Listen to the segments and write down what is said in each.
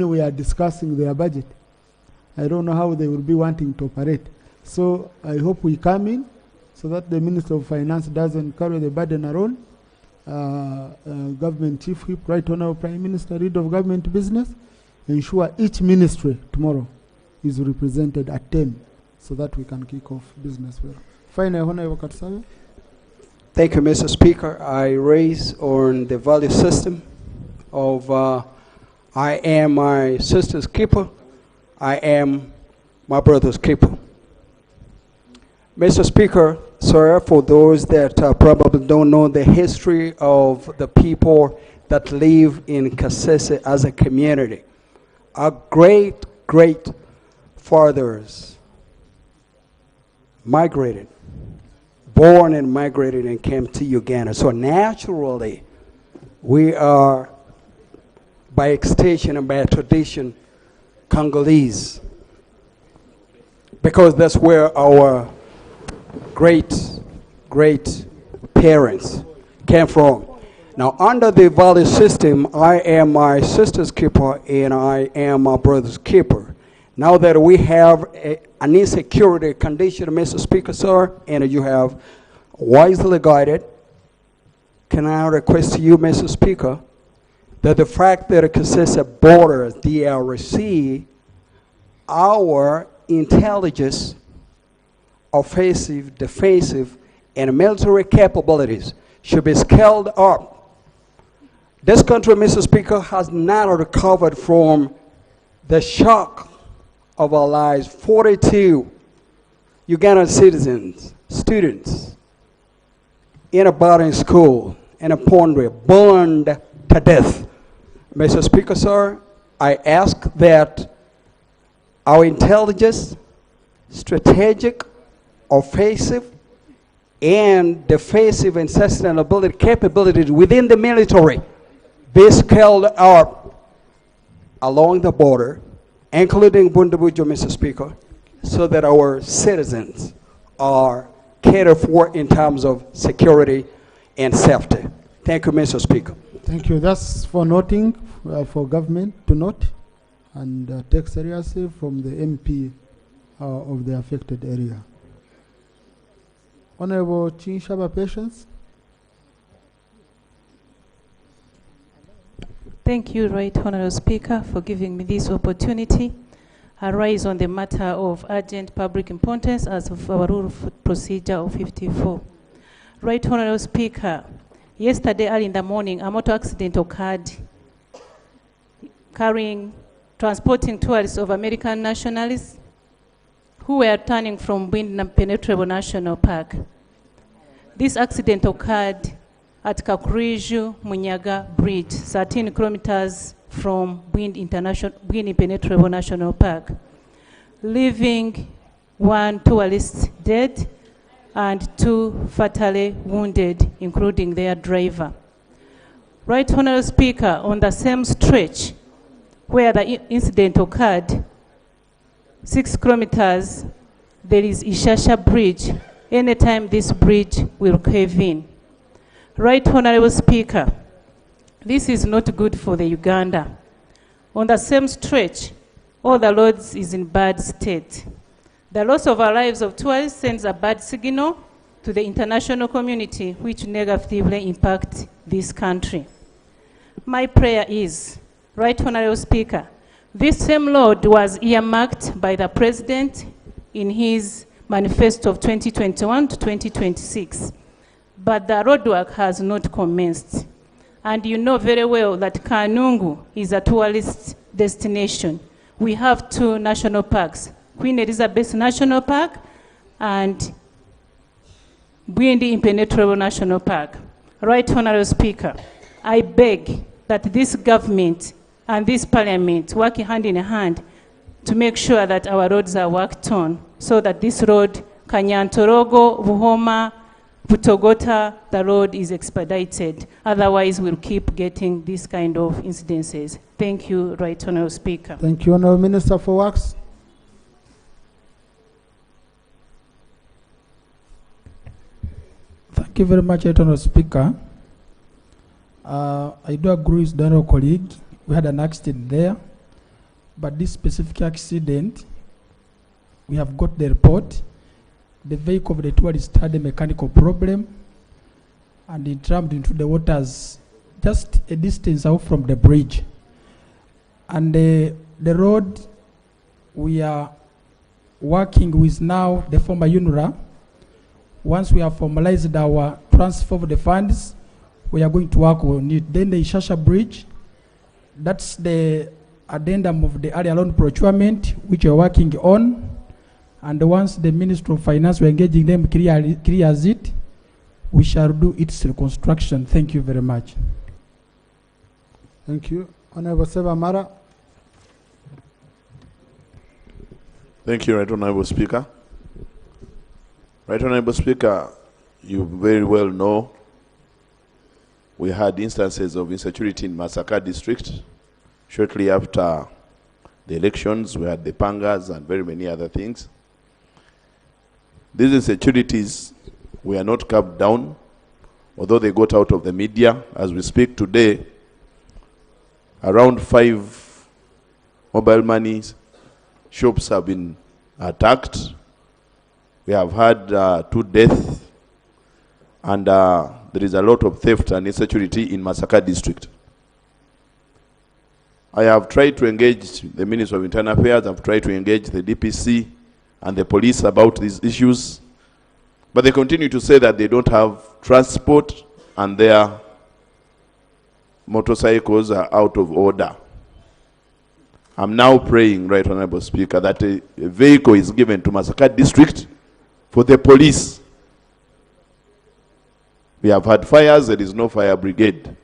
we are discussing their budget. I don't know how they will be wanting to operate. So I hope we come in so that the Minister of Finance doesn't carry the burden alone. Government Chief Whip, Right Honorable Prime Minister, Head of Government Business, ensure each ministry tomorrow is represented at 10 so that we can kick off business well. Finally, Honorable Katsawe. Thank you, Mr. Speaker. I raise on the value system of I am my sister's keeper, I am my brother's keeper. Mr. Speaker, sir, for those that probably don't know the history of the people that live in Kasese as a community, our great fathers migrated, born and migrated and came to Uganda. So naturally, we are, by extension and by tradition, Congolese, because that's where our great parents came from. Now, under the value system, I am my sister's keeper and I am my brother's keeper. Now that we have an insecurity condition, Mr. Speaker, sir, and you have wisely guided, can I request to you, Mr. Speaker, that the fact that it consists of borders, DRC, our intelligence, offensive, defensive, and military capabilities should be scaled up. This country, Mr. Speaker, has not recovered from the shock of our lives. 42 Ugandan citizens, students, in a boarding school in a pondry, burned to death. Mr. Speaker, sir, I ask that our intelligence, strategic, offensive, and defensive and sustainability capabilities within the military be scaled up along the border, including Bundabujo, Mr. Speaker, so that our citizens are catered for in terms of security and safety. Thank you, Mr. Speaker. Thank you. That's for noting, for government to note and take seriously from the MP of the affected area. Honorable Chinshaba Patience. Thank you, Right Honorable Speaker, for giving me this opportunity. I rise on the matter of urgent public importance as of our rule of procedure of 54. Right Honorable Speaker, yesterday early in the morning, a motor accident occurred transporting tourists of American nationalists who were turning from Bwindi Impenetrable National Park. This accident occurred at Kakuriju Munyaga Bridge, 13 kilometers from Bwindi Impenetrable National Park, leaving 1 tourist dead and 2 fatally wounded, including their driver. Right Honorable Speaker, on the same stretch where the incident occurred, 6 kilometers, there is Ishasha Bridge. Anytime this bridge will cave in. Right Honorable Speaker, this is not good for the Uganda. On the same stretch, all the roads is in bad state. The loss of our lives of tourists sends a bad signal to the international community, which negatively impacts this country. My prayer is, Right Honorable Speaker, this same road was earmarked by the President in his manifesto of 2021 to 2026, but the roadwork has not commenced. And you know very well that Kanungu is a tourist destination. We have 2 national parks, Queen Elizabeth National Park and Bwindi Impenetrable National Park. Right Honorable Speaker, I beg that this government and this parliament work hand in hand to make sure that our roads are worked on, so that this road, Kanyantorogo, Buhoma, Butogota, the road is expedited. Otherwise, we'll keep getting this kind of incidences. Thank you, Right Honorable Speaker. Thank you, Honorable Minister for Works. Thank you very much, Right Honorable Speaker. I do agree with the honorable colleague. We had an accident there. but this specific accident, we have got the report. The vehicle of the tourist had a mechanical problem, and it rammed into the waters just a distance out from the bridge. And the road we are working with now, the former UNRA, once we have formalized our transfer of the funds, we are going to work on it. Then the Ishasha Bridge, that's the addendum of the area loan procurement, which we are working on. And once the Ministry of Finance, we are engaging them, clears it, we shall do its reconstruction. Thank you very much. Thank you. Honorable Sebamara. Thank you, Right Honorable Speaker. Right Honorable Speaker, you very well know we had instances of insecurity in Masaka district. Shortly after the elections, we had the pangas and very many other things. These insecurities were not kept down, although they got out of the media. As we speak today, around 5 mobile money shops have been attacked. We have had 2 deaths, and there is a lot of theft and insecurity in Masaka district. I have tried to engage the Ministry of Internal Affairs, I've tried to engage the DPC and the police about these issues, but they continue to say that they don't have transport and their motorcycles are out of order. I'm now praying, Right Honorable Speaker, that a vehicle is given to Masaka district for the police. We have had fires, there is no fire brigade.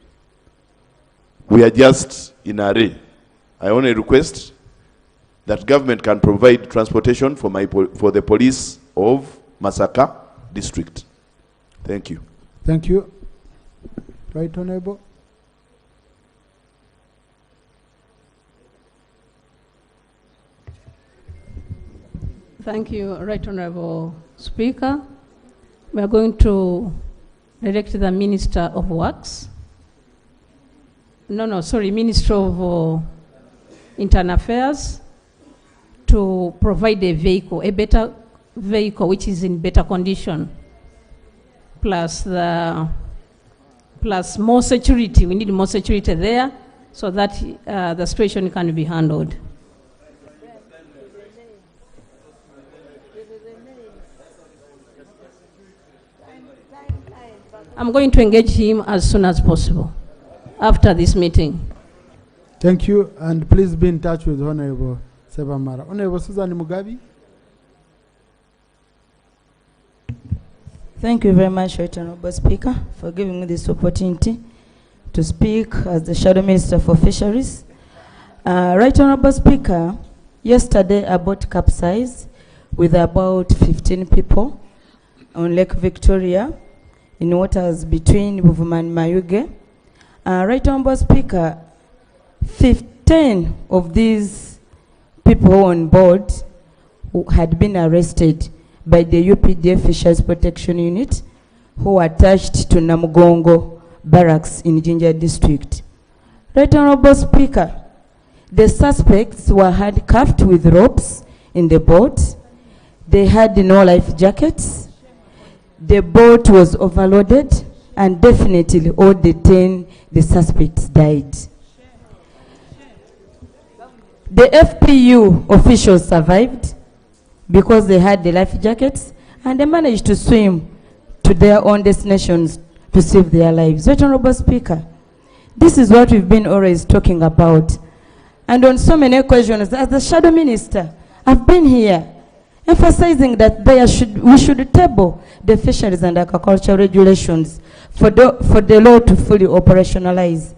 We are just in a array. I only request that government can provide transportation for the police of Masaka district. Thank you. Thank you. Right Honorable. Thank you, Right Honorable Speaker. We are going to direct the Minister of Works. Minister of Internal Affairs to provide a vehicle, a better vehicle which is in better condition, plus more security. We need more security there so that the situation can be handled. I'm going to engage him as soon as possible after this meeting. Thank you, and please be in touch with Honorable Sebamara. Honorable Susan Mugabi. Thank you very much, Right Honorable Speaker, for giving me this opportunity to speak as the Shadow Minister for Fisheries. Right Honorable Speaker, yesterday a boat capsized with about 15 people on Lake Victoria in waters between Buvuma and Mayuge. Right Honorable Speaker, 15 of these people on board who had been arrested by the UPDF Fisheries Protection Unit who were attached to Namugongo Barracks in Jinja District. Right Honorable Speaker, the suspects were handcuffed with ropes in the boat. They had no life jackets. The boat was overloaded, and definitely all the 10 suspects died. The FPU officials survived because they had the life jackets and they managed to swim to their own destinations to save their lives. Right Honorable Speaker, this is what we've been always talking about. And on so many occasions, as the Shadow Minister, I've been here emphasizing that we should table the fisheries and aquaculture regulations for the law to fully operationalize.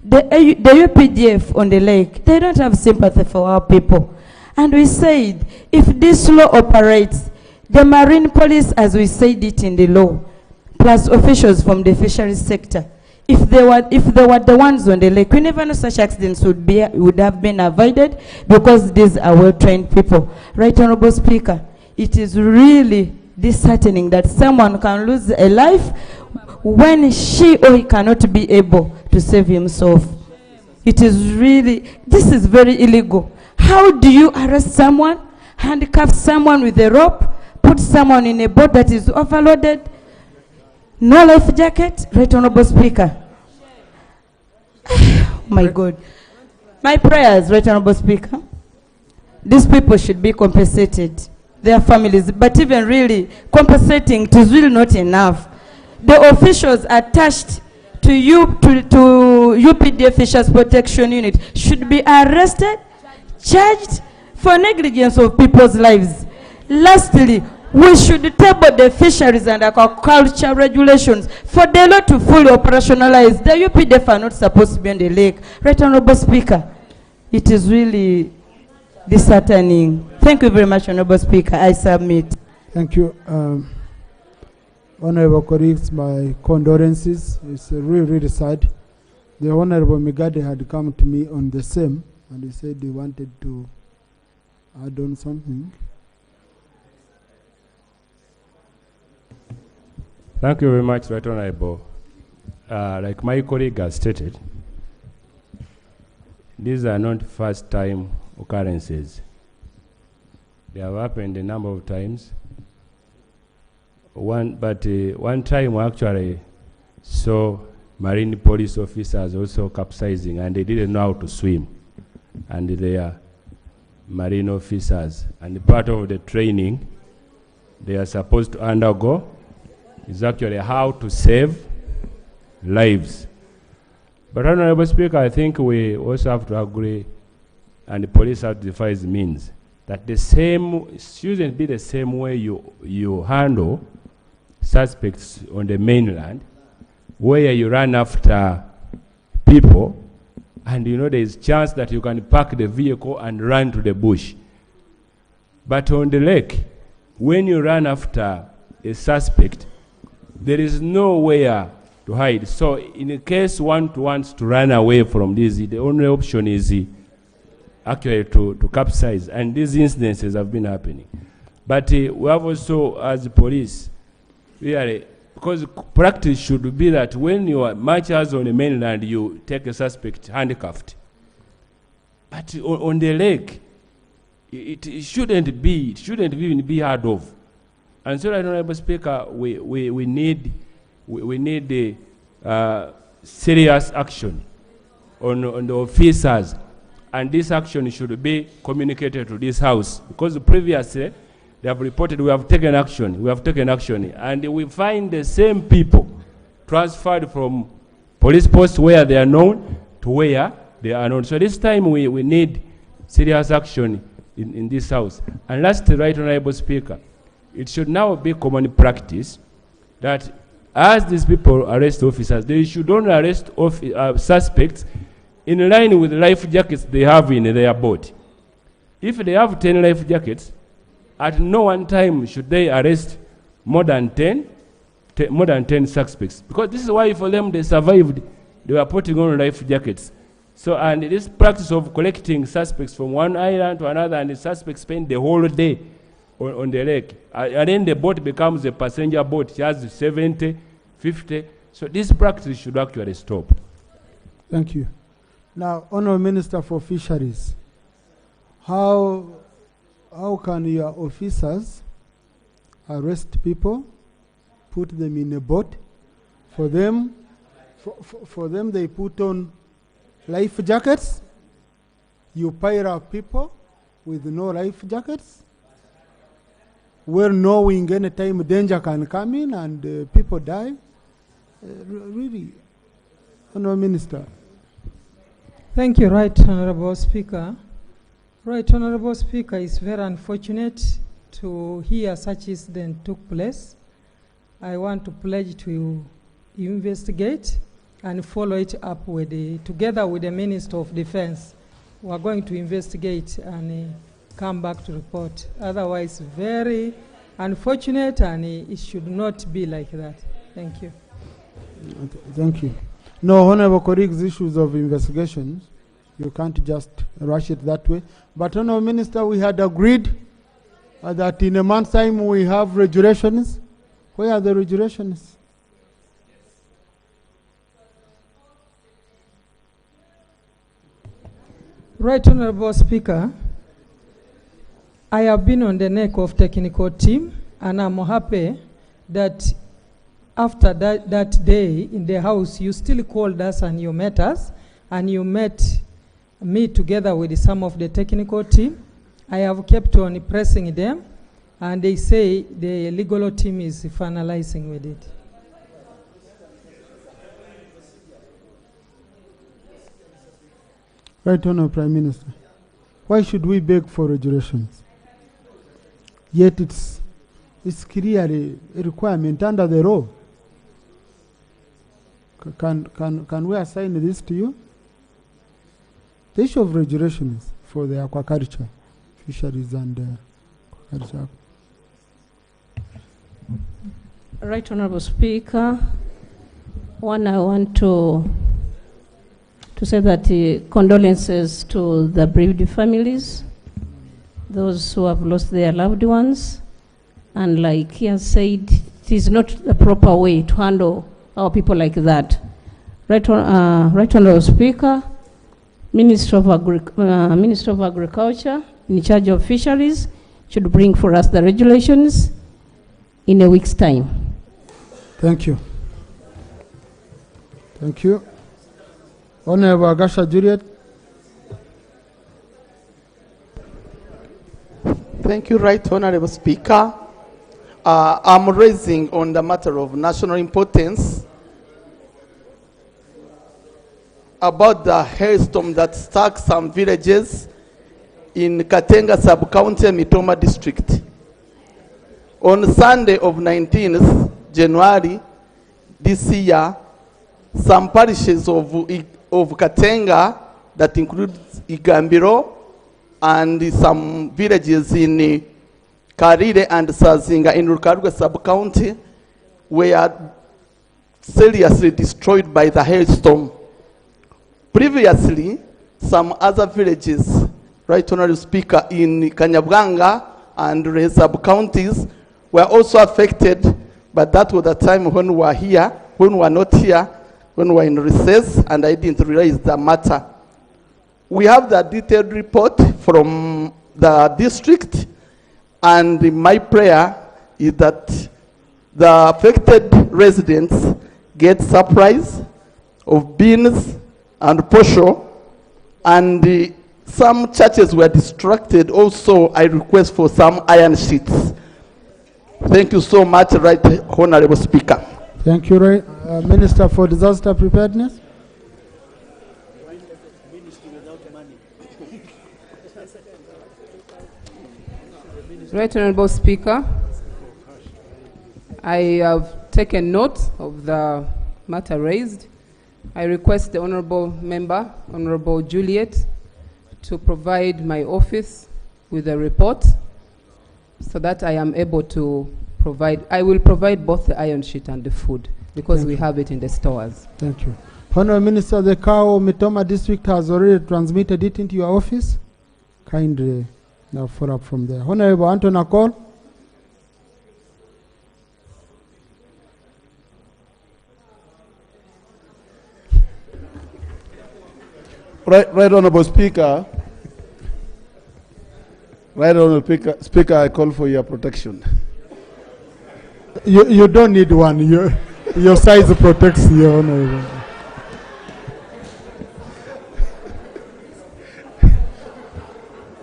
The UPDF on the lake, they don't have sympathy for our people. And we said, if this law operates, the Marine Police, as we said it in the law, plus officials from the fisheries sector, if they were the ones on the lake, we never know such accidents would have been avoided because these are well-trained people. Right Honorable Speaker, it is really disheartening that someone can lose a life when she or he cannot be able to save himself. It is really, this is very illegal. How do you arrest someone, handcuff someone with a rope, put someone in a boat that is overloaded, no life jacket? Right, Honorable Speaker. My God. My prayers, Right, Honorable Speaker. These people should be compensated, their families, but even really compensating, it is really not enough. The officials attached to UPD Fisheries Protection Unit should be arrested, charged for negligence of people's lives. Lastly, we should table the fisheries and aquaculture regulations for the law to fully operationalize. The UPDF are not supposed to be on the lake. Right, Honorable Speaker, it is really disheartening. Thank you very much, Honorable Speaker. I submit. Thank you. Honorable colleagues, my condolences. It's really, really sad. The Honorable Migade had come to me on the same, and he said he wanted to add on something. Thank you very much, Right Honorable. Like my colleague has stated, these are not first-time occurrences. They have happened a number of times. One time we actually saw marine police officers also capsizing, and they didn't know how to swim. And they are marine officers. And part of the training they are supposed to undergo is actually how to save lives. But Honorable Speaker, I think we also have to agree, and the police have to devise means, that the same shouldn't be the same way you handle suspects on the mainland, where you run after people, and you know there is chance that you can park the vehicle and run to the bush. But on the lake, when you run after a suspect, there is nowhere to hide. So in case one wants to run away from this, the only option is actually to capsize. And these incidences have been happening. But we have also, as police, really, because practice should be that when you are marchers on the mainland, you take a suspect handcuffed. But on the lake, it shouldn't even be heard of. And so, Honorable Speaker, we need the serious action on the officers, and this action should be communicated to this House, because previously they have reported we have taken action, and we find the same people transferred from police posts where they are known to where they are known. So this time we need serious action in this House. And lastly, Right Honorable Speaker, it should now be common practice that as these people arrest officers, they should only arrest suspects in line with the life jackets they have in their boat. If they have 10 life jackets, at no one time should they arrest more than 10 suspects. Because this is why for them they survived, they were putting on life jackets. So, and this practice of collecting suspects from one island to another, and the suspects spend the whole day on the lake. And then the boat becomes a passenger boat. It has 70, 50. So this practice should actually stop. Thank you. Now, Honourable Minister for Fisheries, how can your officers arrest people, put them in a boat? For them, they put on life jackets. You pile up people with no life jackets, where knowing any time danger can come in and people die. Really, Honourable Minister. Thank you, Right Honourable Speaker. Right Honourable Speaker, it's very unfortunate to hear such incident took place. I want to pledge to investigate and follow it up with together with the Minister of Defense. We are going to investigate and come back to report. Otherwise, very unfortunate, and it should not be like that. Thank you. Thank you. No, Honourable colleagues, issues of investigations, you can't just rush it that way. But Honourable Minister, we had agreed that in a month's time we have regulations. Where are the regulations? Right Honourable Speaker, I have been on the neck of technical team, and I'm happy that after that day in the house, you still called us and you met us, and you met me together with some of the technical team. I have kept on pressing them, and they say the legal team is finalizing with it. Right Honourable Prime Minister, why should we beg for regulations? Yet it's clearly a requirement under the law. Can we assign this to you? The issue of regulations for the aquaculture, fisheries and aquaculture. Right Honourable Speaker, one, I want to say that condolences to the bereaved families, those who have lost their loved ones, and like he has said, it is not the proper way to handle our people like that. Right Honourable Speaker, Minister of Agriculture in charge of fisheries should bring for us the regulations in a week's time. Thank you. Thank you. Honourable Agasha Juliet. Thank you, Right Honourable Speaker. I'm raising on the matter of national importance about the hailstorm that struck some villages in Katenga sub-county, Mitoma district. On Sunday of 19th January this year, some parishes of Katenga, that includes Igambiro, and some villages in Karire and Sazinga in Rukarugwe sub-county were seriously destroyed by the hailstorm. Previously, some other villages, Right Honourable Speaker, in Kanyabwanga and Ruhe sub-counties were also affected, but that was the time when we were here, when we were not here, when we were in recess, and I didn't realize the matter. We have the detailed report from the district, and my prayer is that the affected residents get supplies of beans and posho, and some churches were distracted. Also, I request for some iron sheets. Thank you so much, Right Honourable Speaker. Thank you, Right. Minister for Disaster Preparedness. Right Honourable Speaker, I have taken note of the matter raised. I request the Honourable Member, Honourable Juliet, to provide my office with a report so that I am able to provide. I will provide both the iron sheet and the food because we have it in the stores. Thank you. Honourable Minister, the Kao Mitoma district has already transmitted it into your office. Kindly now follow up from there. Honourable Anton Akol. Right Honourable Speaker. Right Honourable Speaker, I call for your protection. You don't need one. Your size protects you, Honourable.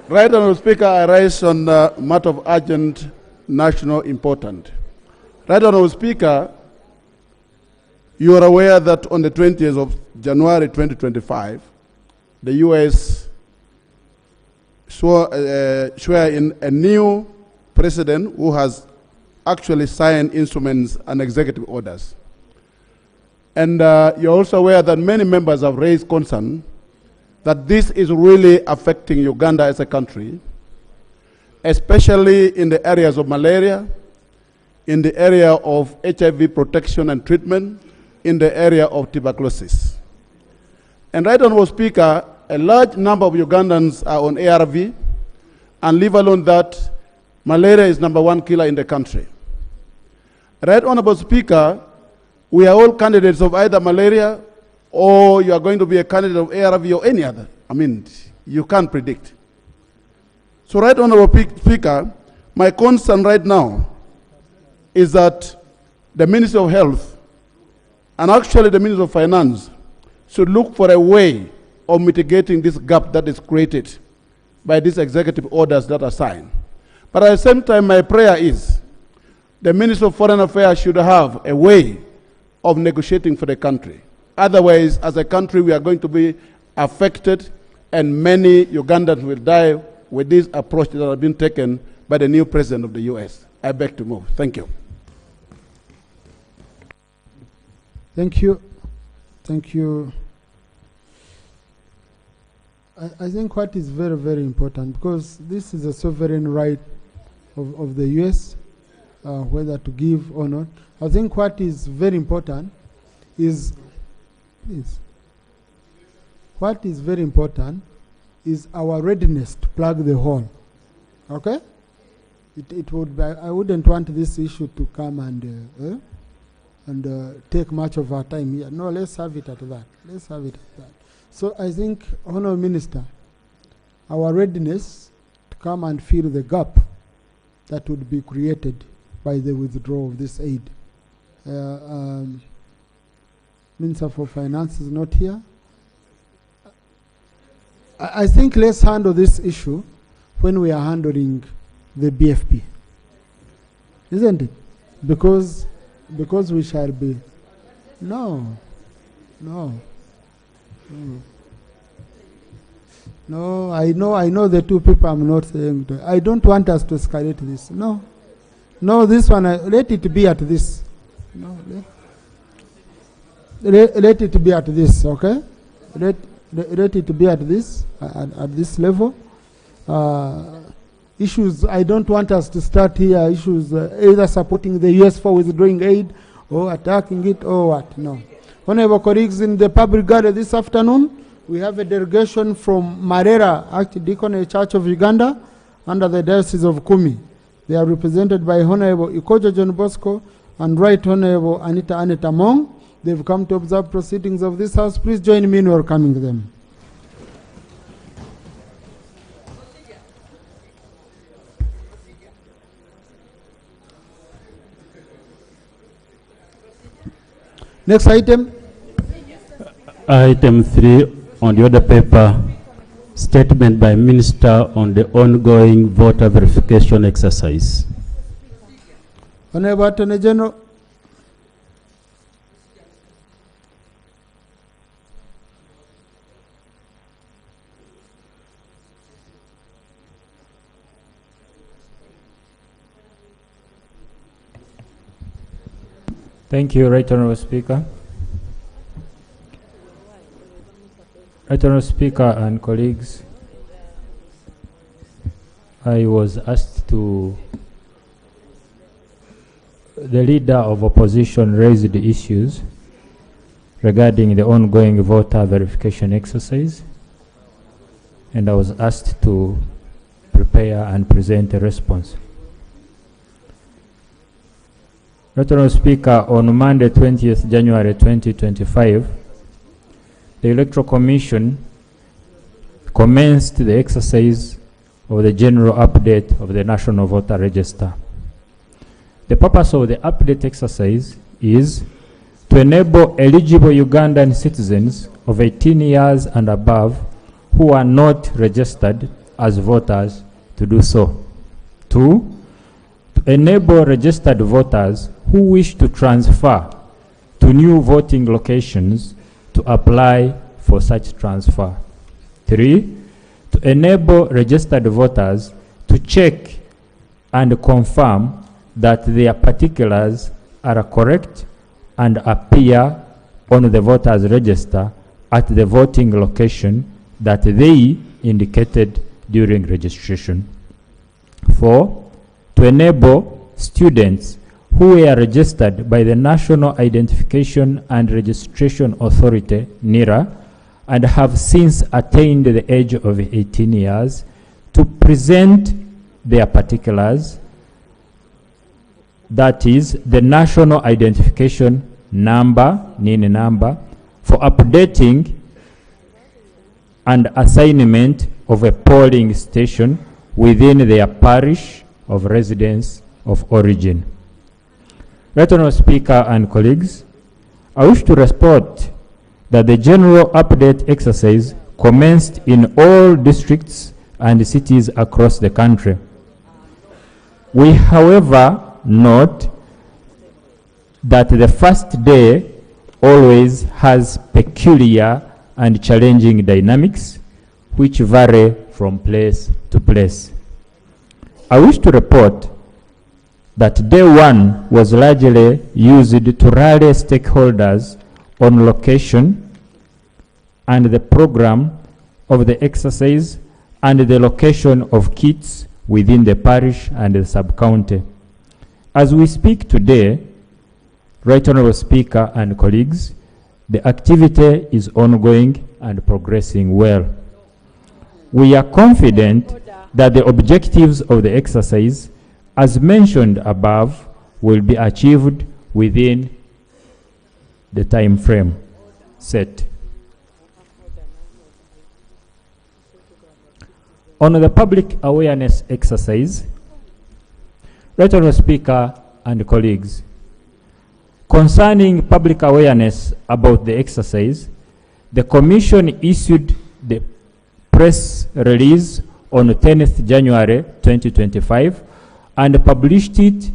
Right Honourable Speaker, I rise on the matter of urgent national importance. Right Honourable Speaker, you are aware that on the 20th of January 2025, the U.S. swore in a new president who has actually signed instruments and executive orders. And you're also aware that many members have raised concern that this is really affecting Uganda as a country, especially in the areas of malaria, in the area of HIV protection and treatment, in the area of tuberculosis. And Right Honourable Speaker, a large number of Ugandans are on ARV, and leave alone that malaria is #1 killer in the country. Right Honourable Speaker, we are all candidates of either malaria or you are going to be a candidate of ARV or any other. I mean, you can't predict. So, Right Honorable Speaker, my concern right now is that the Ministry of Health and actually the Ministry of Finance should look for a way of mitigating this gap that is created by these executive orders that are signed. But at the same time, my prayer is the Ministry of Foreign Affairs should have a way of negotiating for the country. Otherwise, as a country, we are going to be affected, and many Ugandans will die with this approach that has been taken by the new president of the U.S. I beg to move. Thank you. Thank you. Thank you. I think what is very, very important, because this is a sovereign right of the U.S., whether to give or not. I think what is very important is our readiness to plug the hole. Okay? It would be, I wouldn't want this issue to come and take much of our time here. No, let's have it at that. Let's have it at that. So I think, Honourable Minister, our readiness to come and fill the gap that would be created by the withdrawal of this aid. Minister for Finance is not here. I think let's handle this issue when we are handling the BFP, isn't it? Because we shall be. No, I know the two people I'm not saying. I don't want us to escalate this. No, this one, let it be at this. No, let it be at this, okay? Let it be at this, at this level. Issues, I don't want us to start here, issues either supporting the U.S. for withdrawing aid or attacking it or what, no. Honorable colleagues, in the public gallery this afternoon, we have a delegation from Marera Archdeaconry Church of Uganda under the Diocese of Kumi. They are represented by Honorable Ikojo John Bosco and Right Honorable Anita Mong. They've come to observe proceedings of this House. Please join me in welcoming them. Next item. Item 3 on the order paper, statement by Minister on the ongoing voter verification exercise. Honorable Attorney General. Thank you, Right Honourable Speaker. Right Honourable Speaker and colleagues, I was asked to, the leader of opposition raised the issues regarding the ongoing voter verification exercise, and I was asked to prepare and present a response. Right Honourable Speaker, on Monday 20th January 2025, the Electoral Commission commenced the exercise of the general update of the National Voter Register. The purpose of the update exercise is to enable eligible Ugandan citizens of 18 years and above who are not registered as voters to do so. 2, to enable registered voters who wish to transfer to new voting locations to apply for such transfer. 3, to enable registered voters to check and confirm that their particulars are correct and appear on the voters register at the voting location that they indicated during registration. 4, to enable students who were registered by the National Identification and Registration Authority, NIRA, and have since attained the age of 18 years to present their particulars, that is, the National Identification Number, NIN number, for updating and assignment of a polling station within their parish of residence of origin. Right Honourable Speaker and colleagues, I wish to report that the general update exercise commenced in all districts and cities across the country. We, however, note that the first day always has peculiar and challenging dynamics which vary from place to place. I wish to report that day one was largely used to rally stakeholders on location and the program of the exercise and the location of kits within the parish and the sub-county. As we speak today, Right Honourable Speaker and colleagues, the activity is ongoing and progressing well. We are confident that the objectives of the exercise, as mentioned above, will be achieved within the time frame set. On the public awareness exercise, Right Honourable Speaker and colleagues, concerning public awareness about the exercise, the Commission issued the press release on 10th January 2025 and published it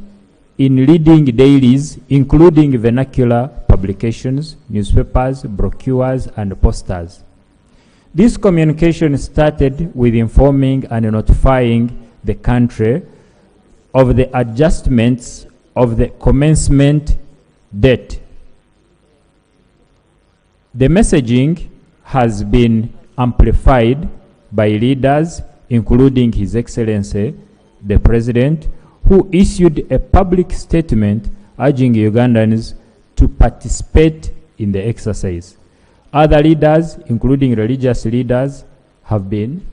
in leading dailies, including vernacular publications, newspapers, brochures, and posters. This communication started with informing and notifying the country of the adjustments of the commencement date. The messaging has been amplified by leaders, including His Excellency, the President, who issued a public statement urging Ugandans to participate in the exercise. Other leaders, including religious leaders, have been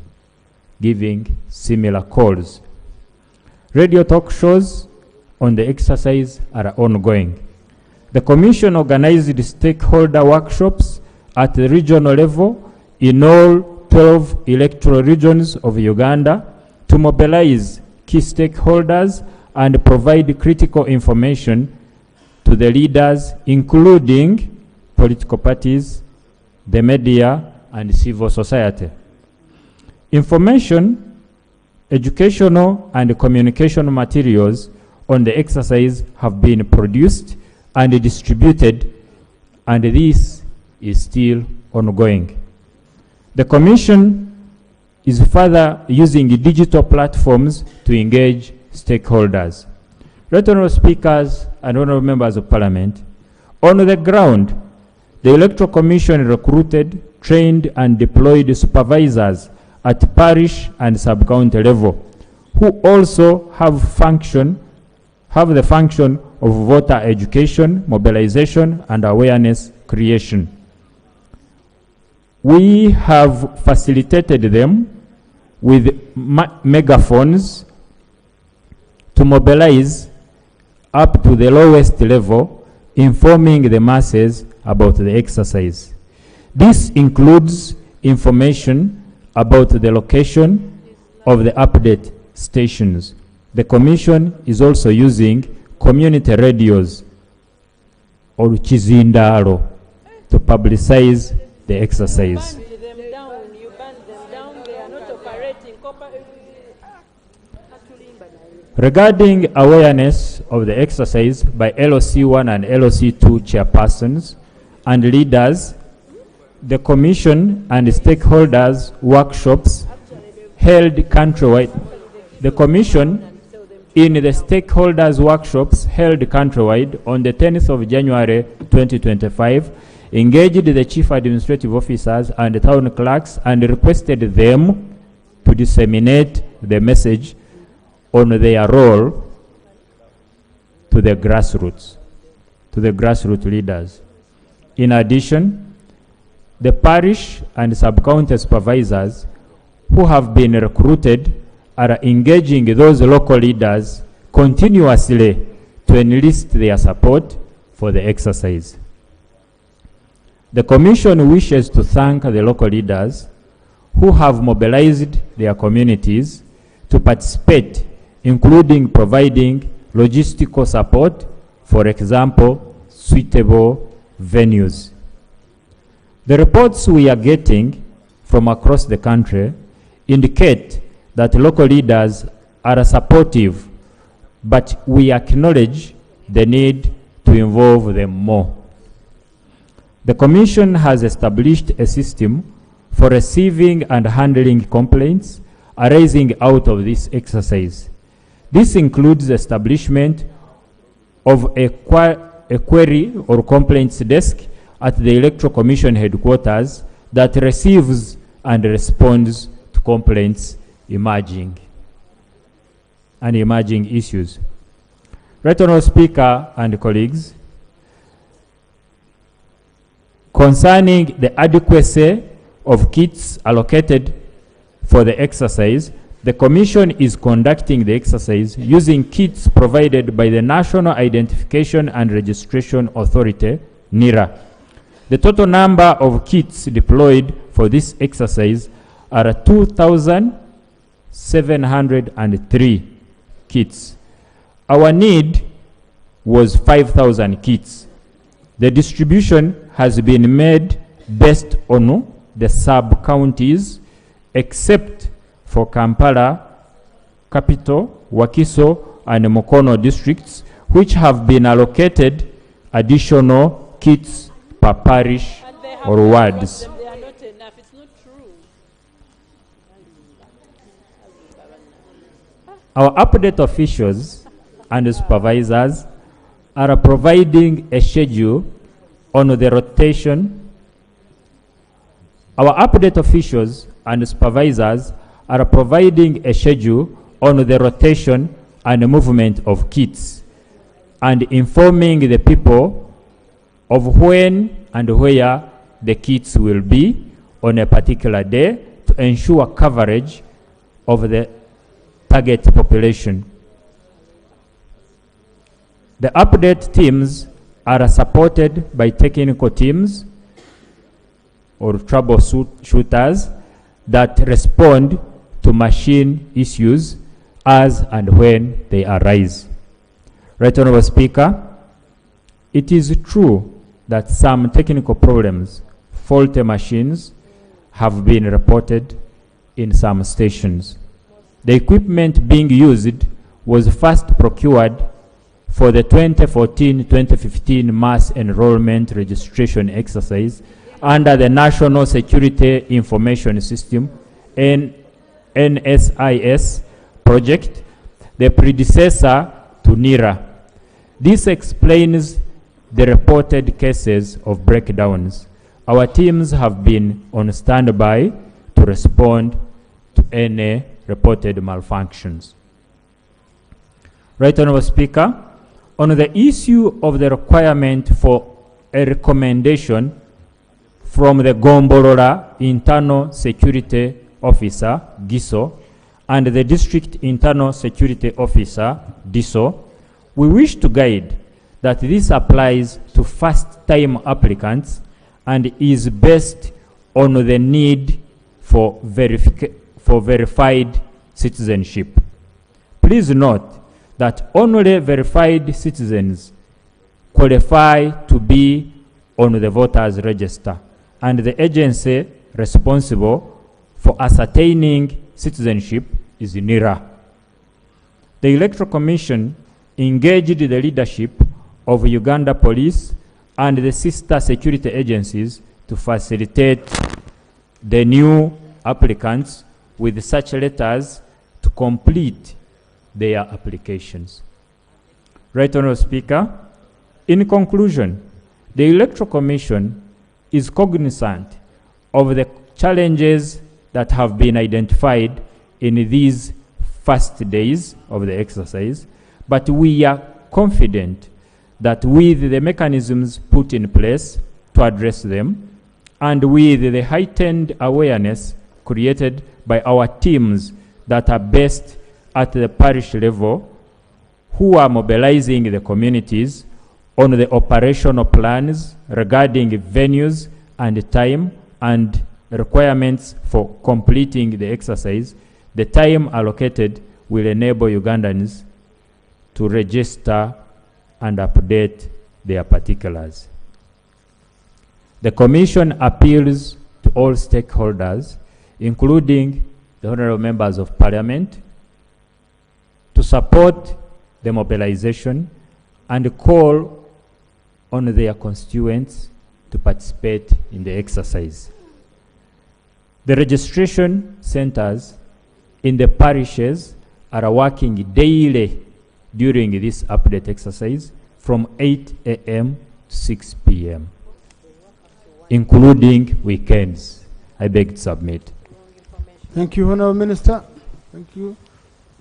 giving similar calls. Radio talk shows on the exercise are ongoing. The Commission organized stakeholder workshops at the regional level in all 12 electoral regions of Uganda to mobilize key stakeholders and provide critical information to the leaders, including political parties, the media, and civil society. Information, educational, and communication materials on the exercise have been produced and distributed, and this is still ongoing. The Commission is further using digital platforms to engage stakeholders. Right Honourable Speakers and Honourable Members of Parliament, on the ground, the Electoral Commission recruited, trained, and deployed supervisors at parish and sub-county level, who also have the function of voter education, mobilization, and awareness creation. We have facilitated them with megaphones to mobilize up to the lowest level, informing the masses about the exercise. This includes information about the location of the update stations. The Commission is also using community radios or Chizindaro to publicize the exercise. Regarding awareness of the exercise by LOC1 and LOC2 chairpersons and leaders, the Commission and stakeholders workshops held countrywide. The Commission in the stakeholders workshops held countrywide on the 10th of January 2025, engaged the chief administrative officers and the town clerks and requested them to disseminate the message on their role to the grassroots leaders. In addition, the parish and sub-county supervisors who have been recruited are engaging those local leaders continuously to enlist their support for the exercise. The Commission wishes to thank the local leaders who have mobilized their communities to participate, including providing logistical support, for example, suitable venues. The reports we are getting from across the country indicate that local leaders are supportive, but we acknowledge the need to involve them more. The Commission has established a system for receiving and handling complaints arising out of this exercise. This includes the establishment of a query or complaints desk at the Electoral Commission headquarters that receives and responds to complaints emerging issues. Right Honourable Speaker and colleagues, concerning the adequacy of kits allocated for the exercise, the Commission is conducting the exercise using kits provided by the National Identification and Registration Authority, NIRA. The total number of kits deployed for this exercise are 2,703 kits. Our need was 5,000 kits. The distribution has been made based on the sub-counties, except for Kampala, Capital, Wakiso, and Mukono districts, which have been allocated additional kits per parish or wards. They are not enough. It's not true. Our update officials and supervisors are providing a schedule on the rotation. Our update officials and supervisors are providing a schedule on the rotation and movement of kits and informing the people of when and where the kits will be on a particular day to ensure coverage of the target population. The update teams are supported by technical teams or troubleshooters that respond to machine issues as and when they arise. Right Honourable Speaker, it is true that some technical problems, faulty machines, have been reported in some stations. The equipment being used was first procured for the 2014-2015 mass enrollment registration exercise under the National Security Information System NSIS project, the predecessor to NIRA. This explains the reported cases of breakdowns. Our teams have been on standby to respond to any reported malfunctions. Right Honourable Speaker, on the issue of the requirement for a recommendation from the Gombolora Internal Security Officer, GISO, and the District Internal Security Officer, DISO, we wish to guide that this applies to first-time applicants and is based on the need for verified citizenship. Please note that only verified citizens qualify to be on the voters register, and the agency responsible for ascertaining citizenship is NIRA. The Electoral Commission engaged the leadership of Uganda Police and the sister security agencies to facilitate the new applicants with such letters to complete their applications. Right Honourable Speaker, in conclusion, the Electoral Commission is cognizant of the challenges that have been identified in these first days of the exercise, but we are confident that with the mechanisms put in place to address them, and with the heightened awareness created by our teams that are based at the parish level, who are mobilizing the communities on the operational plans regarding venues and time and requirements for completing the exercise, The time allocated will enable Ugandans to register and update their particulars. The Commission appeals to all stakeholders, including the honorable members of Parliament, to support the mobilization and call on their constituents to participate in the exercise. The registration centers in the parishes are working daily during this update exercise from 8 a.m. to 6 p.m., including weekends. I beg to submit. Thank you, Honorable Minister. Thank you.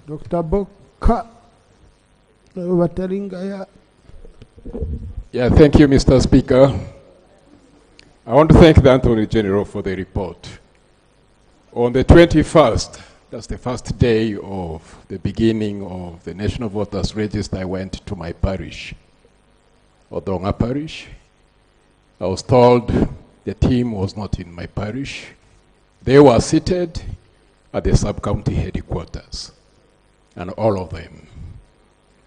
Dr. Boka. Yeah, thank you, Mr. Speaker. I want to thank the Attorney General for the report. On the 21st, that's the first day of the beginning of the National Voters Register, I went to my parish, Odonga Parish. I was told the team was not in my parish. They were seated at the sub-county headquarters, and all of them.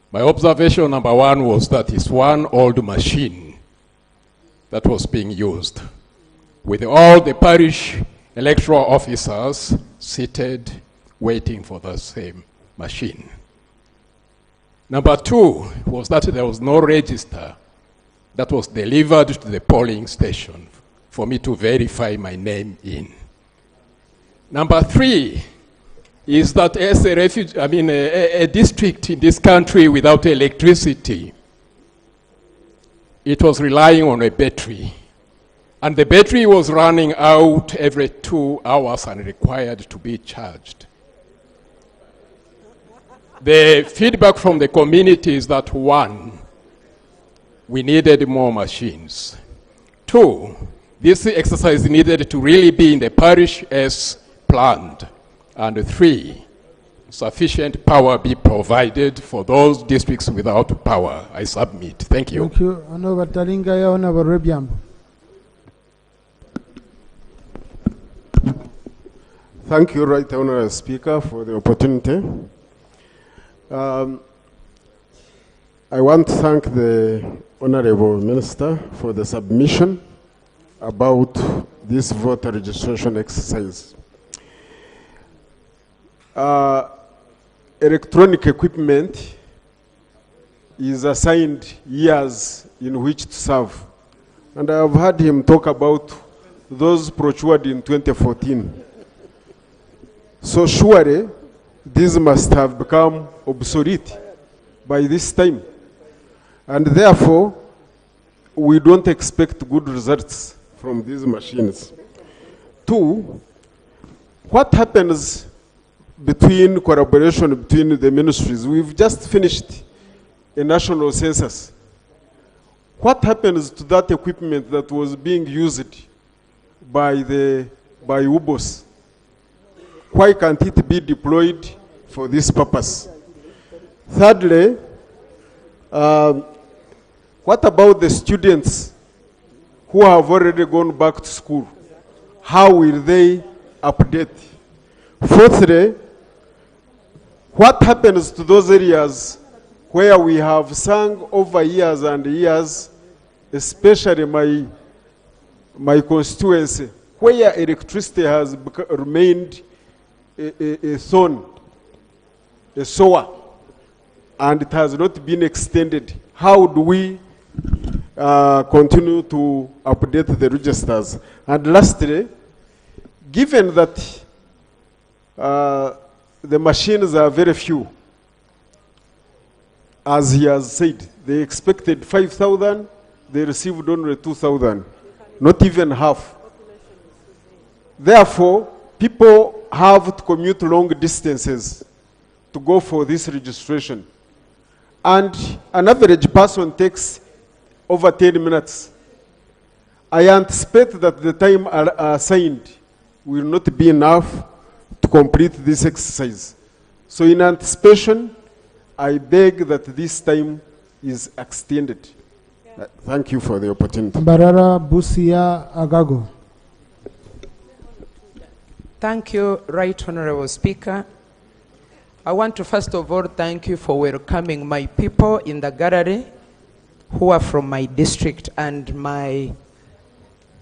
My observation number one was that it's one old machine that was being used, with all the parish electoral officers seated waiting for the same machine. Number two was that there was no register that was delivered to the polling station for me to verify my name in. Number three is that as a district in this country without electricity, it was relying on a battery. And the battery was running out every 2 hours and required to be charged. The feedback from the community is that, one, we needed more machines. Two, this exercise needed to really be in the parish as planned. And three, sufficient power be provided for those districts without power. I submit. Thank you. Thank you. Honorable Talingaya, Honorable Rebiambo. Thank you, Right Honorable Speaker, for the opportunity. I want to thank the Honorable Minister for the submission about this voter registration exercise. Electronic equipment is assigned years in which to serve. And I have heard him talk about those procured in 2014. So surely, these must have become obsolete by this time. And therefore, we don't expect good results from these machines. Two, what happens between collaboration between the ministries? We've just finished a national census. What happens to that equipment that was being used by UBOS? Why can't it be deployed for this purpose? Thirdly, what about the students who have already gone back to school? How will they update? Fourthly, what happens to those areas where we have sung over years and years, especially my constituency, where electricity has remained a thorn, a sore, and it has not been extended? How do we continue to update the registers? And lastly, given that the machines are very few, as he has said, they expected 5,000, they received only 2,000, not even half. Therefore, people have to commute long distances to go for this registration. And an average person takes over 10 minutes. I anticipate that the time assigned will not be enough to complete this exercise. So in anticipation, I beg that this time is extended. Thank you for the opportunity. Barara Busia Agago. Thank you, Right Honorable Speaker. I want to first of all thank you for welcoming my people in the gallery who are from my district and my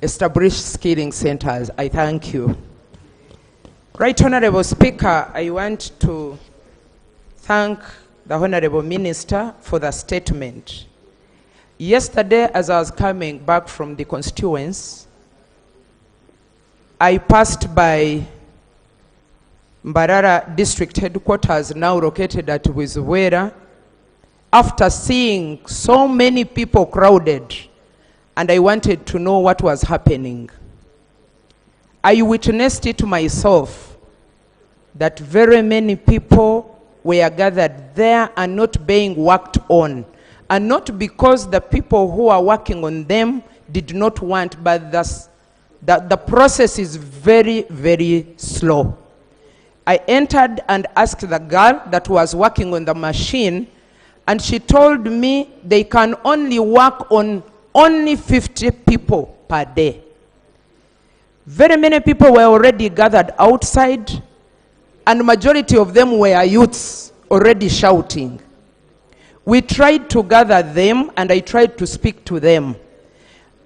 established skilling centers. I thank you. Right Honorable Speaker, I want to thank the Honorable Minister for the statement. Yesterday, as I was coming back from the constituents, I passed by Mbarara District Headquarters, now located at Wizwera, after seeing so many people crowded, and I wanted to know what was happening. I witnessed it myself, that very many people were gathered there and not being worked on, and not because the people who are working on them did not want, but the process is very, very slow. I entered and asked the girl that was working on the machine, and she told me they can only work on only 50 people per day. Very many people were already gathered outside, and majority of them were youths already shouting. We tried to gather them, and I tried to speak to them.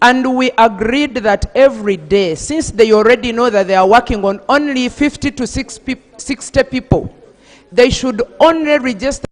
And we agreed that every day, since they already know that they are working on only 50 to 60 people, they should only register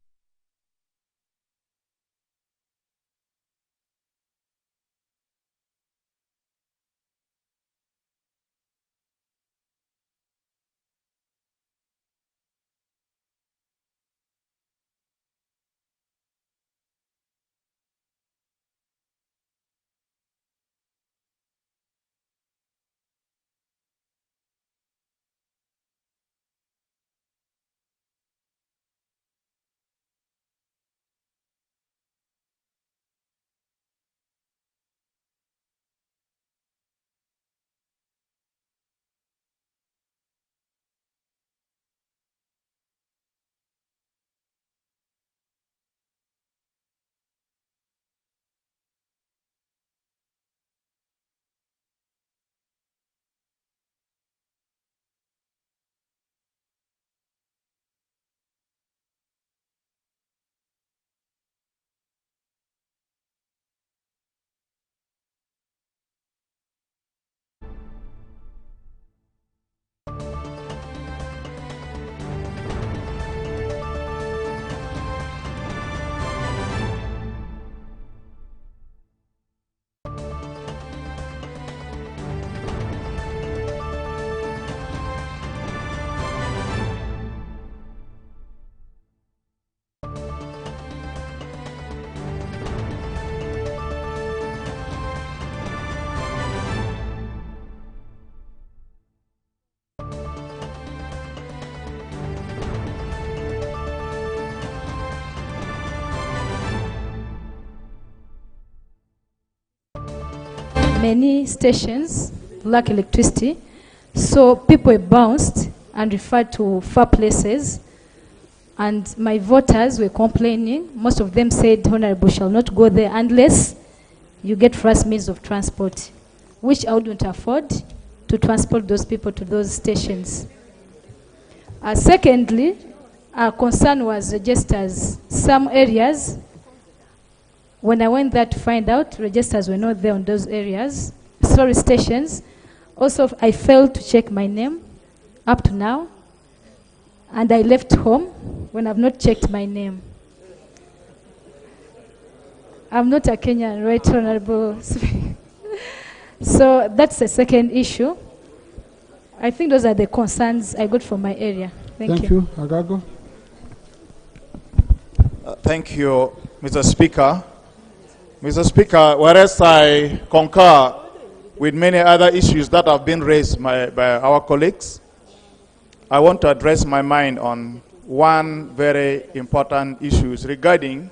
many stations lack electricity, so people bounced and referred to far places. And my voters were complaining. Most of them said, Honorable shall not go there unless you get first means of transport, which I wouldn't afford to transport those people to those stations. Secondly, our concern was registers. Some areas, when I went there to find out, registers were not there on those areas. Sorry, stations. Also, I failed to check my name up to now. And I left home when I've not checked my name. I'm not a Kenyan, right, Honorable? So that's the second issue. I think those are the concerns I got from my area. Thank you. Agago. Thank you, Mr. Speaker. Mr. Speaker, whereas I concur with many other issues that have been raised by our colleagues, I want to address my mind on one very important issue regarding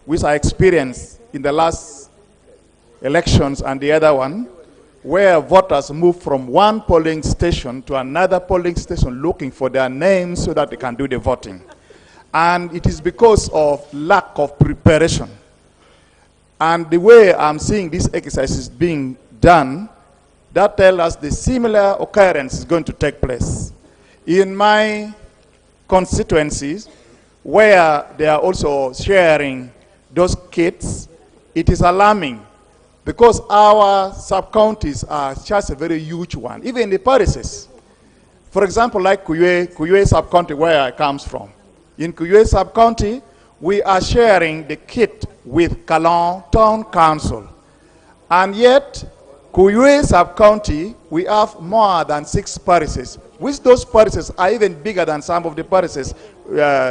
which I experienced in the last elections and the other one, where voters move from one polling station to another polling station looking for their names so that they can do the voting. And it is because of lack of preparation. And the way I'm seeing this exercise is being done that tell us the similar occurrence is going to take place. In my constituencies, where they are also sharing those kits, it is alarming because our sub-counties are just a very huge one, even the parishes. For example, like Kuyue sub-county, where I comes from. In Kuyue sub-county, we are sharing the kit with Kalon Town Council. And yet, Kuyue sub-county, we have more than 6 parishes, which those parishes are even bigger than some of the parishes,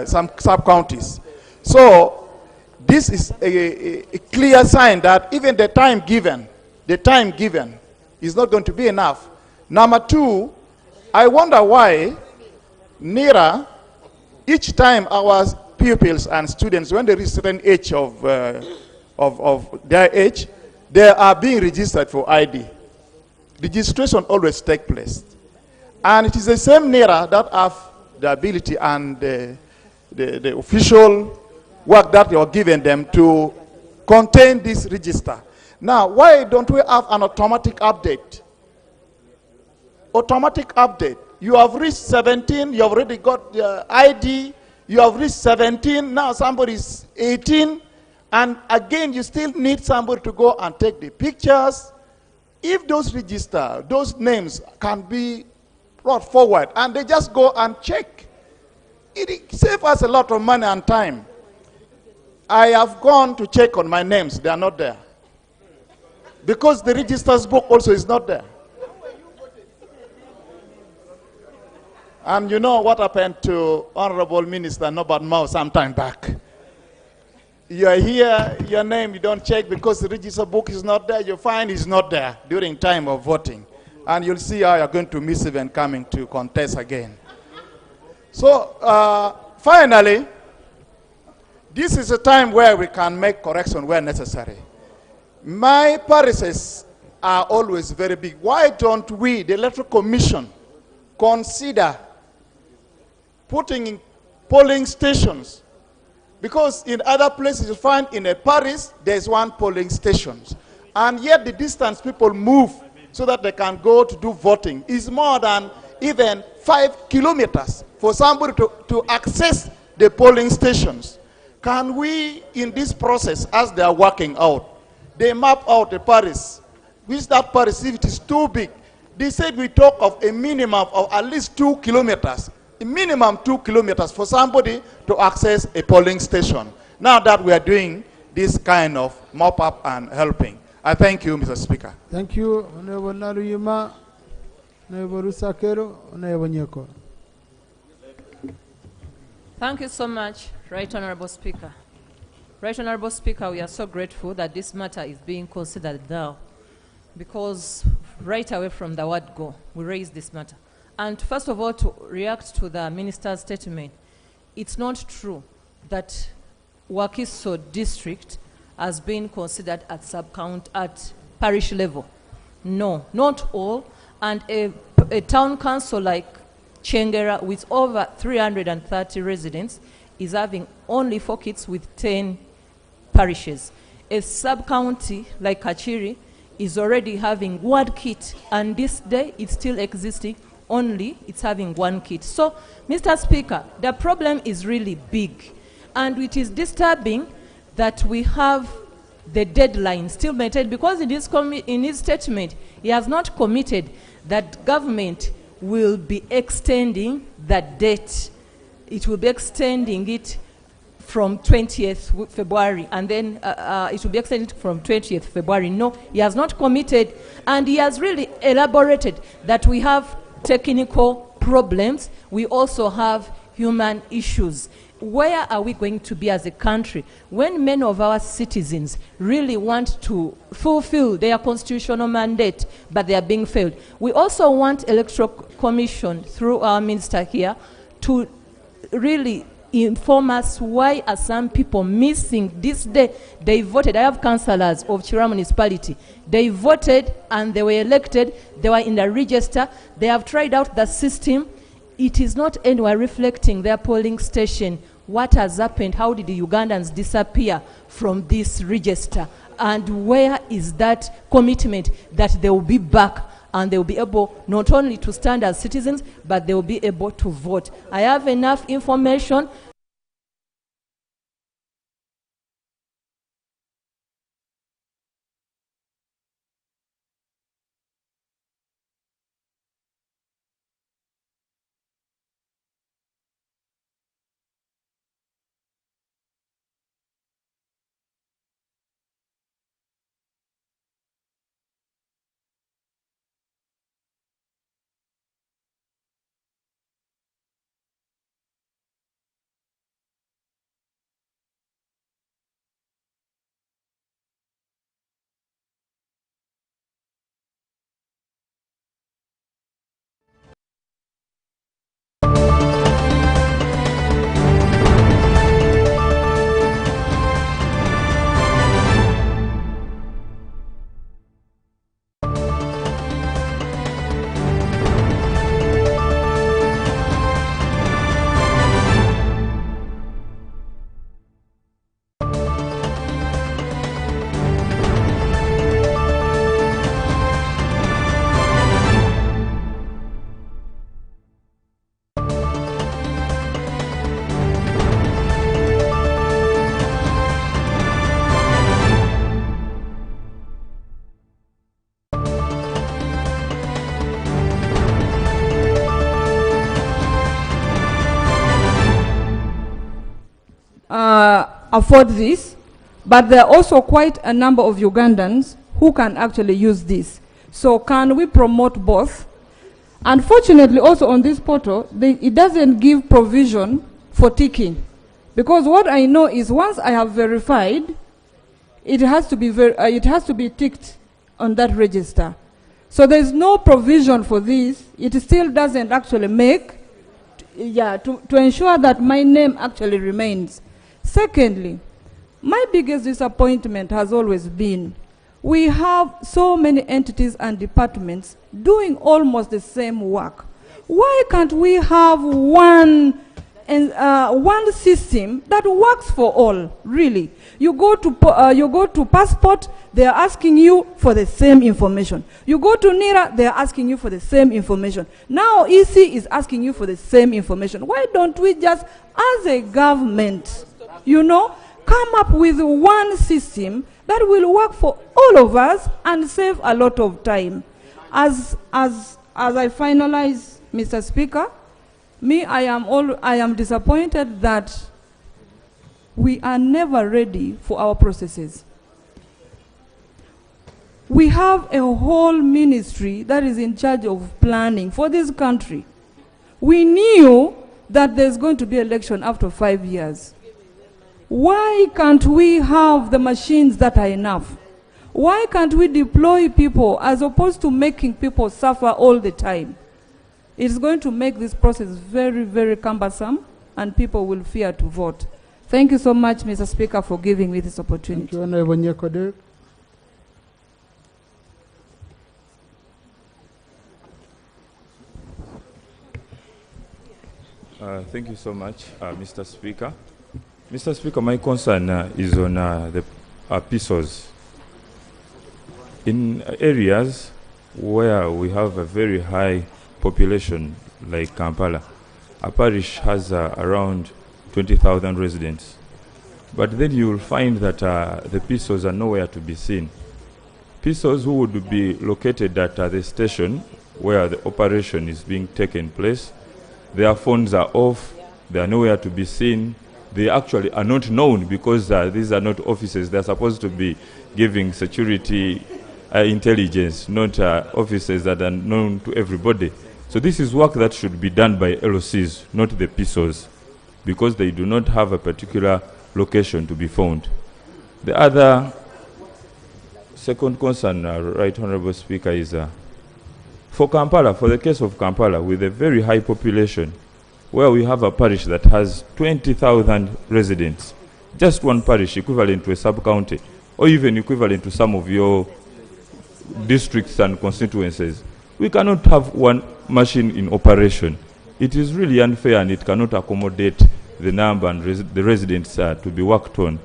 some sub-counties. So, this is a clear sign that even the time given is not going to be enough. Number 2, I wonder why NERA, each time our pupils and students, when they reach a certain age of their age, they are being registered for ID. Registration always takes place. And it is the same NERA that have the ability and the official work that you are giving them to contain this register. Now, why don't we have an automatic update? Automatic update. You have reached 17, you have already got the ID, you have reached 17, now somebody is 18, and again you still need somebody to go and take the pictures. If those register, those names can be brought forward and they just go and check, it saves us a lot of money and time. I have gone to check on my names, they are not there. Because the register's book also is not there. And you know what happened to Honorable Minister Norbert Mao some time back. You are here, your name you don't check because the register book is not there, you find it's not there during time of voting. And you'll see how you're going to miss even coming to contest again. So, finally, this is a time where we can make correction where necessary. My parishes are always very big. Why don't we, the Electoral Commission, consider putting in polling stations? Because in other places you find in a parish, there's one polling station. And yet the distance people move so that they can go to do voting is more than even 5 kilometers for somebody to access the polling stations. Can we, in this process, as they are working out, they map out the parish, which that parish, if it is too big, they said we talk of a minimum of at least 2 kilometers, a minimum 2 kilometers for somebody to access a polling station. Now that we are doing this kind of mop-up and helping. I thank you, Mr. Speaker. Thank you, Honorable Naluyima, Honorable Rusakero, Honorable Nyeko. Thank you so much, Right Honorable Speaker. Right Honorable Speaker, we are so grateful that this matter is being considered now, because right away from the word go, we raised this matter. And first of all, to react to the minister's statement, it's not true that Wakiso district has been considered at sub-count at parish level. No, not all. And a town council like Chengera with over 330 residents is having only 4 kits with 10 parishes. A sub-county like Kachiri is already having 1 kit, and this day it's still existing, only it's having 1 kit. So, Mr. Speaker, the problem is really big, and it is disturbing that we have the deadline still maintained, because in his statement, he has not committed that government will be extending that date. It will be extending it from 20th February, and then it will be extended from 20th February. No, he has not committed, and he has really elaborated that we have technical problems, we also have human issues. Where are we going to be as a country when many of our citizens really want to fulfill their constitutional mandate, but they are being failed? We also want Electoral Commission, through our minister here, to really inform us why are some people missing this day. They voted. I have councillors of Chira municipality. They voted and they were elected. They were in the register. They have tried out the system. It is not anywhere reflecting their polling station. What has happened? How did the Ugandans disappear from this register? And where is that commitment that they will be back and they will be able not only to stand as citizens, but they will be able to vote. I have enough information. afford this, but there are also quite a number of Ugandans who can actually use this. So can we promote both? Unfortunately, also on this portal, it doesn't give provision for ticking. Because what I know is once I have verified, it has to be ticked on that register. So there's no provision for this. It still doesn't actually make, to ensure that my name actually remains. Secondly, my biggest disappointment has always been we have so many entities and departments doing almost the same work. Why can't we have one system that works for all, really? You go to passport, they are asking you for the same information. You go to NIRA, they are asking you for the same information. Now EC is asking you for the same information. Why don't we just, as a government, come up with one system that will work for all of us and save a lot of time? As I finalize, Mr. Speaker, I am disappointed that we are never ready for our processes. We have a whole ministry that is in charge of planning for this country. We knew that there's going to be election after 5 years. Why can't we have the machines that are enough? Why can't we deploy people as opposed to making people suffer all the time? It's going to make this process very, very cumbersome, and people will fear to vote. Thank you so much, Mr. Speaker, for giving me this opportunity. Thank you, Honorable Nyekode. Thank you so much, Mr. Speaker. Mr. Speaker, my concern is on the PISOs. In areas where we have a very high population, like Kampala, a parish has around 20,000 residents. But then you will find that the PISOs are nowhere to be seen. PISOs who would be located at the station where the operation is being taken place, their phones are off, they are nowhere to be seen. They actually are not known because these are not offices. They're supposed to be giving security intelligence, not offices that are known to everybody. So this is work that should be done by LOCs, not the PISOs, because they do not have a particular location to be found. The other second concern, Right Honorable Speaker, is for Kampala, for the case of Kampala, with a very high population, where we have a parish that has 20,000 residents, just one parish equivalent to a sub-county, or even equivalent to some of your districts and constituencies. We cannot have one machine in operation. It is really unfair, and it cannot accommodate the number and the residents to be worked on.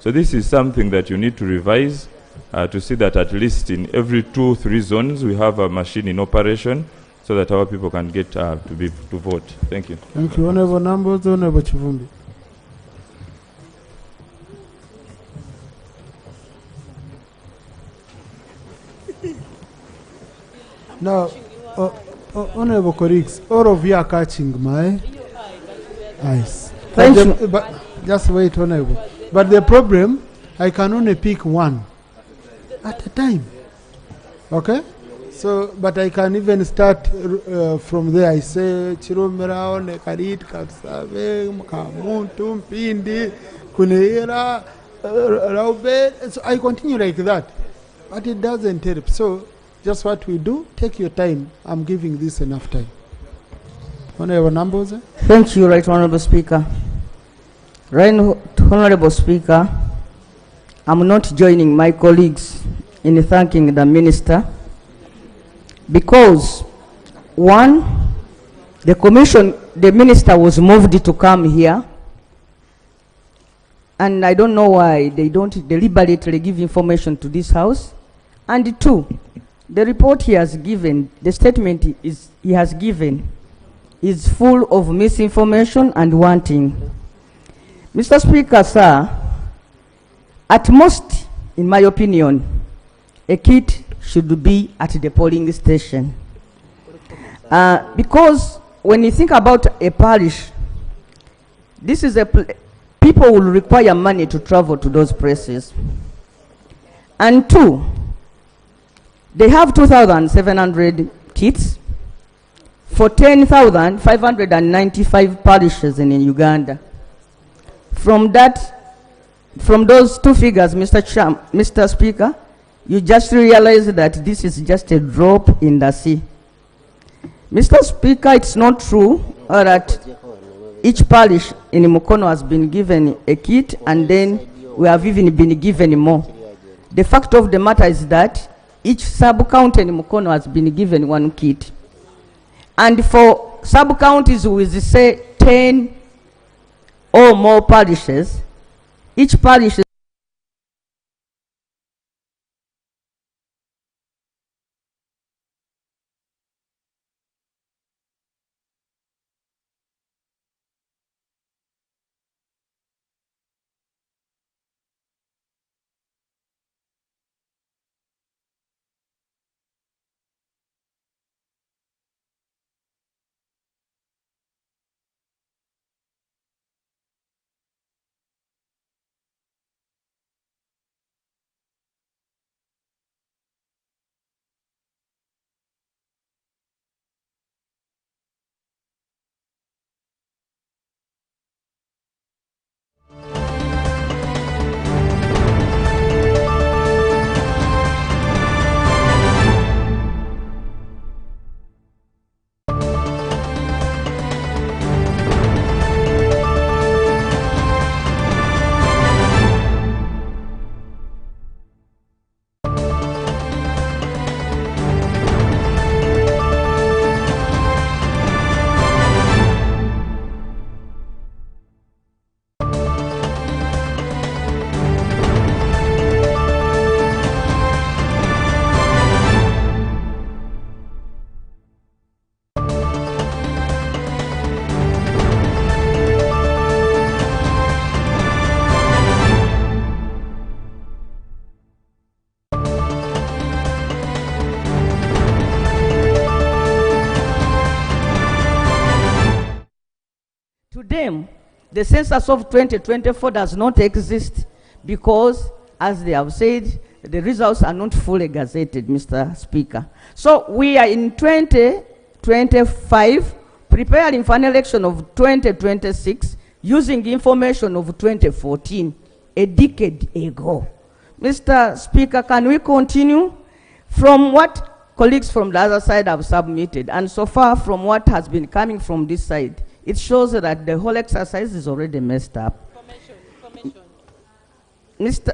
So this is something that you need to revise to see that at least in every 2-3 zones we have a machine in operation so that our people can get to vote. Thank you. Thank you. Honorable Numbers, Honorable Chivumbi. Now, honorable colleagues, all of you are catching my eyes. Thank you. But just wait, honorable. But the problem, I can only pick one at a time. Okay? So, but I can even start from there. I say, Chirumera, Nekarit, Kapsave, Kamuntu, Mpindi, Kuneira, Raube. So I continue like that. But it doesn't help. So, just what we do, take your time. I'm giving this enough time. Honorable Numbers. Thank you, Right Honorable Speaker. Right Honorable Speaker, I'm not joining my colleagues in thanking the Minister because, one, the Minister was moved to come here, and I don't know why they don't deliberately give information to this House, and two, the report he has given, the statement he has given is full of misinformation and wanting. Mr. Speaker, sir, at most, in my opinion, a kit should be at the polling station. Because when you think about a parish, this is people will require money to travel to those places. And two, they have 2,700 kits for 10,595 parishes in Uganda. From those two figures, Mr. Speaker, you just realize that this is just a drop in the sea. Mr. Speaker, it's not true that each parish in Mukono has been given a kit and then we have even been given more. The fact of the matter is that each sub-county in Mukono has been given one kit. And for sub-counties with, say, 10 or more parishes, each parish is them, the census of 2024 does not exist because, as they have said, the results are not fully gazetted, Mr. Speaker. So we are in 2025 preparing for an election of 2026 using information of 2014, a decade ago. Mr. Speaker, can we continue from what colleagues from the other side have submitted, and so far from what has been coming from this side? It shows that the whole exercise is already messed up. Mr.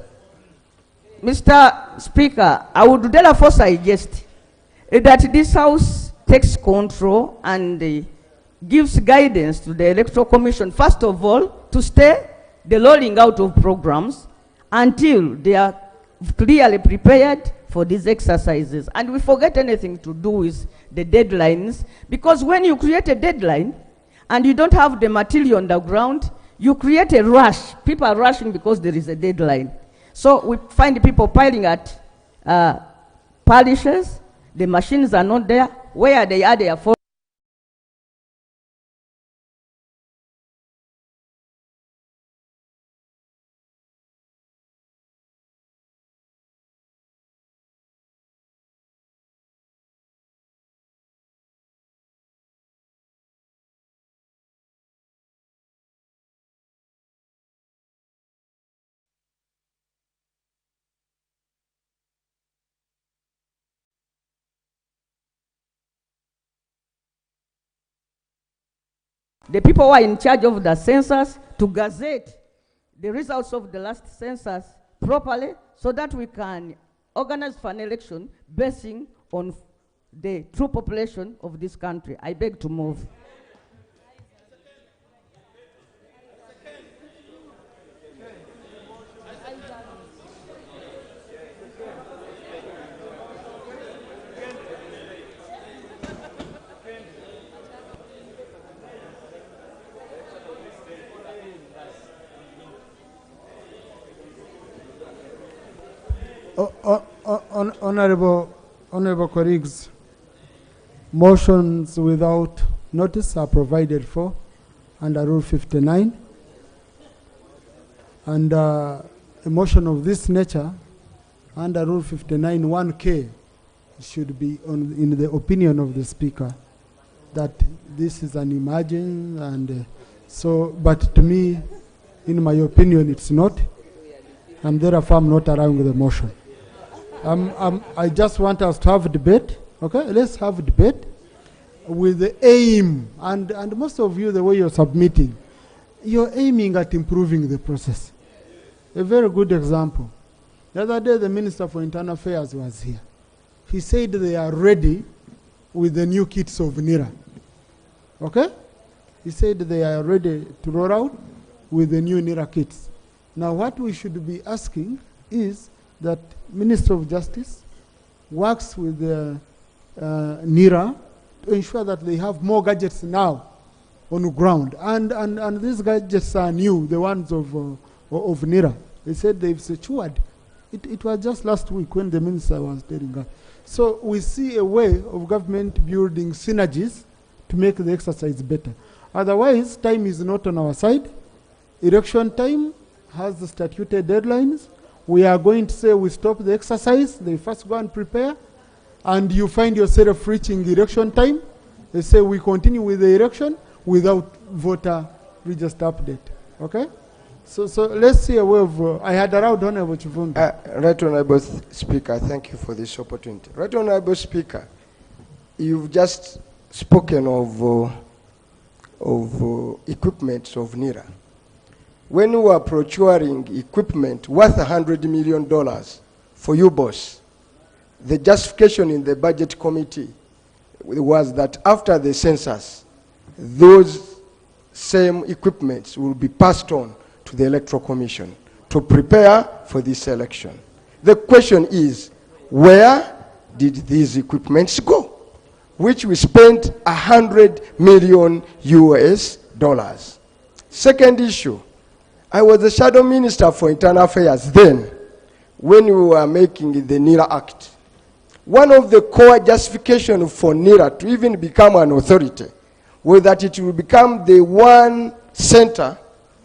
Speaker, I would therefore suggest that this House takes control and gives guidance to the Electoral Commission, first of all, to stay the rolling out of programs until they are clearly prepared for these exercises. And we forget anything to do with the deadlines, because when you create a deadline and you don't have the material on the ground, you create a rush. People are rushing because there is a deadline. So we find people piling at polishes. The machines are not there. Where they are, they are for the people who are in charge of the census to gazette the results of the last census properly, so that we can organize for an election basing on the true population of this country. I beg to move. Honorable colleagues, motions without notice are provided for under Rule 59. And a motion of this nature under Rule 59 1K should be in the opinion of the Speaker that this is an emergency, and but to me, in my opinion, it's not, and therefore I'm not allowing the motion. I just want us to have a debate, okay? Let's have a debate with the aim, and most of you, the way you're submitting, you're aiming at improving the process. A very good example. The other day, the Minister for Internal Affairs was here. He said they are ready with the new kits of NIRA, okay? He said they are ready to roll out with the new NIRA kits. Now, what we should be asking is that Minister of Justice works with the NIRA to ensure that they have more gadgets now on the ground. And these gadgets are new, the ones of NIRA. They said they've secured. It was just last week when the Minister was telling us. So we see a way of government building synergies to make the exercise better. Otherwise, time is not on our side. Election time has the statutory deadlines. We are going to say we stop the exercise, they first go and prepare, and you find yourself reaching election time. They say we continue with the election without voter register update. Okay? So let's see a way of, I had allowed Honorable Chivundu. Right Honorable Speaker, thank you for this opportunity. Right Honorable Speaker, you've just spoken of equipment of NIRA. When we were procuring equipment worth $100 million for you, boss, the justification in the budget committee was that after the census, those same equipments will be passed on to the Electoral Commission to prepare for this election. The question is, where did these equipments go? Which we spent $100 million US. Second issue, I was the Shadow Minister for Internal Affairs then, when we were making the NIRA Act. One of the core justifications for NIRA to even become an authority was that it will become the one center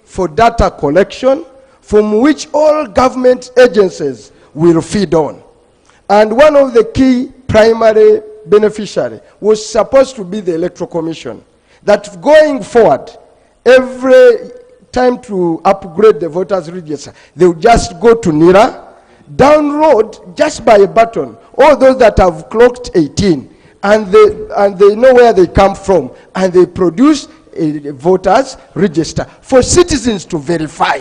for data collection from which all government agencies will feed on. And one of the key primary beneficiaries was supposed to be the Electoral Commission. That going forward, every time to upgrade the voters register, they will just go to NIRA, download just by a button all those that have clocked 18, and they know where they come from, and they produce a voters register for citizens to verify.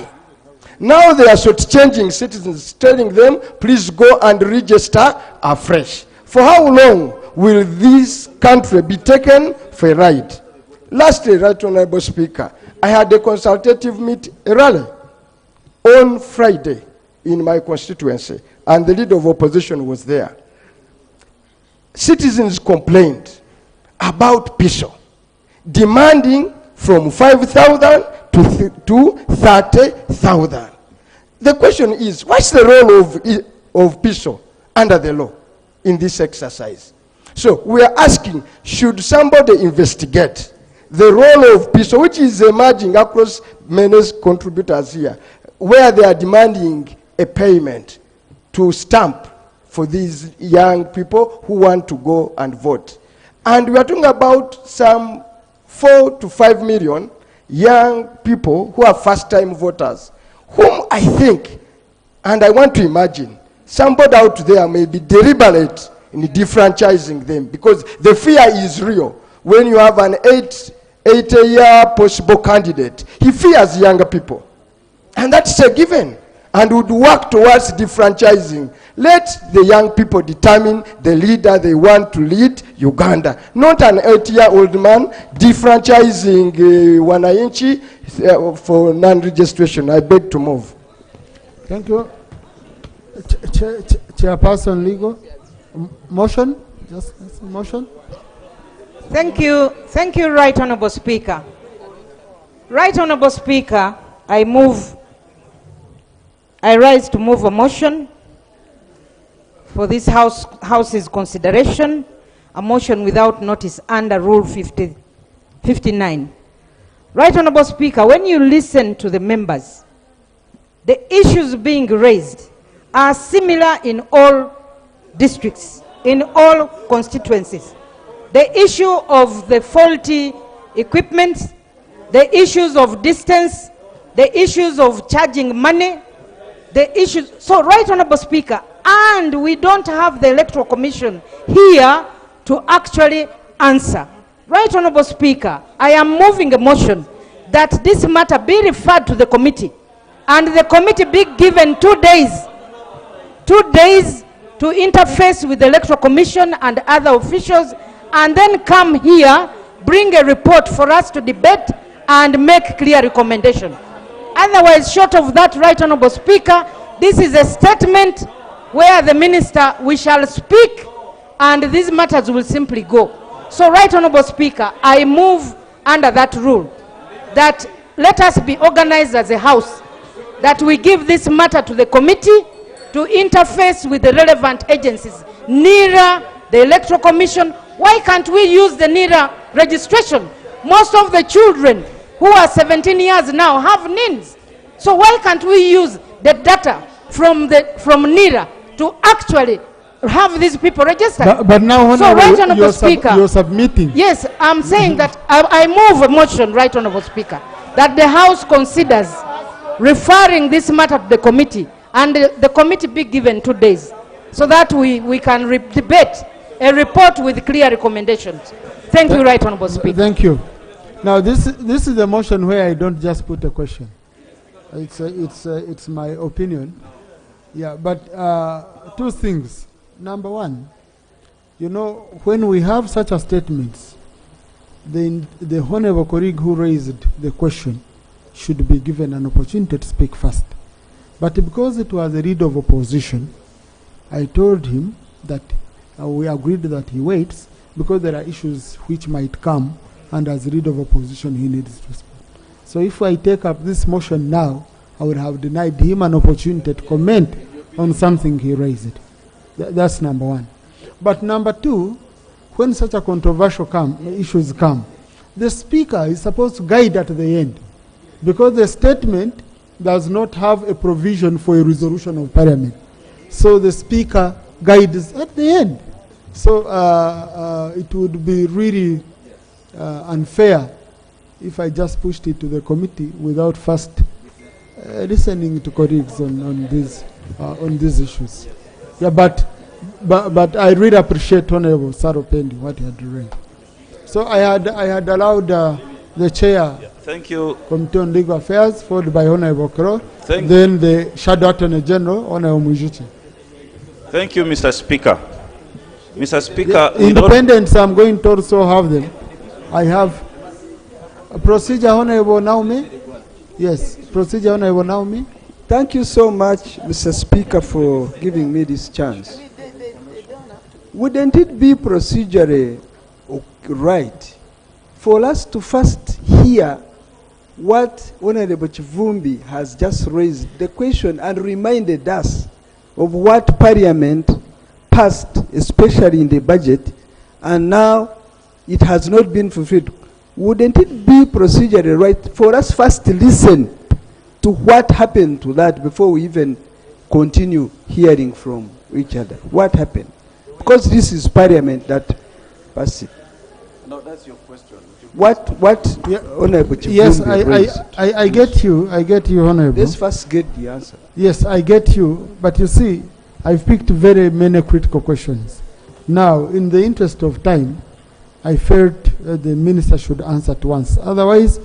Now they are shortchanging citizens, telling them, please go and register afresh. For how long will this country be taken for a ride? Lastly, Right Honorable Speaker, I had a consultative meeting, a rally, on Friday in my constituency, and the leader of opposition was there. Citizens complained about PISO, demanding from 5,000 to 30,000. The question is, what's the role of PISO under the law in this exercise? So we are asking, should somebody investigate the role of PISO, which is emerging across many contributors here, where they are demanding a payment to stamp for these young people who want to go and vote. And we are talking about some 4 to 5 million young people who are first-time voters, whom I think, and I want to imagine, somebody out there may be deliberate in defranchising them, because the fear is real. When you have an 80-year possible candidate, he fears younger people. And that's a given, and would work towards defranchising. Let the young people determine the leader they want to lead Uganda, not an 80-year-old man defranchising wananchi for non-registration. I beg to move. Thank you. Chairperson Legal. Motion? Just motion? Thank you, Right Honourable Speaker. Right Honourable Speaker, I rise to move a motion for this House's consideration, a motion without notice under Rule 59. Right Honourable Speaker, when you listen to the members, the issues being raised are similar in all districts, in all constituencies. The issue of the faulty equipment, the issues of distance, the issues of charging money, the issues. So, Right Honourable Speaker, and we don't have the Electoral Commission here to actually answer. Right Honourable Speaker, I am moving a motion that this matter be referred to the committee, and the committee be given 2 days to interface with the Electoral Commission and other officials, and then come here, bring a report for us to debate and make clear recommendation. Otherwise, short of that, Right Honourable Speaker, this is a statement where the minister, we shall speak, and these matters will simply go. So, Right Honourable Speaker, I move under that rule that let us be organized as a house, that we give this matter to the committee to interface with the relevant agencies, NERA, the Electoral Commission. Why can't we use the NERA registration? Most of the children who are 17 years now have NINs. So why can't we use the data from NERA to actually have these people registered? But now, so, Right Honourable Speaker, you're submitting. Yes, I'm saying that I move a motion, Right Honourable Speaker, that the House considers referring this matter to the committee, and the committee be given 2 days, so that we can debate a report with clear recommendations. Thank you, Right Honourable Speaker. Thank you. Now, this is a motion where I don't just put a question. It's my opinion. Yeah, but 2 things. Number one, you know, when we have such a statements, the honourable colleague who raised the question should be given an opportunity to speak first. But because it was a leader of opposition, I told him that we agreed that he waits because there are issues which might come, and as leader of opposition he needs to respond. So if I take up this motion now, I would have denied him an opportunity to comment on something he raised. That's number one. But number two, when such a controversial issues come, the speaker is supposed to guide at the end, because the statement does not have a provision for a resolution of parliament. So the speaker guides at the end. So it would be really unfair if I just pushed it to the committee without first listening to colleagues on these issues. Yeah, but I really appreciate Honourable Saropendi what he had read. So I had allowed the chair. Thank you. Committee on Legal Affairs, followed by Honourable Kro, then the Shadow Attorney General, Honourable Mujichi. Thank you, Mr. Speaker. Mr. Speaker, independents, I'm going to also have them. I have a procedure, Honourable Naomi. Yes, procedure, Honourable Naomi. Thank you so much, Mr. Speaker, for giving me this chance. Wouldn't it be procedurally right for us to first hear what Honorable Chivumbi has just raised, the question, and reminded us of what Parliament passed, especially in the budget, and now it has not been fulfilled? Wouldn't it be procedurally right for us first to listen to what happened to that before we even continue hearing from each other? What happened? Because this is Parliament that passed it. No, that's your question. Honorable Chivumbi Yes, raised? I get you. I get you, Honorable. Let's first get the answer. Yes, I get you. But you see, I've picked very many critical questions. Now, in the interest of time, I felt the minister should answer at once. Otherwise,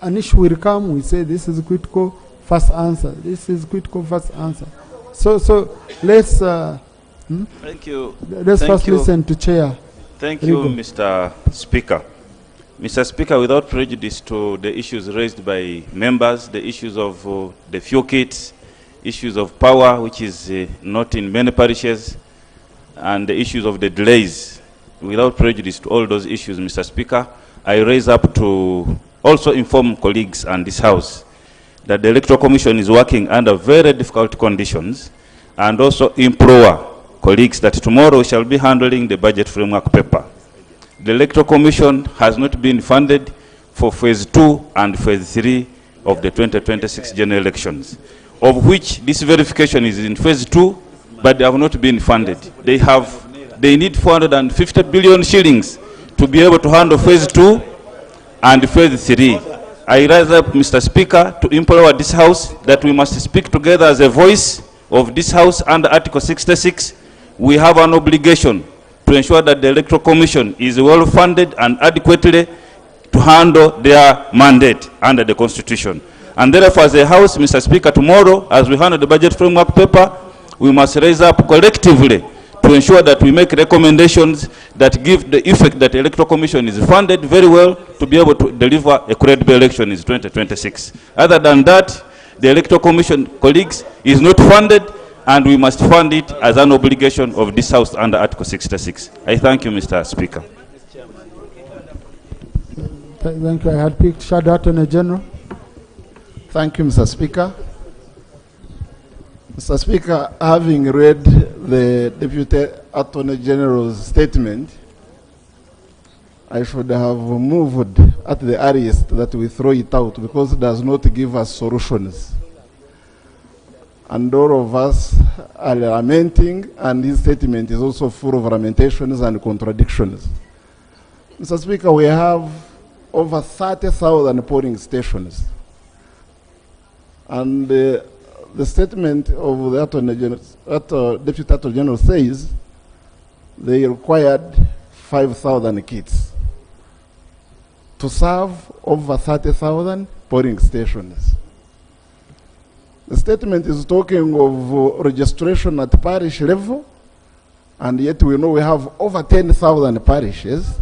an issue will come, we say this is critical, first answer. This is critical, first answer. So let's... Thank you. Let's Thank first you. listen to Chair. Thank you, Rigo. Mr. Speaker. Mr. Speaker, without prejudice to the issues raised by members, the issues of the fuel kits, issues of power, which is not in many parishes, and the issues of the delays, without prejudice to all those issues, Mr. Speaker, I raise up to also inform colleagues and this House that the Electoral Commission is working under very difficult conditions, and also implore colleagues that tomorrow we shall be handling the budget framework paper. The Electoral Commission has not been funded for phase 2 and phase 3 of the 2026 general elections, of which this verification is in phase 2, but they have not been funded. They need 450 billion shillings to be able to handle phase 2 and phase 3. I rise up, Mr. Speaker, to implore this House that we must speak together as a voice of this House under Article 66. We have an obligation to ensure that the Electoral Commission is well funded and adequately to handle their mandate under the Constitution. And therefore, as a House, Mr. Speaker, tomorrow, as we handle the budget framework paper, we must raise up collectively to ensure that we make recommendations that give the effect that the Electoral Commission is funded very well to be able to deliver a credible election in 2026. Other than that, the Electoral Commission, colleagues, is not funded, and we must fund it as an obligation of this House under Article 66. I thank you, Mr. Speaker. Thank you. I had picked Shadow Attorney General. Thank you, Mr. Speaker. Mr. Speaker, having read the Deputy Attorney General's statement, I should have moved at the earliest that we throw it out because it does not give us solutions. And all of us are lamenting, and his statement is also full of lamentations and contradictions. Mr. Speaker, we have over 30,000 polling stations. And the statement of the Deputy Attorney General says they required 5,000 kits to serve over 30,000 polling stations. The statement is talking of registration at parish level, and yet we know we have over 10,000 parishes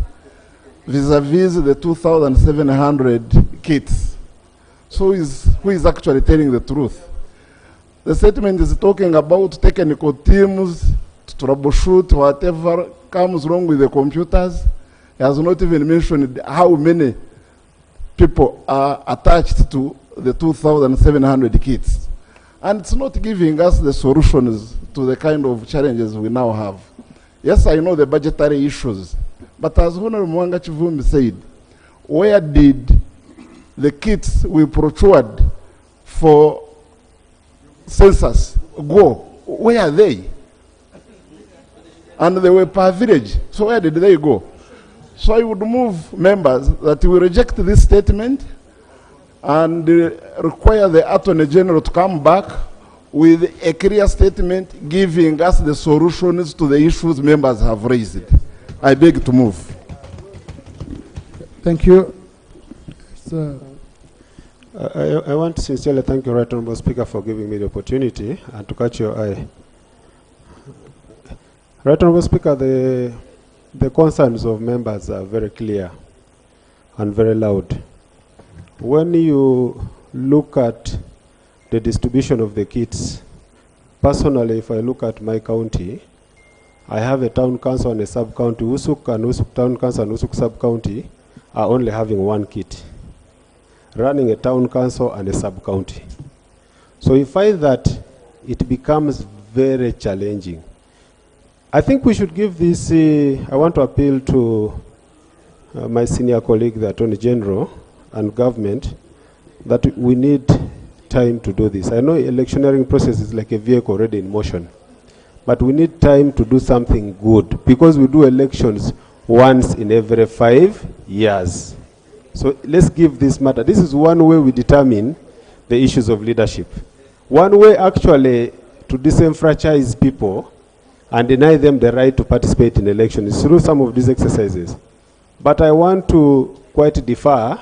vis-a-vis the 2,700 kits. So who is actually telling the truth? The statement is talking about technical teams to troubleshoot whatever comes wrong with the computers. It has not even mentioned how many people are attached to the 2,700 kits. And it's not giving us the solutions to the kind of challenges we now have. Yes, I know the budgetary issues, but as Honorable Mwanga Chivumbi said, where did the kits we procured for census go? Where are they? And they were per village. So where did they go? So I would move members that we reject this statement and require the Attorney General to come back with a clear statement giving us the solutions to the issues members have raised. I beg to move. Thank you. I want to sincerely thank you, Right Honourable Speaker, for giving me the opportunity and to catch your eye. Right Honourable Speaker, the concerns of members are very clear and very loud. When you look at the distribution of the kits, personally, if I look at my county, I have a town council and a sub-county. Usuk and Usuk town council and Usuk sub-county are only having one kit, running a town council and a sub-county. So we find that it becomes very challenging. I think we should give this, I want to appeal to my senior colleague, the Attorney General, and government, that we need time to do this. I know electioneering process is like a vehicle already in motion, but we need time to do something good, because we do elections once in every 5 years. So let's give this matter. This is one way we determine the issues of leadership. One way actually to disenfranchise people and deny them the right to participate in elections is through some of these exercises. But I want to quite differ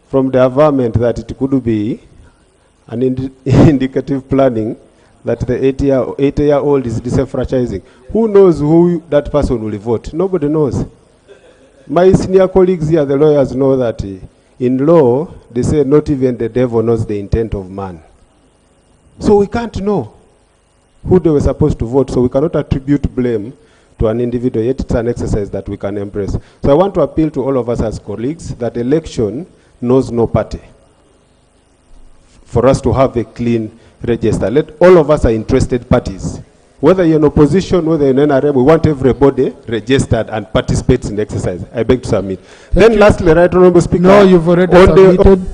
from the averment that it could be an indicative planning that the 80-year-old is disenfranchising. Who knows who that person will vote? Nobody knows. My senior colleagues here, the lawyers, know that in law, they say not even the devil knows the intent of man. So we can't know who they were supposed to vote, so we cannot attribute blame to an individual, yet it's an exercise that we can embrace. So I want to appeal to all of us as colleagues that election knows no party. For us to have a clean register, let all of us are interested parties. Whether you're in opposition, whether you're in NRM, we want everybody registered and participates in the exercise. I beg to submit. Then lastly, Right Honorable Speaker. No, you've already submitted.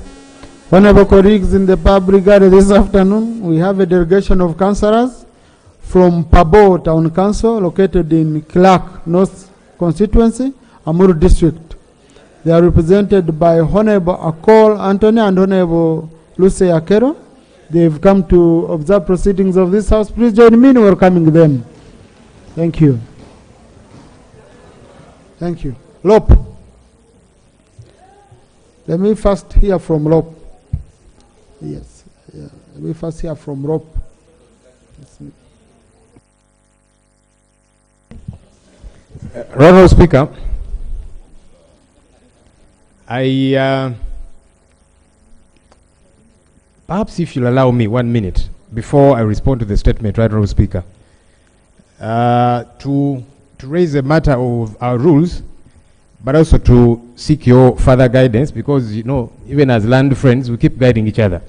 Honorable colleagues in the public gallery this afternoon, we have a delegation of councillors from Pabo Town Council, located in Clark North Constituency, Amuru District. They are represented by Honorable Akol Anthony and Honorable Lucy Akero. They've come to observe proceedings of this House. Please join me in welcoming them. Thank you. Thank you. Lop. Let me first hear from Lop. Yes. Yeah. Let me first hear from Lop. Honorable Speaker, perhaps if you'll allow me 1 minute before I respond to the statement, Right Honorable Speaker, to raise a matter of our rules, but also to seek your further guidance, because, you know, even as land friends, we keep guiding each other.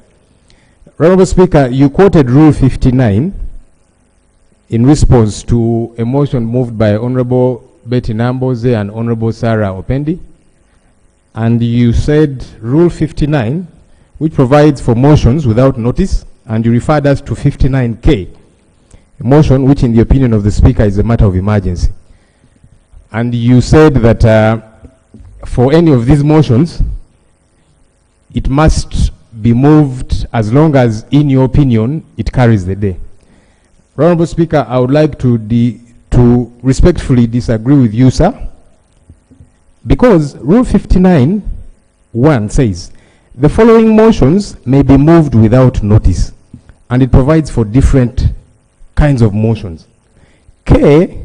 Honorable Speaker, you quoted Rule 59 in response to a motion moved by Honorable Betty Namboze and Honorable Sarah Opendi, and you said Rule 59, which provides for motions without notice, and you referred us to 59K, a motion which in the opinion of the Speaker is a matter of emergency. And you said that for any of these motions, it must be moved as long as, in your opinion, it carries the day. Honorable Speaker, I would like to respectfully disagree with you, sir, because Rule 59(1) says, the following motions may be moved without notice, and it provides for different kinds of motions. K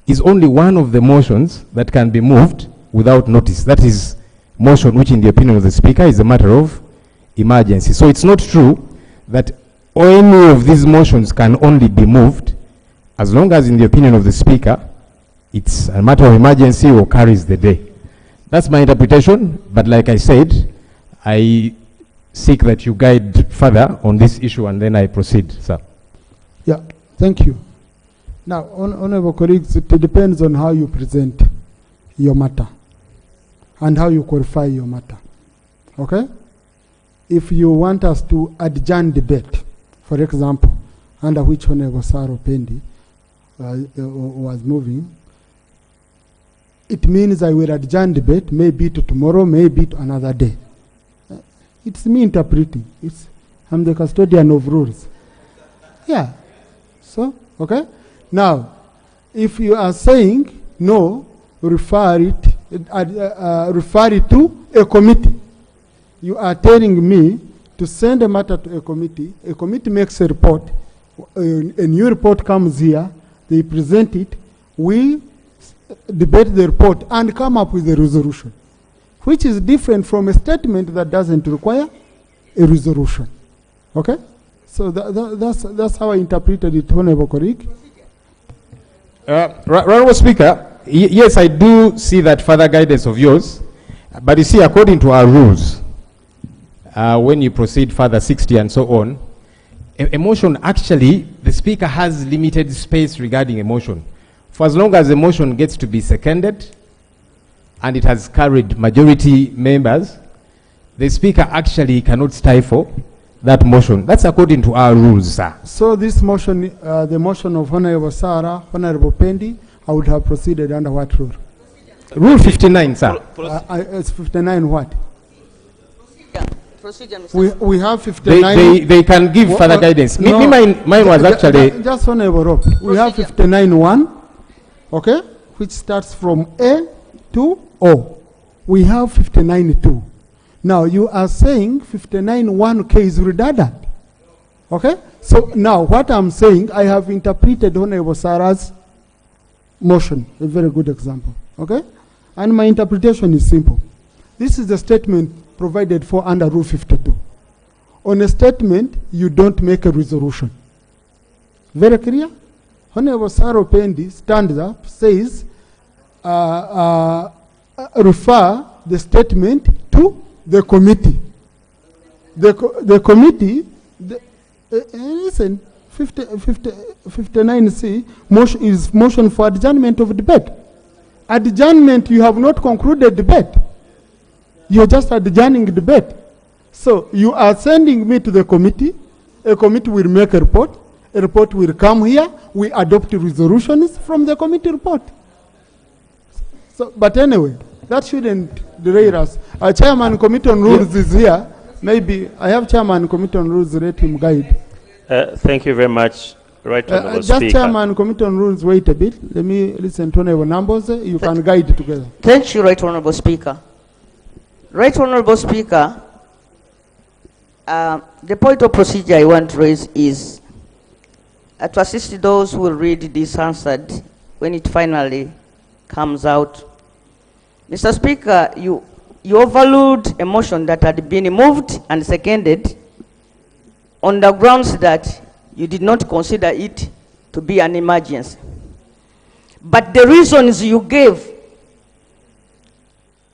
is only one of the motions that can be moved without notice. That is motion which, in the opinion of the Speaker, is a matter of emergency. So it's not true that any of these motions can only be moved as long as, in the opinion of the Speaker, it's a matter of emergency or carries the day. That's my interpretation, but like I said, I seek that you guide further on this issue, and then I proceed, sir. Yeah, thank you. Now, honorable colleagues, it depends on how you present your matter and how you qualify your matter. Okay? If you want us to adjourn debate, for example, under which Honorable Sarah Opendi was moving, it means I will adjourn debate, maybe to tomorrow, maybe to another day. It's me interpreting. I'm the custodian of rules. Yeah. So, okay? Now, if you are saying no, refer it to a committee. You are telling me to send a matter to a committee makes a report, a new report comes here, they present it, we debate the report and come up with a resolution, which is different from a statement that doesn't require a resolution. Okay? So that's how I interpreted it, Honorable Korik. Honorable Speaker, yes, I do see that further guidance of yours, but you see, according to our rules, when you proceed further 60 and so on, a motion, actually, the Speaker has limited space regarding a motion. For as long as the motion gets to be seconded, and it has carried majority members, the Speaker actually cannot stifle that motion. That's according to our rules, sir. So this motion, the motion of Honorable Sarah, Honorable Pendi, I would have proceeded under what rule? Rule 59, sir. It's 59 what? Procedure, Mr. We have 59. They can give further guidance. Mine was actually... Just Honorable Rob. We have 59.1, okay, which starts from A to O. We have 59.2. Now you are saying 59.1K is redundant. Okay? So now what I'm saying, I have interpreted Honorable Sarah's motion, a very good example. Okay? And my interpretation is simple. This is the statement provided for under Rule 52. On a statement, you don't make a resolution. Very clear? Honorable Sarah Pendi stands up, says, refer the statement to the committee. The committee, listen, 59C motion is motion for adjournment of debate. Adjournment, you have not concluded debate. You're just adjourning debate. So you are sending me to the committee. A committee will make a report. A report will come here. We adopt resolutions from the committee report. So, but anyway, that shouldn't derail us. Our chairman committee on rules is here. Maybe I have chairman committee on rules, let him guide. Thank you very much, Right Honourable just Speaker. chairman committee on rules, wait a bit. Let me listen to Honourable Numbers. You can guide together. Thank you, Right Honourable Speaker. Right Honourable Speaker, the point of procedure I want to raise is to assist those who will read this answered when it finally comes out. Mr. Speaker, you overruled a motion that had been moved and seconded on the grounds that you did not consider it to be an emergency. But the reasons you gave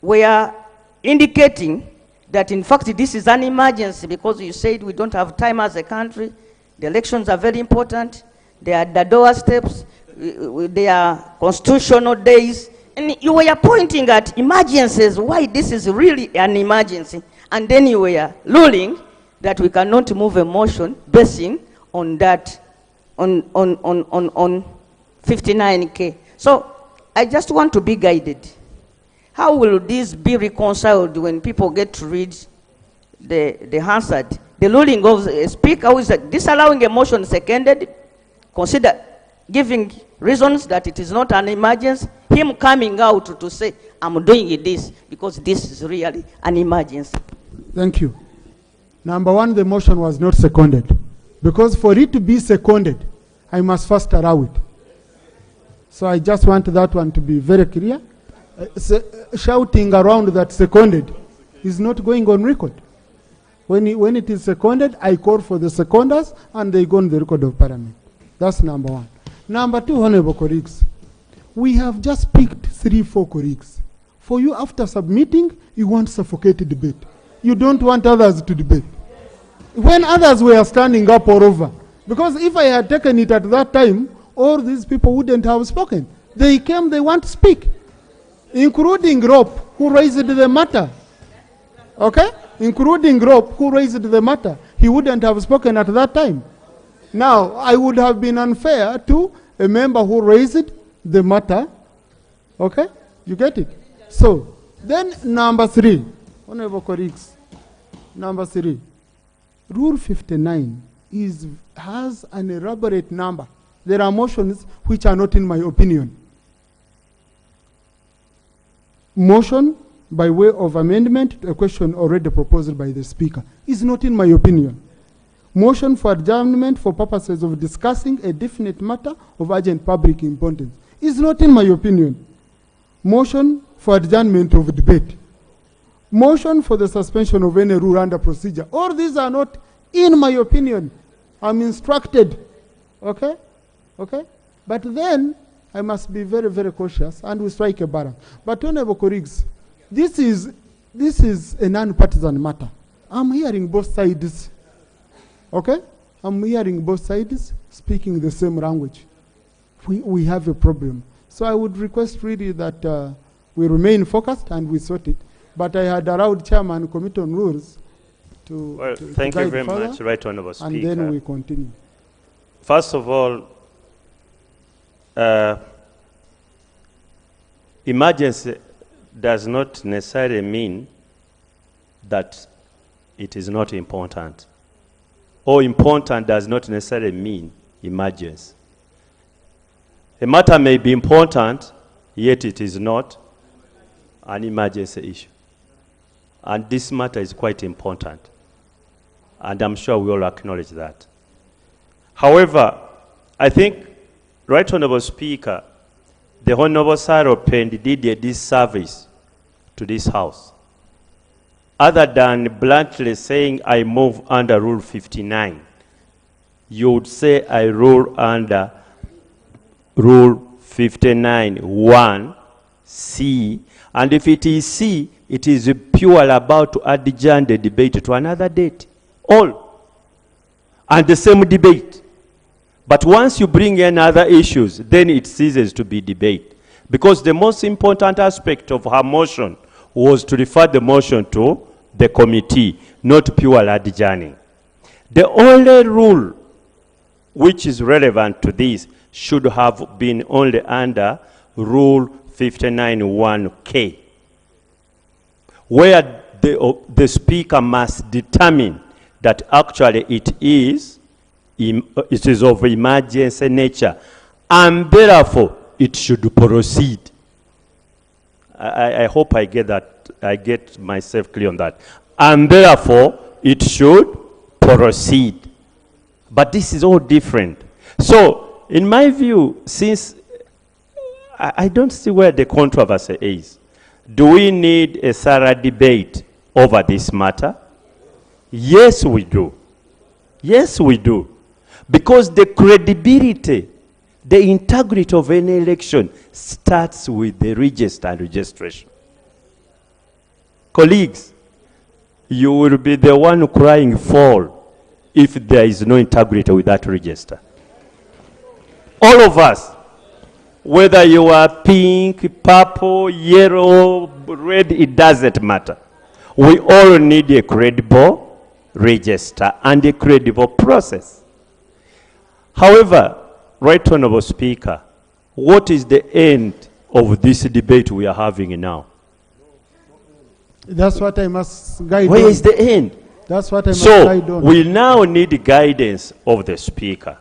were indicating that in fact this is an emergency because you said we don't have time as a country, the elections are very important, they are the doorsteps, they are constitutional days, and you were pointing at emergencies, why this is really an emergency, and then you were ruling that we cannot move a motion basing on that, on 59K. So I just want to be guided. How will this be reconciled when people get to read the answered? The ruling of the speaker who is disallowing a motion seconded, consider giving reasons that it is not an emergency, him coming out to say, I'm doing this because this is really an emergency. Thank you. Number one, the motion was not seconded. Because for it to be seconded, I must first allow it. So I just want that one to be very clear. Shouting around that seconded is not going on record. When it is seconded, I call for the seconders and they go on the record of Parliament. That's number one. Number two, Honorable colleagues, we have just picked 3-4 colleagues. For you, after submitting, you want suffocated debate. You don't want others to debate. When others were standing up all over, because if I had taken it at that time, all these people wouldn't have spoken. They came, they want to speak, including Rope, who raised the matter. Okay? Including Rope, who raised the matter. He wouldn't have spoken at that time. Now, I would have been unfair to a member who raised the matter. Okay? You get it? So, then number 3, Honorable colleagues, number 3. Rule 59 has an elaborate number. There are motions which are not in my opinion. Motion by way of amendment to a question already proposed by the Speaker is not in my opinion. Motion for adjournment for purposes of discussing a definite matter of urgent public importance is not in my opinion. Motion for adjournment of debate. Motion for the suspension of any rule under procedure. All these are not In my opinion, I'm instructed. Okay? Okay? But then I must be very, very cautious and we strike a balance. But honorable colleagues, this is a non-partisan matter. I'm hearing both sides. Okay? I'm hearing both sides speaking the same language. We have a problem. So I would request really that we remain focused and we sort it. But I had allowed Chairman Committee on Rules to thank you very much, Right Honourable Speaker. And then we continue. First of all, emergency does not necessarily mean that it is not important. Or important does not necessarily mean emergency. A matter may be important, yet it is not an emergency issue. And this matter is quite important. And I'm sure we all acknowledge that. However, I think, Right Honourable Speaker, the Honourable Saropend did a disservice to this House. Other than bluntly saying I move under Rule 59, you would say I rule under Rule 59(1)(c), and if it is C, it is pure about to adjourn the debate to another date. All. And the same debate. But once you bring in other issues, then it ceases to be debate. Because the most important aspect of her motion was to refer the motion to the committee, not pure adjourning. The only rule which is relevant to this should have been only under Rule 59(1)(k), where the Speaker must determine that actually it is of emergency nature, and therefore it should proceed. I hope I get that. I get myself clear on that. And therefore it should proceed. But this is all different. So, in my view, since I don't see where the controversy is, do we need a thorough debate over this matter? Yes, we do. Yes, we do. Because the credibility, the integrity of any election starts with the register and registration. Colleagues, you will be the one crying foul if there is no integrity with that register. All of us, whether you are pink, purple, yellow, red, it doesn't matter. We all need a credible register and a credible process. However, Right Honourable Speaker, what is the end of this debate we are having now? That's what I must guide Where on. is the end? That's what I must guide So, on. we now need guidance of the Speaker,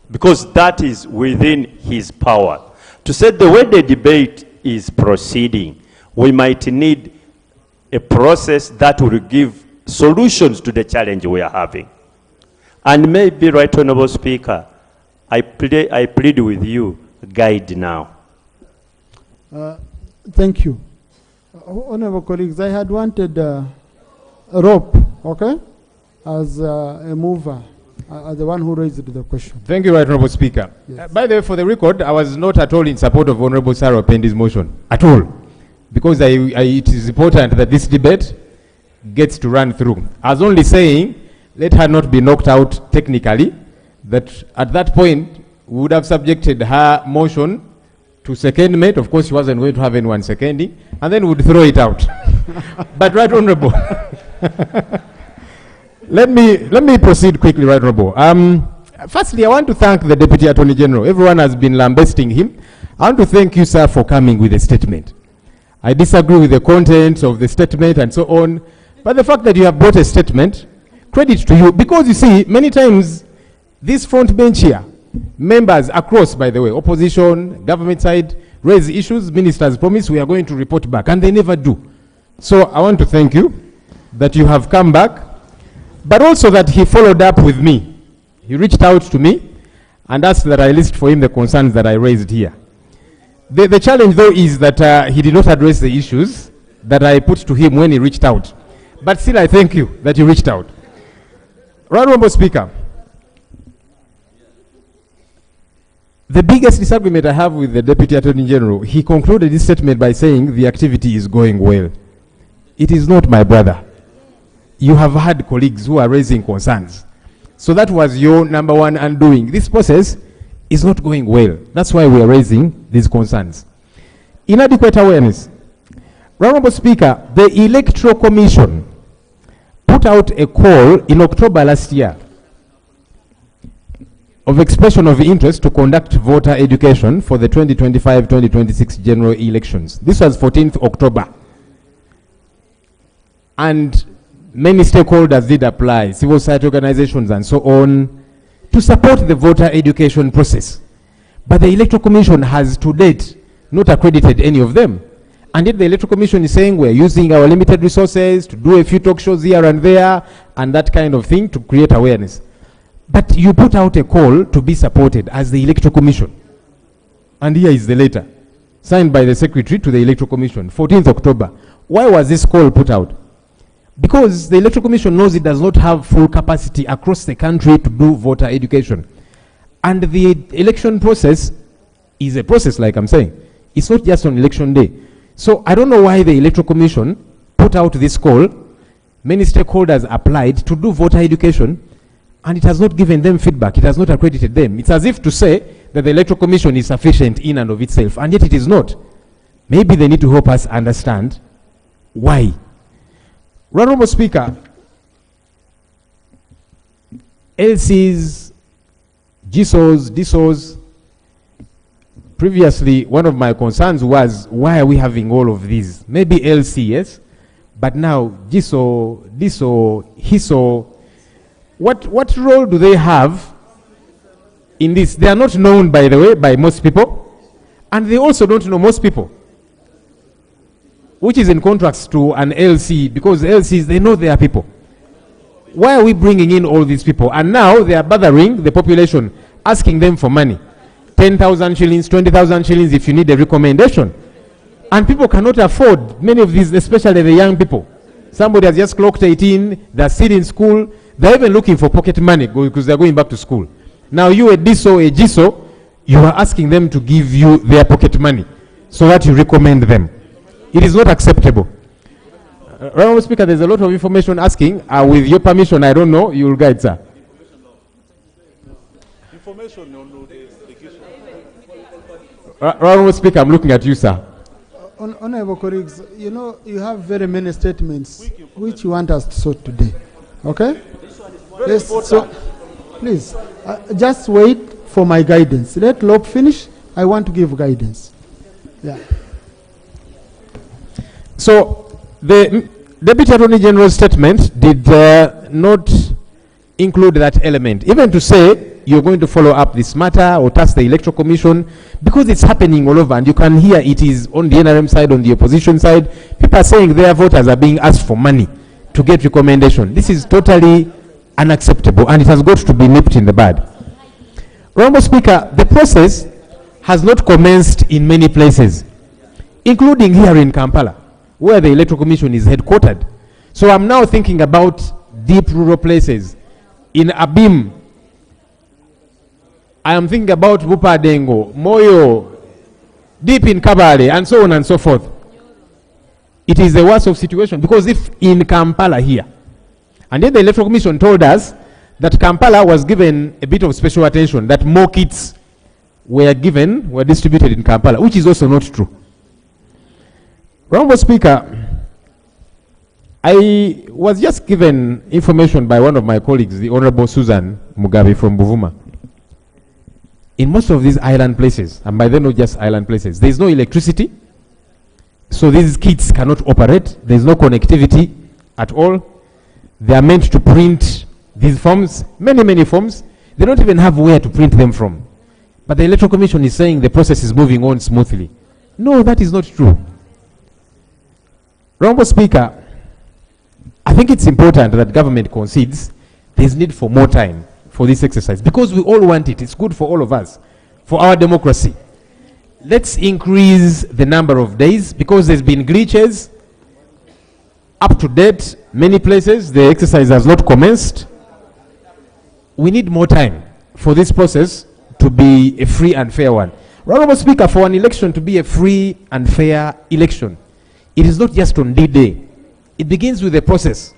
because that is within his power. To say the way the debate is proceeding, we might need a process that will give solutions to the challenge we are having. And maybe, Right Honourable Speaker, I plead with you, guide now. Thank you. Honorable colleagues, I had wanted Rope, okay, as a mover, as the one who raised the question. Thank you, Right Honourable Speaker. Yes. By the way, for the record, I was not at all in support of Honourable Sarah Pendy's motion, at all. Because it is important that this debate gets to run through. I was only saying, let her not be knocked out technically, that at that point, we would have subjected her motion to secondment. Of course, she wasn't going to have anyone seconding, and then we'd throw it out. But Right Honourable, let me proceed quickly, Right Honourable. Firstly, I want to thank the Deputy Attorney General. Everyone has been lambasting him. I want to thank you, sir, for coming with a statement. I disagree with the contents of the statement and so on, but the fact that you have brought a statement, credit to you, because you see, many times, this front bench here, members across, by the way, opposition, government side, raise issues, ministers promise we are going to report back, and they never do. So I want to thank you that you have come back, but also that he followed up with me. He reached out to me and asked that I list for him the concerns that I raised here. The challenge, though, is that he did not address the issues that I put to him when he reached out. But still, I thank you that you reached out. Right Honourable Speaker, the biggest disagreement I have with the Deputy Attorney General, he concluded his statement by saying the activity is going well. It is not, my brother. You have had colleagues who are raising concerns. So that was your number one undoing. This process is not going well. That's why we are raising these concerns. Inadequate awareness. Honourable Speaker, the Electoral Commission put out a call in October last year of expression of interest to conduct voter education for the 2025-2026 general elections. This was 14th October. And many stakeholders did apply, civil society organizations and so on, to support the voter education process. But the Electoral Commission has to date not accredited any of them. And yet the Electoral Commission is saying we're using our limited resources to do a few talk shows here and there and that kind of thing to create awareness. But you put out a call to be supported as the Electoral Commission. And here is the letter, signed by the Secretary to the Electoral Commission, 14th October. Why was this call put out? Because the Electoral Commission knows it does not have full capacity across the country to do voter education. And the election process is a process, like I'm saying. It's not just on election day. So I don't know why the Electoral Commission put out this call. Many stakeholders applied to do voter education, and it has not given them feedback. It has not accredited them. It's as if to say that the Electoral Commission is sufficient in and of itself, and yet it is not. Maybe they need to help us understand why. Honourable Speaker, LCs, GSOs, DSOs, previously one of my concerns was why are we having all of these? Maybe LC, yes, but now GSO, DSO, HISO, what role do they have in this? They are not known, by the way, by most people, and they also don't know most people, which is in contrast to an LC, because LCs, they know their people. Why are we bringing in all these people? And now they are bothering the population, asking them for money. 10,000 shillings, 20,000 shillings if you need a recommendation. And people cannot afford many of these, especially the young people. Somebody has just clocked 18, they're still in school, they're even looking for pocket money because they're going back to school. Now you, a DSO, a GSO, you are asking them to give you their pocket money so that you recommend them. It is not acceptable. Honourable Speaker, there's a lot of information asking. With your permission, I don't know, you will guide, sir. Honourable Speaker, I'm looking at you, sir. Honourable colleagues, you know, you have very many statements which you want us to sort today. Okay? Yes, so please, just wait for my guidance. Let Lope finish. I want to give guidance. Yeah. So the Deputy Attorney General's statement did not include that element, even to say you're going to follow up this matter or task the Electoral Commission, because it's happening all over, and you can hear it is on the NRM side, on the opposition side. People are saying their voters are being asked for money to get recommendation. This is totally unacceptable, and it has got to be nipped in the bud. Honourable Speaker, the process has not commenced in many places, including here in Kampala, where the Electoral Commission is headquartered. So I'm now thinking about deep rural places. In Abim, I am thinking about Bupadengo, Moyo, deep in Kabale, and so on and so forth. It is the worst of situation, because if in Kampala here, and then the Electoral Commission told us that Kampala was given a bit of special attention, that more kits were distributed in Kampala, which is also not true. Honourable Speaker, I was just given information by one of my colleagues, the Honourable Susan Mugabe from Buvuma. In most of these island places, and by then not just island places, there is no electricity, so these kits cannot operate. There is no connectivity at all. They are meant to print these forms, many forms. They don't even have where to print them from. But the Electoral Commission is saying the process is moving on smoothly. No, that is not true. Honourable Speaker, I think it's important that government concedes there is need for more time for this exercise, because we all want it. It's good for all of us, for our democracy. Let's increase the number of days, because there's been glitches. Up to date, many places, the exercise has not commenced. we need more time for this process to be a free and fair one. Honorable Speaker, for an election to be a free and fair election, it is not just on D-Day. It begins with a process.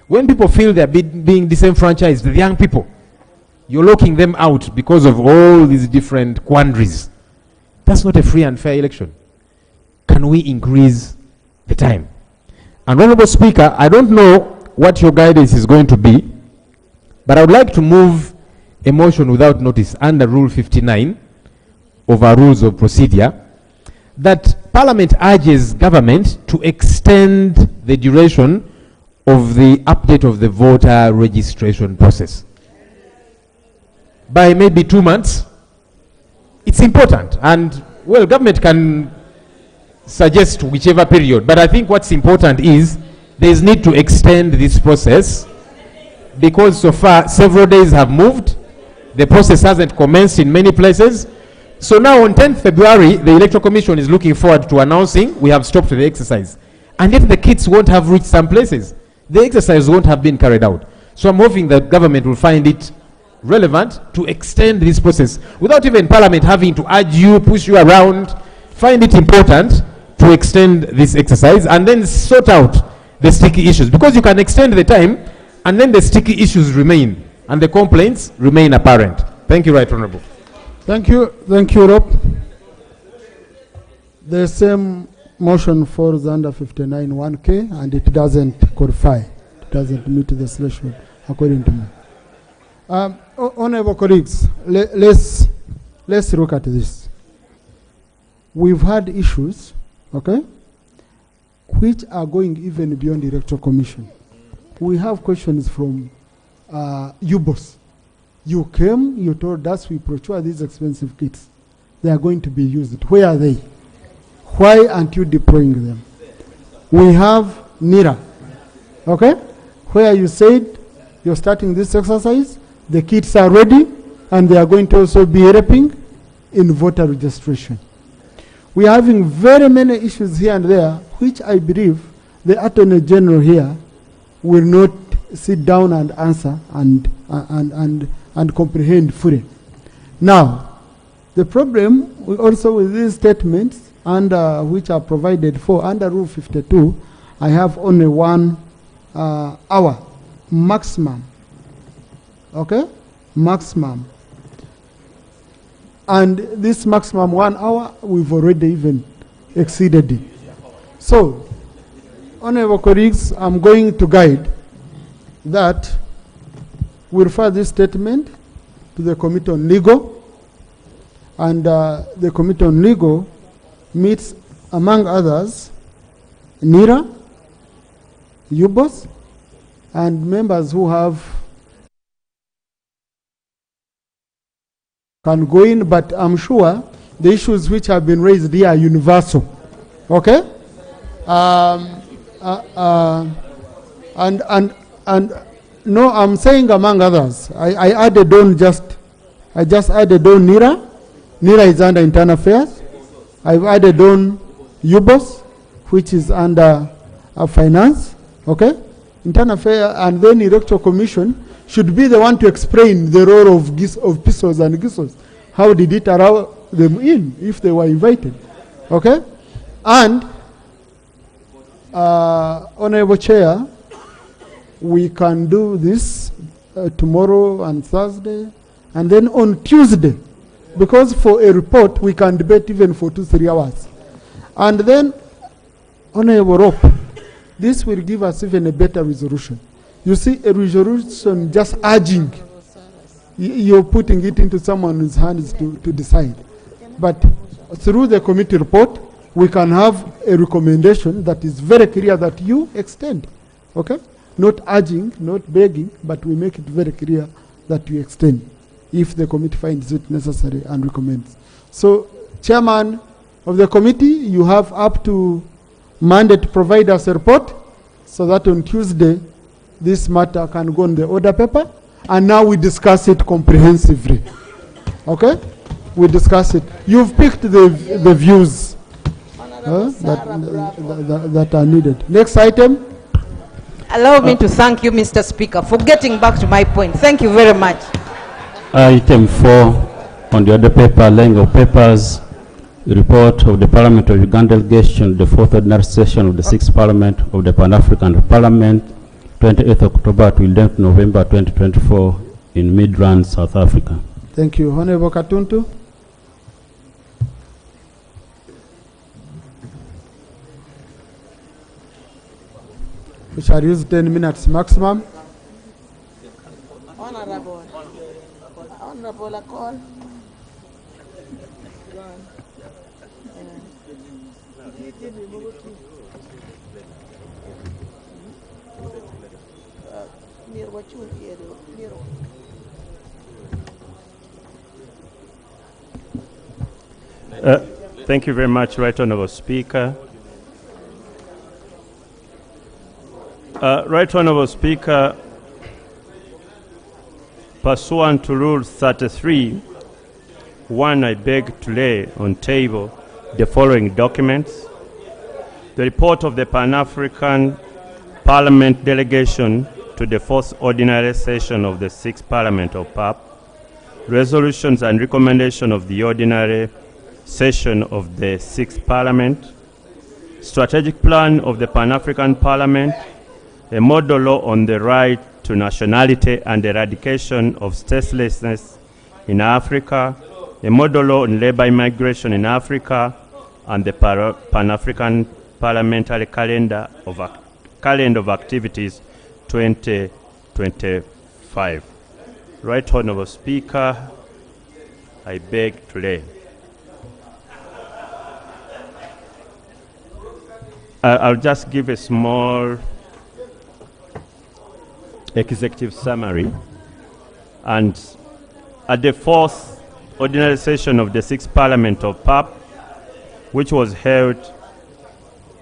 When people feel they're being disenfranchised, the young people, you're locking them out because of all these different quandaries. That's not a free and fair election. Can we increase the time? And Honorable Speaker, I don't know what your guidance is going to be, but I would like to move a motion without notice under Rule 59 of our Rules of Procedure that Parliament urges government to extend the duration of the update of the voter registration process by maybe 2 months. It's important, and well, government can suggest whichever period, but I think what's important is there is need to extend this process because so far several days have moved, the process hasn't commenced in many places. So now on 10th February, the Electoral Commission is looking forward to announcing we have stopped the exercise. And yet the kits won't have reached some places. The exercise won't have been carried out. So I'm hoping that government will find it relevant to extend this process without even Parliament having to urge you, push you around. Find it important to extend this exercise and then sort out the sticky issues, because you can extend the time and then the sticky issues remain and the complaints remain apparent. Thank you, Right Honourable. Thank you, Rob. The same motion falls under 59(1)(k) and it doesn't qualify. It doesn't meet the threshold, according to me. Honourable colleagues, let's look at this. We've had issues, okay, which are going even beyond the Electoral Commission. We have questions from UBOS. You came, you told us we procure these expensive kits. They are going to be used. Where are they? Why aren't you deploying them? We have NIRA, okay, where you said you're starting this exercise, the kits are ready, and they are going to also be helping in voter registration. We are having very many issues here and there, which I believe the Attorney General here will not sit down and answer and comprehend fully. Now, the problem also with these statements, under which are provided for under Rule 52, I have only 1 hour maximum. Okay? Maximum. And this maximum 1 hour, we've already even exceeded it. So, honorable colleagues, I'm going to guide that we refer this statement to the Committee on Legal, and the Committee on Legal meets, among others, NIRA, UBOS, and members who have can go in, but I'm sure the issues which have been raised here are universal. Okay? And no, I'm saying among others. I added on I just added on NIRA. NIRA is under Internal Affairs. I've added on UBOS, which is under Finance. Okay? Internal Affairs, and then Electoral Commission should be the one to explain the role of PISOs and GISOs. How did it allow them in if they were invited? Okay? And, Honorable Chair, we can do this tomorrow and Thursday, and then on Tuesday, because for a report we can debate even for 2-3 hours. And then, Honorable Rope, this will give us even a better resolution. You see, a resolution just urging, you're putting it into someone's hands to decide. But through the committee report, we can have a recommendation that is very clear that you extend. Okay? Not urging, not begging, but we make it very clear that you extend if the committee finds it necessary and recommends. So, Chairman of the committee, you have up to Monday to provide us a report so that on Tuesday this matter can go on the order paper, and now we discuss it comprehensively. Okay? We discuss it. You've picked the views that are needed. Next item. Allow me to thank you, Mr. Speaker, for getting back to my point. Thank you very much. Item 4 on the other paper, laying of papers, report of the Parliament of Uganda delegation, the 4th ordinary session of the 6th Parliament of the Pan-African Parliament, 28th October to 11th November 2024 in Midrand, South Africa. Thank you. Honorable Katuntu. We shall use 10 minutes maximum. Honorable Akol. Thank you very much, Right Honourable Speaker. Right Honourable Speaker, pursuant to Rule 33(1), I beg to lay on table the following documents. The report of the Pan-African Parliament delegation to the 4th ordinary session of the 6th Parliament of PAP, resolutions and recommendation of the ordinary session of the 6th Parliament, strategic plan of the Pan-African Parliament, a model law on the right to nationality and eradication of statelessness in Africa, a model law on labor immigration in Africa, and the Pan-African Parliamentary Calendar of Activities 2025. Right Honourable Speaker, I beg to lay. I'll just give a small executive summary. And at the 4th ordinary session of the 6th Parliament of PAP, which was held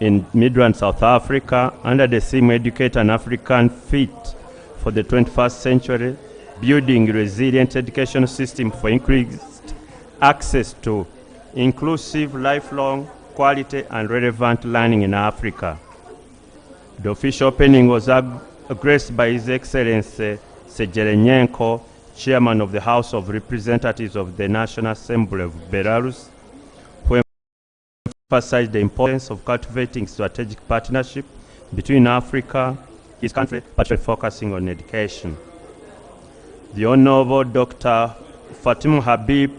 in Midrand, South Africa, under the theme Educate an African Fit for the 21st Century, Building Resilient Education System for Increased Access to Inclusive, Lifelong, Quality and Relevant Learning in Africa. The official opening was graced by His Excellency Sejerenyenko, Chairman of the House of Representatives of the National Assembly of Belarus, who emphasized the importance of cultivating strategic partnership between Africa, his country, particularly focusing on education. The Honorable Dr. Fatima Habib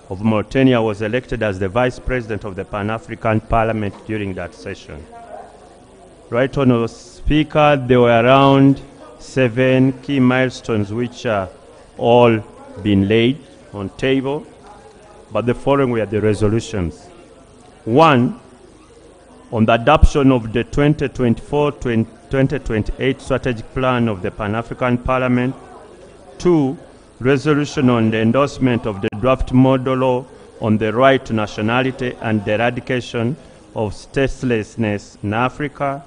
of Mauritania was elected as the Vice President of the Pan-African Parliament during that session. Right Honourable Speaker, there were around 7 key milestones which are all been laid on table, but the following were the resolutions. 1, on the adoption of the 2024-2028 strategic plan of the Pan-African Parliament. 2, resolution on the endorsement of the draft model law on the right to nationality and the eradication of statelessness in Africa.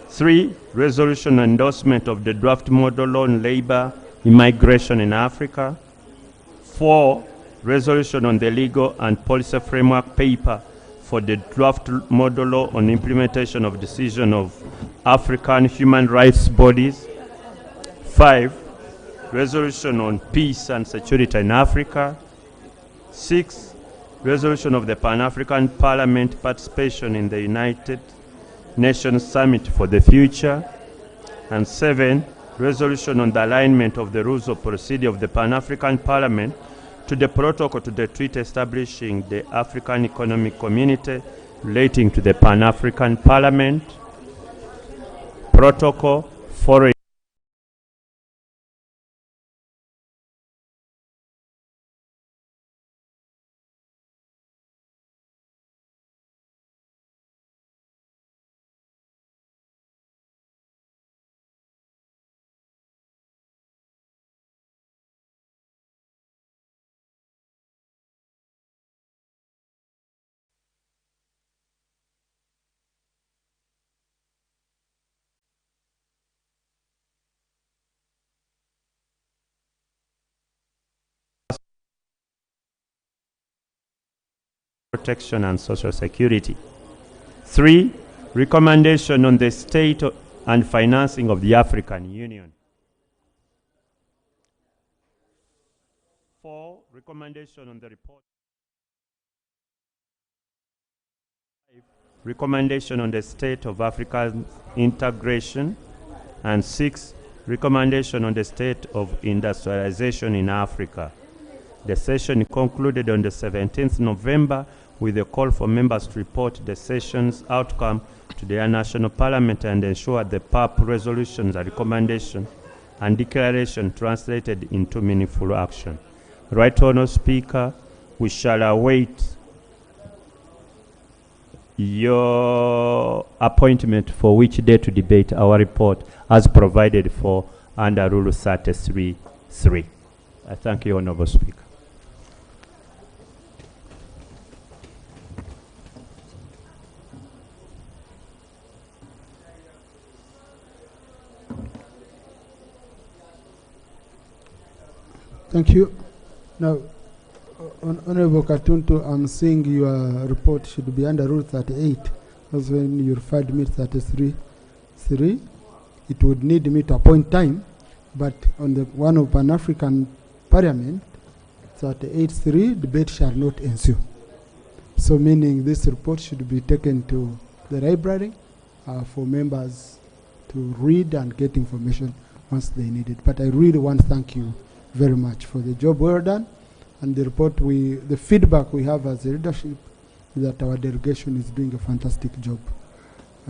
3, resolution on endorsement of the draft model law on labor immigration in Africa. 4, resolution on the legal and policy framework paper for the draft model law on implementation of decision of African human rights bodies. 5, resolution on peace and security in Africa. 6, resolution of the Pan-African Parliament participation in the United Nations Summit for the Future. And 7, resolution on the alignment of the rules of procedure of the Pan-African Parliament to the protocol to the treaty establishing the African Economic Community relating to the Pan-African Parliament, protocol, foreign protection and social security. 3, recommendation on the state and financing of the African Union. 4, recommendation on the report. 5, recommendation on the state of African integration. And 6, recommendation on the state of industrialization in Africa. The session concluded on the 17th November with a call for members to report the session's outcome to their national parliament and ensure the PAP resolutions and recommendation and declaration translated into meaningful action. Right Honourable Speaker, we shall await your appointment for which day to debate our report as provided for under Rule 33(3). I thank you, Honourable Speaker. Thank you. Now, Honorable Katuntu, I'm seeing your report should be under Rule 38, because when you referred me 33(3), it would need me to appoint time, but on the one of Pan-African Parliament, 38(3), debate shall not ensue. So meaning this report should be taken to the library for members to read and get information once they need it. But I really want to thank you very much for the job well done, and the report the feedback we have as a leadership is that our delegation is doing a fantastic job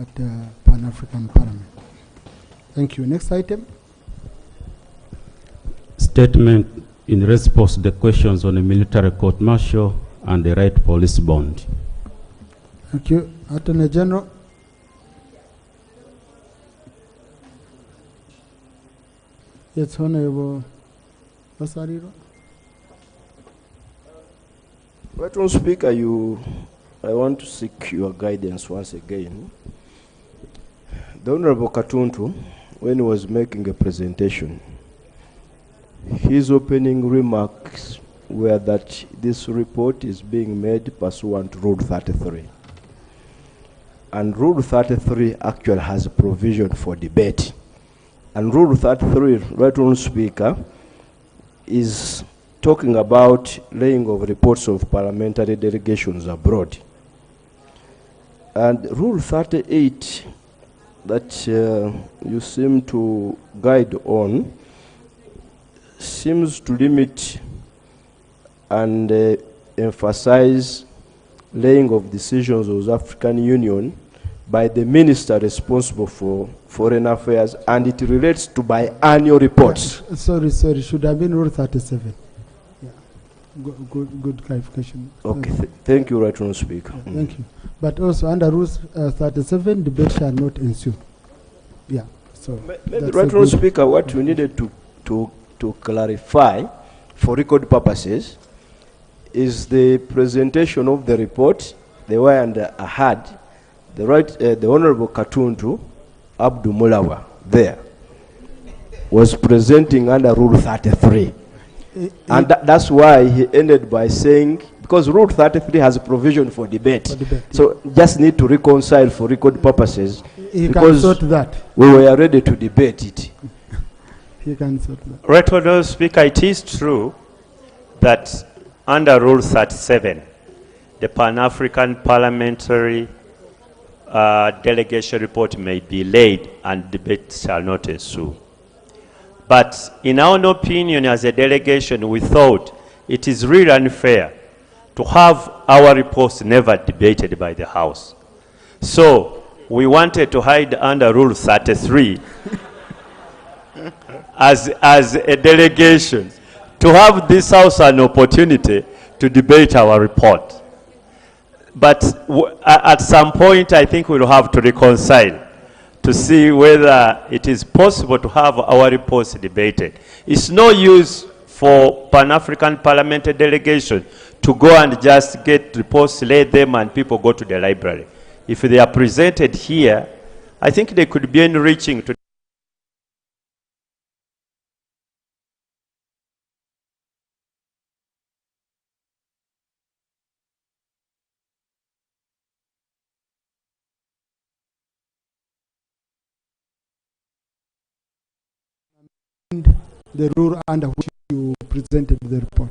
at Pan-African Parliament. Thank you. Next item. Statement in response to the questions on the military court martial and the right police bond. Thank you. Attorney General. Yes, Honorable Osariro. Right, Speaker, I want to seek your guidance once again. The Honorable Katuntu, when he was making a presentation, his opening remarks were that this report is being made pursuant to Rule 33. And Rule 33 actually has a provision for debate. And Rule 33, Right Honourable Speaker, is talking about laying of reports of parliamentary delegations abroad. And Rule 38 that you seem to guide on seems to limit and emphasize laying of decisions of the African Union by the minister responsible for foreign affairs, and it relates to biannual reports. Sorry, should have been Rule 37. Yeah, good clarification. Okay, thank you, Right Honourable Speaker. Thank you. But also under Rule 37, debate shall not ensue. Yeah, so. Maybe, Right Honourable Speaker, what we needed to clarify for record purposes is the presentation of the report, the way I had the Honorable Katuntu Abdu Mulawa there was presenting under Rule 33. And that's why he ended by saying, because Rule 33 has a provision for debate. So just need to reconcile for record purposes. He because can sort that. We were ready to debate it. He can sort that. Right Honourable Speaker, it is true that under Rule 37, the Pan-African Parliamentary delegation report may be laid and debate shall not ensue. But in our opinion as a delegation, we thought it is really unfair to have our reports never debated by the House. So we wanted to hide under Rule 33 as a delegation to have this House an opportunity to debate our report. But at some point, I think we'll have to reconcile to see whether it is possible to have our reports debated. It's no use for Pan-African Parliamentary delegation to go and just get reports, lay them, and people go to the library. If they are presented here, I think they could be enriching to the rule under which you presented the report.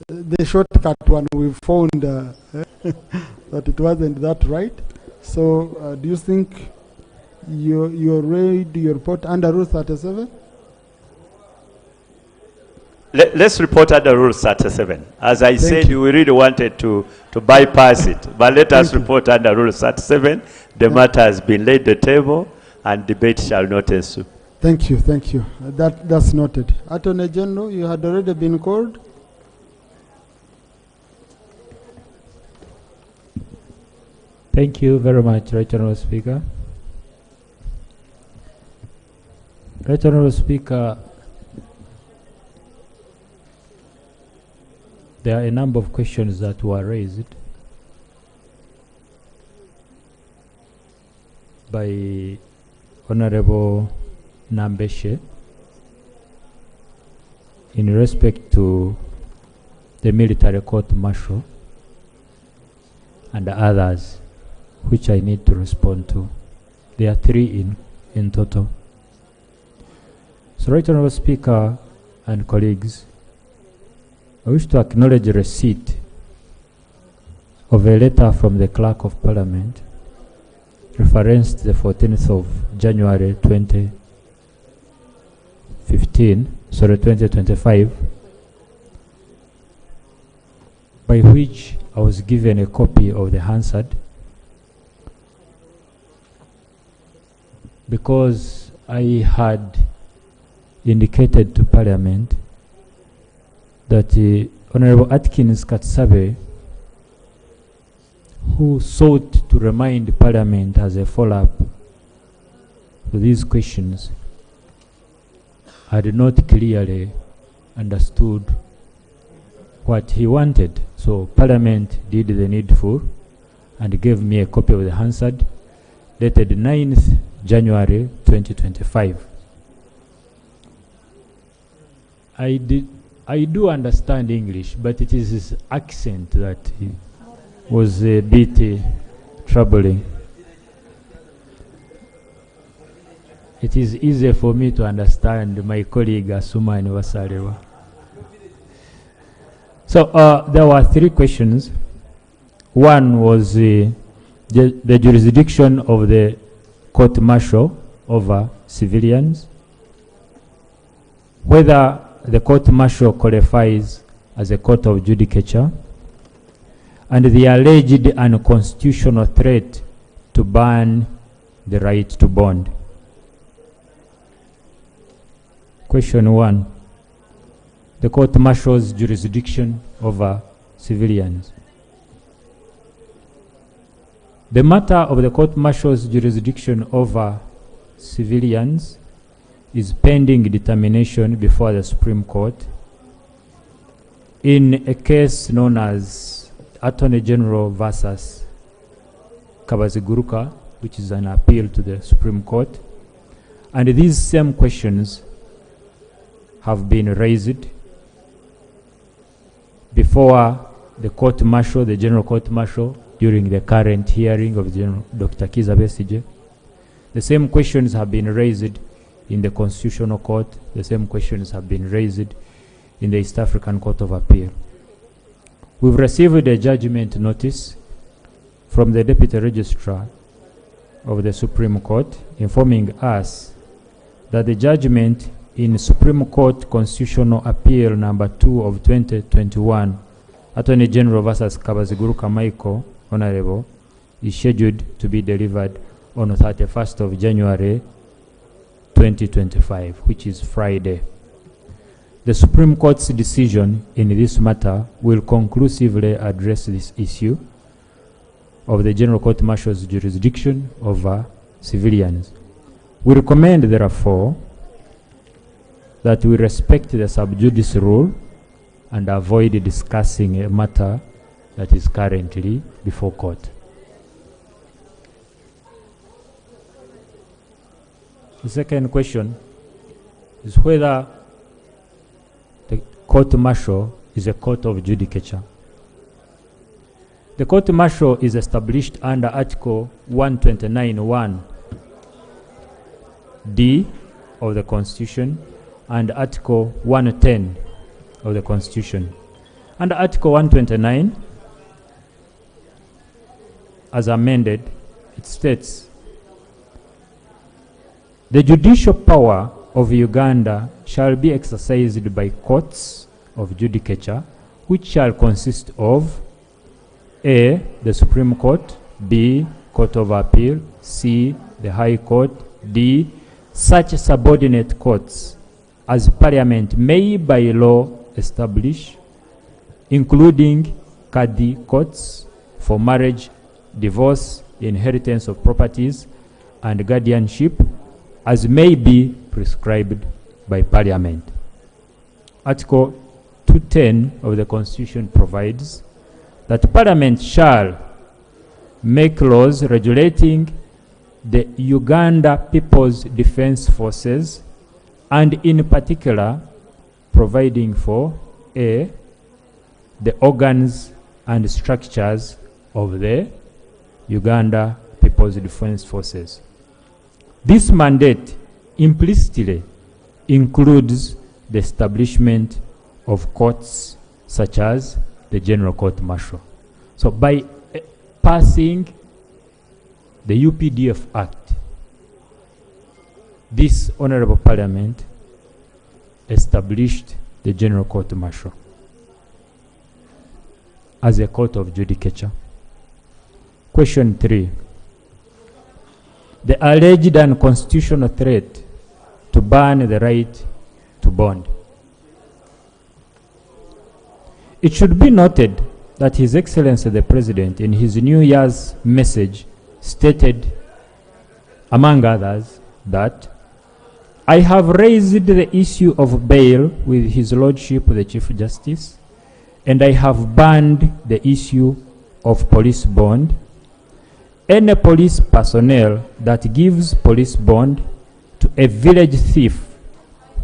The shortcut one, we found that it wasn't that right. So do you think you read your report under Rule 37? Let's report under Rule 37. As I said, you. we really wanted to bypass it, but let us report under Rule 37. The matter has been laid the table, and debate shall not ensue. Thank you, thank you. That's noted. Attorney General, you had already been called. Thank you very much, Right Honourable Speaker. Right Honourable Speaker, there are a number of questions that were raised by Honourable Nambeshe in respect to the military court martial and others which I need to respond to. There are 3 in total. So, Right Honourable Speaker and colleagues, I wish to acknowledge receipt of a letter from the Clerk of Parliament referenced the 14th of January 2025, by which I was given a copy of the Hansard because I had indicated to Parliament that Honourable Atkins Katsabe, who sought to remind Parliament as a follow-up to these questions, had not clearly understood what he wanted. So Parliament did the needful and gave me a copy of the Hansard dated 9th January 2025. I do understand English, but it is his accent that was a bit troubling. It is easier for me to understand my colleague Asuma Niwasarewa. So there were 3 questions. One was the jurisdiction of the court martial over civilians, whether the court martial qualifies as a court of judicature, and the alleged unconstitutional threat to ban the right to bond. Question 1. The court martial's jurisdiction over civilians. The matter of the court martial's jurisdiction over civilians is pending determination before the Supreme Court in a case known as Attorney General versus Kabaziguruka, which is an appeal to the Supreme Court. And these same questions have been raised before the court martial, the General Court Martial, during the current hearing of General Dr. Kizza Besigye. The same questions have been raised in the Constitutional Court. The same questions have been raised in the East African Court of Appeal. We've received a judgment notice from the Deputy Registrar of the Supreme Court informing us that the judgment in Supreme Court Constitutional Appeal number 2 of 2021, Attorney General versus Kabaziguruka Michael, Honorable, is scheduled to be delivered on the 31st of January 2025, which is Friday. The Supreme Court's decision in this matter will conclusively address this issue of the General Court Martial's jurisdiction over civilians. We recommend, therefore, that we respect the sub judice rule and avoid discussing a matter that is currently before court. The second question is whether the court martial is a court of judicature. The court martial is established under Article 129(1) D of the Constitution and Article 110 of the Constitution. Under Article 129, as amended, it states, the judicial power of Uganda shall be exercised by courts of judicature, which shall consist of A, the Supreme Court, B, Court of Appeal, C, the High Court, D, such subordinate courts as Parliament may by law establish, including Kadi courts for marriage, divorce, inheritance of properties, and guardianship, as may be prescribed by Parliament. Article 210 of the Constitution provides that Parliament shall make laws regulating the Uganda People's Defence Forces, and in particular providing for A, the organs and structures of the Uganda People's Defence Forces. This mandate implicitly includes the establishment of courts such as the General Court Martial. So by passing the UPDF Act, this Honorable Parliament established the General Court Martial as a court of judicature. Question 3. The alleged unconstitutional threat to ban the right to bond. It should be noted that His Excellency the President, in his New Year's message, stated, among others, that I have raised the issue of bail with His Lordship the Chief Justice, and I have banned the issue of police bond. Any police personnel that gives police bond to a village thief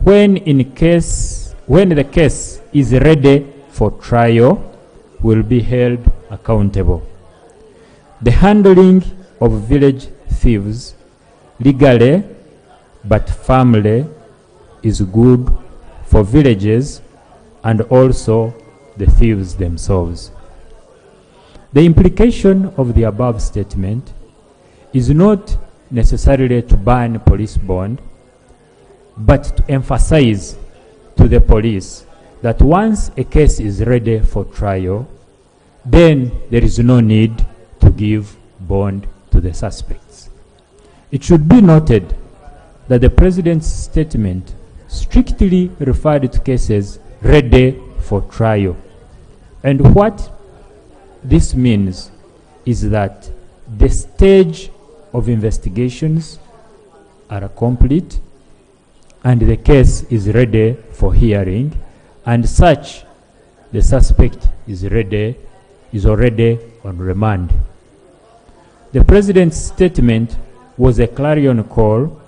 when the case is ready for trial will be held accountable. The handling of village thieves legally but firmly is good for villages and also the thieves themselves. The implication of the above statement is not necessarily to ban police bond, but to emphasize to the police that once a case is ready for trial, then there is no need to give bond to the suspects. It should be noted that the President's statement strictly referred to cases ready for trial. And what this means is that the stage of investigations are complete and the case is ready for hearing, and such the suspect is already on remand. The President's statement was a clarion call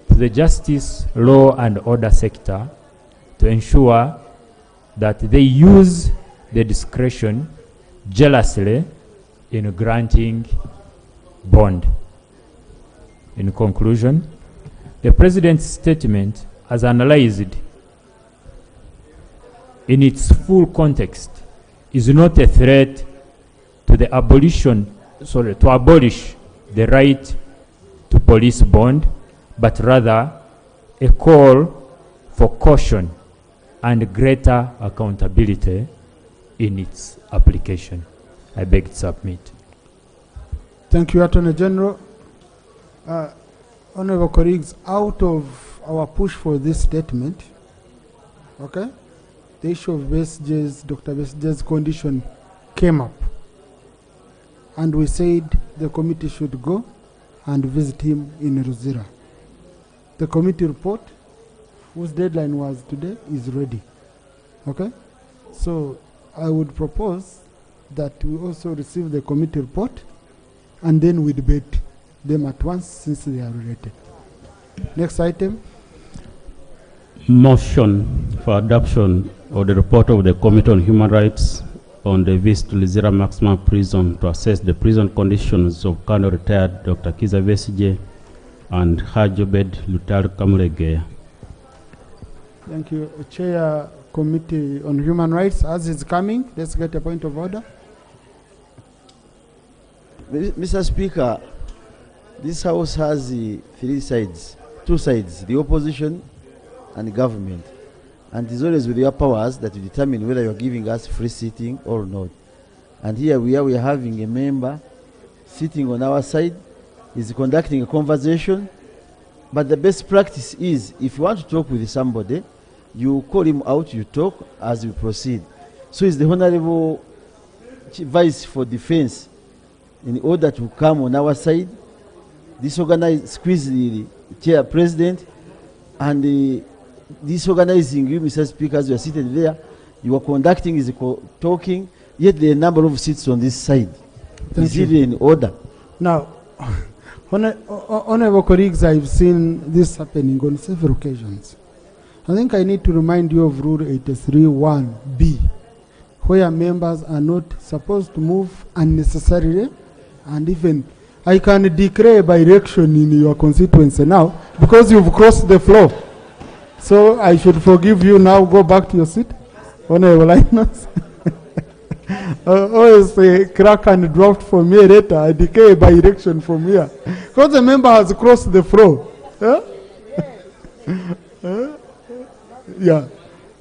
to the justice, law and order sector to ensure that they use their discretion jealously in granting bond. In conclusion, the President's statement, as analyzed in its full context, is not a threat to the abolish the right to police bond, but rather a call for caution and greater accountability in its application. I beg to submit. Thank you, Attorney General. Honorable colleagues, out of our push for this statement, okay, the issue of Dr. Besigye's condition came up. And we said the committee should go and visit him in Ruzira. The committee report, whose deadline was today, is ready. Okay? So I would propose that we also receive the committee report and then we debate them at once since they are related. Next item. Motion for adoption of the report of the Committee on Human Rights on the visit to Lizira Maximum Prison to assess the prison conditions of Colonel Retired Dr. Kizza Besigye and Haj Obed Lutalo Kamulegeya. Thank you. Chair Committee on Human Rights, as it's coming. Let's get a point of order. Mr. Speaker, this House has two sides, the opposition and the government. And it is always with your powers that you determine whether you are giving us free sitting or not. And here we are having a member sitting on our side, is conducting a conversation. But the best practice is, if you want to talk with somebody, you call him out, you talk as we proceed. So is the Honorable Vice for Defense, in order to come on our side, squeeze the Chair President, and disorganizing you, Mr. Speaker, as you are seated there. You are conducting is talking, yet there are a number of seats on this side. Is it in order? Now, honorable colleagues, I've seen this happening on several occasions. I think I need to remind you of Rule 83(1)(b), where members are not supposed to move unnecessarily, and even I can declare by election in your constituency now because you've crossed the floor. So I should forgive you now. Go back to your seat. Honorable Linus. Always crack and draft for me later. I declare by election from here. Because the member has crossed the floor. Yeah.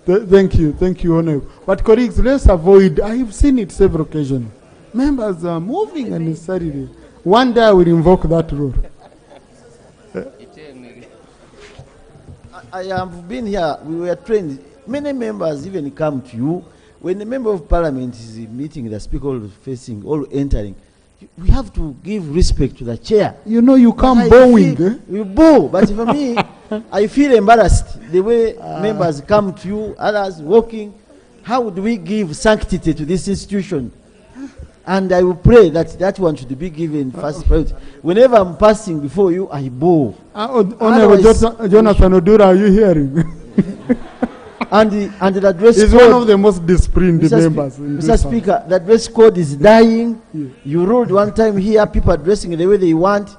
Thank you, Honorable. But colleagues, let's avoid, I've seen it several occasions. Members are moving unnecessarily. One day I will invoke that rule. I have been here, we were trained. Many members even come to you. When a member of parliament is meeting the speaker, all facing, all entering, we have to give respect to the chair. You know, you come bowing. You bow, but for me, I feel embarrassed the way members come to you, others walking. How do we give sanctity to this institution? And I will pray that one should be given first priority. Whenever I'm passing before you, I bow. Honorable Jonathan Odura, are you hearing? and the dress code is one of the most disciplined members. Mr. Speaker, the dress code is dying. Yeah. You ruled one time here, people are dressing the way they want.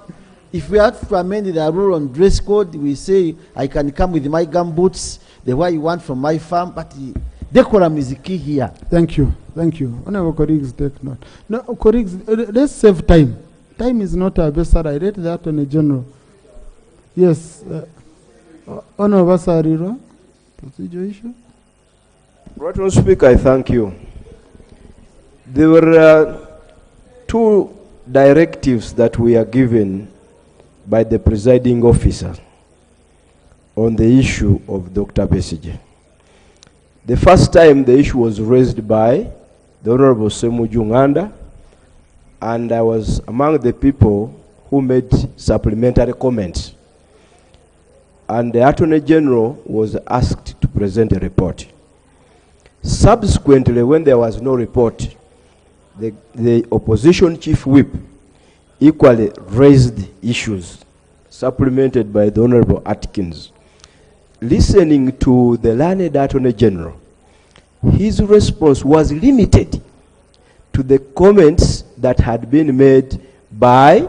If we have to amend the rule on dress code, we say I can come with my gumboots the way you want from my farm, but decorum is the key here. Thank you. Honorable colleagues, take note. No, colleagues, let's save time. Time is not our best ally. Let that on a general. Yes. Honorable Sariro, procedure issue. Honorable Speaker, I thank you. There were two directives that we are given by the presiding officer on the issue of Dr. Besigye. The first time the issue was raised by the Honorable Ssemujju Nganda, and I was among the people who made supplementary comments. And the Attorney General was asked to present a report. Subsequently, when there was no report, the opposition chief whip equally raised issues, supplemented by the Honorable Atkins. Listening to the learned Attorney General, his response was limited to the comments that had been made by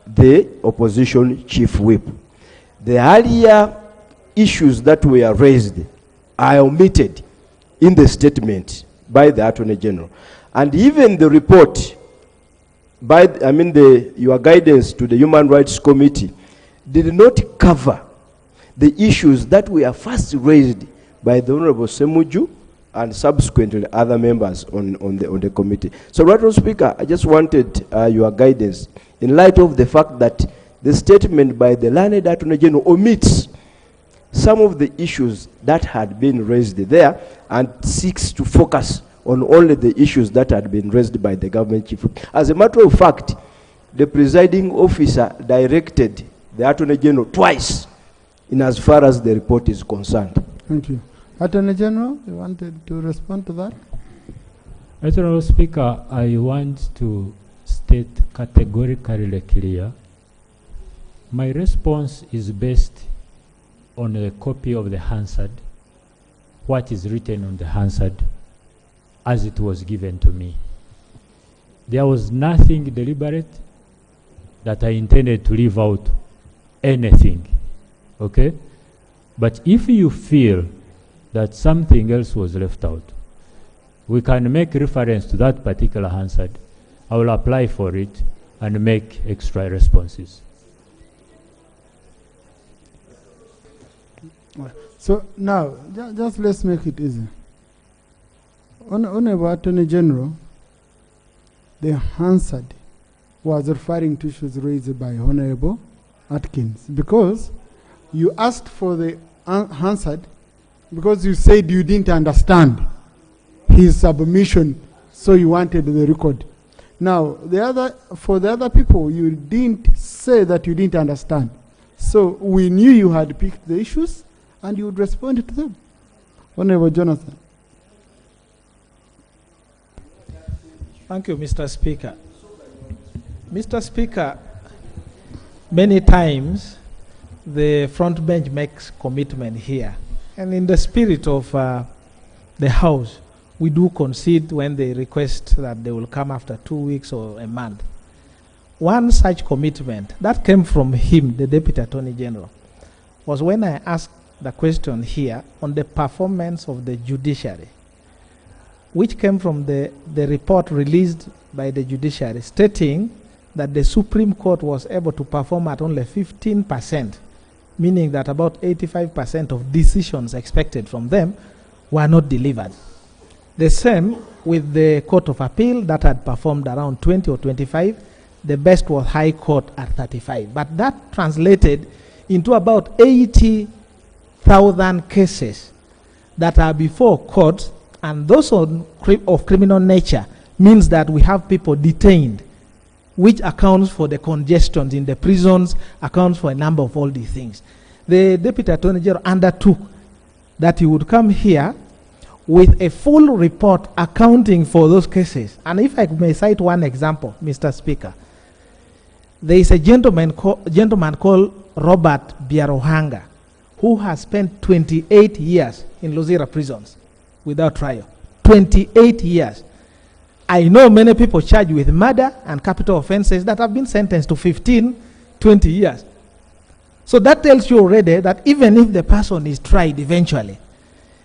the opposition chief whip. The earlier issues that were raised are omitted in the statement by the Attorney General. And even the report by, your guidance to the Human Rights Committee did not cover the issues that were first raised by the Honorable Ssemujju and subsequently other members on the committee. So, Honorable Speaker, I just wanted your guidance in light of the fact that the statement by the learned Attorney General omits some of the issues that had been raised there and seeks to focus on only the issues that had been raised by the government chief. As a matter of fact, the presiding officer directed the Attorney General twice in as far as the report is concerned. Thank you. Attorney General, you wanted to respond to that? Honorable Speaker, I want to state categorically clear. My response is based on a copy of the Hansard, what is written on the Hansard, as it was given to me. There was nothing deliberate that I intended to leave out anything, okay? But if you feel that something else was left out, we can make reference to that particular Hansard. I will apply for it and make extra responses. So now, just let's make it easy. Honorable Attorney General, the Hansard was referring to issues raised by Honorable Atkins, because you asked for the Hansard because you said you didn't understand his submission, so you wanted the record. Now, for the other people, you didn't say that you didn't understand. So we knew you had picked the issues and you would respond to them. Honorable Jonathan. Thank you, Mr. Speaker. Mr. Speaker, many times the front bench makes commitment here. And in the spirit of the House, we do concede when they request that they will come after 2 weeks or a month. One such commitment that came from him, the Deputy Attorney General, was when I asked the question here on the performance of the judiciary, which came from the report released by the judiciary stating that the Supreme Court was able to perform at only 15%, meaning that about 85% of decisions expected from them were not delivered. The same with the Court of Appeal that had performed around 20 or 25. The best was High Court at 35. But that translated into about 80,000 cases that are before court, and those of criminal nature means that we have people detained, which accounts for the congestion in the prisons, accounts for a number of all these things. The Deputy Attorney General undertook that he would come here with a full report accounting for those cases. And if I may cite one example, Mr. Speaker, there is a gentleman called Robert Biarohanga, who has spent 28 years in Luzira prisons without trial. 28 years. I know many people charged with murder and capital offenses that have been sentenced to 15, 20 years. So that tells you already that even if the person is tried eventually,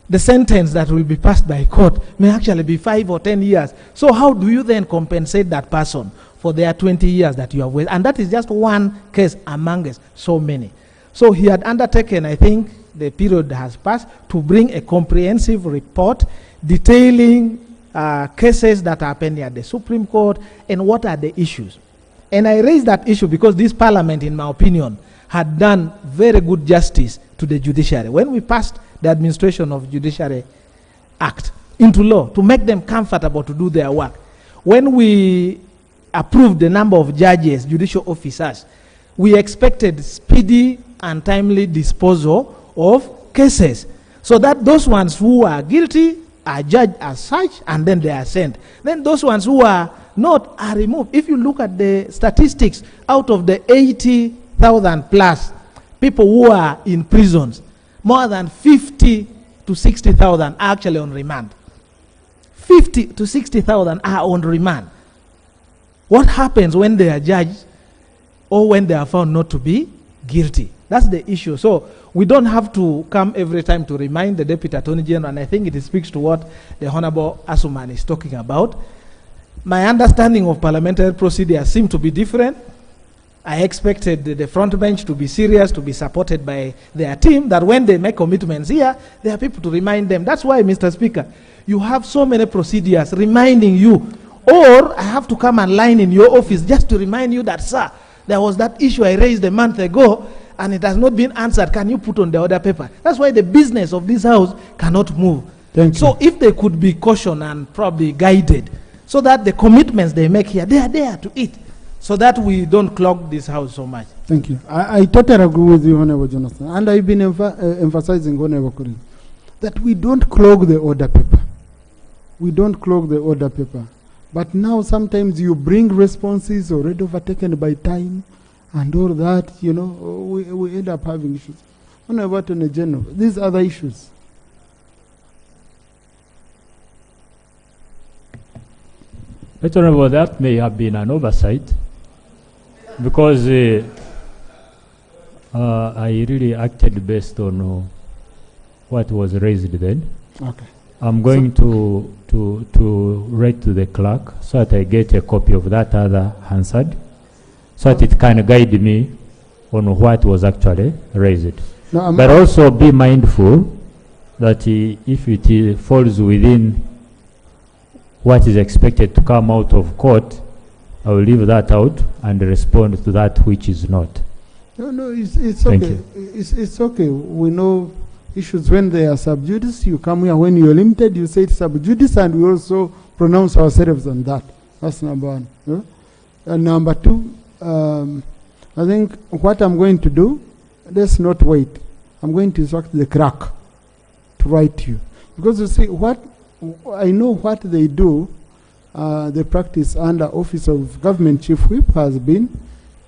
the sentence that will be passed by court may actually be 5 or 10 years. So how do you then compensate that person for their 20 years that you have wasted? And that is just one case among us, so many. So he had undertaken, I think the period has passed, to bring a comprehensive report detailing cases that are pending at the Supreme Court and what are the issues. And I raised that issue because this parliament, in my opinion, had done very good justice to the judiciary. When we passed the Administration of Judiciary Act into law to make them comfortable to do their work, when we approved the number of judges, judicial officers, we expected speedy and timely disposal of cases so that those ones who are guilty are judged as such and then they are sent. Then those ones who are not are removed. If you look at the statistics, out of the 80,000 plus people who are in prisons, more than 50 to 60,000 are actually on remand. 50 to 60,000 are on remand. What happens when they are judged or when they are found not to be guilty? That's the issue. So we don't have to come every time to remind the Deputy Attorney General, and I think it speaks to what the Honorable Asuman is talking about. My understanding of parliamentary procedure seemed to be different. I expected the front bench to be serious, to be supported by their team, that when they make commitments here, there are people to remind them. That's why, Mr. Speaker, you have so many procedures reminding you, or I have to come and line in your office just to remind you that, sir, there was that issue I raised a month ago, and it has not been answered. Can you put on the order paper? That's why the business of this house cannot move. So if they could be cautioned and probably guided, so that the commitments they make here, they are there to eat, so that we don't clog this house so much. Thank you. I totally agree with you, Honorable Jonathan. And I've been emphasizing, Honorable Korir, that we don't clog the order paper. We don't clog the order paper. But now sometimes you bring responses already overtaken by time and all that, you know, we end up having issues. Honorable Attorney General, these other issues. Honorable, that may have been an oversight, because I really acted based on what was raised then. Okay. I'm going to write to the clerk so that I get a copy of that other Hansard, so that it can guide me on what was actually raised. No, but also be mindful that if it falls within what is expected to come out of court, I will leave that out and respond to that which is not. No, it's Thank okay. you. It's okay. We know issues when they are sub judice. You come here when you're limited, you say it's sub judice, and we also pronounce ourselves on that. That's number one. Yeah? And number two, I think what I'm going to do, let's not wait. I'm going to instruct the clerk to write to you. Because you see, I know what they do, the practice under Office of Government Chief Whip has been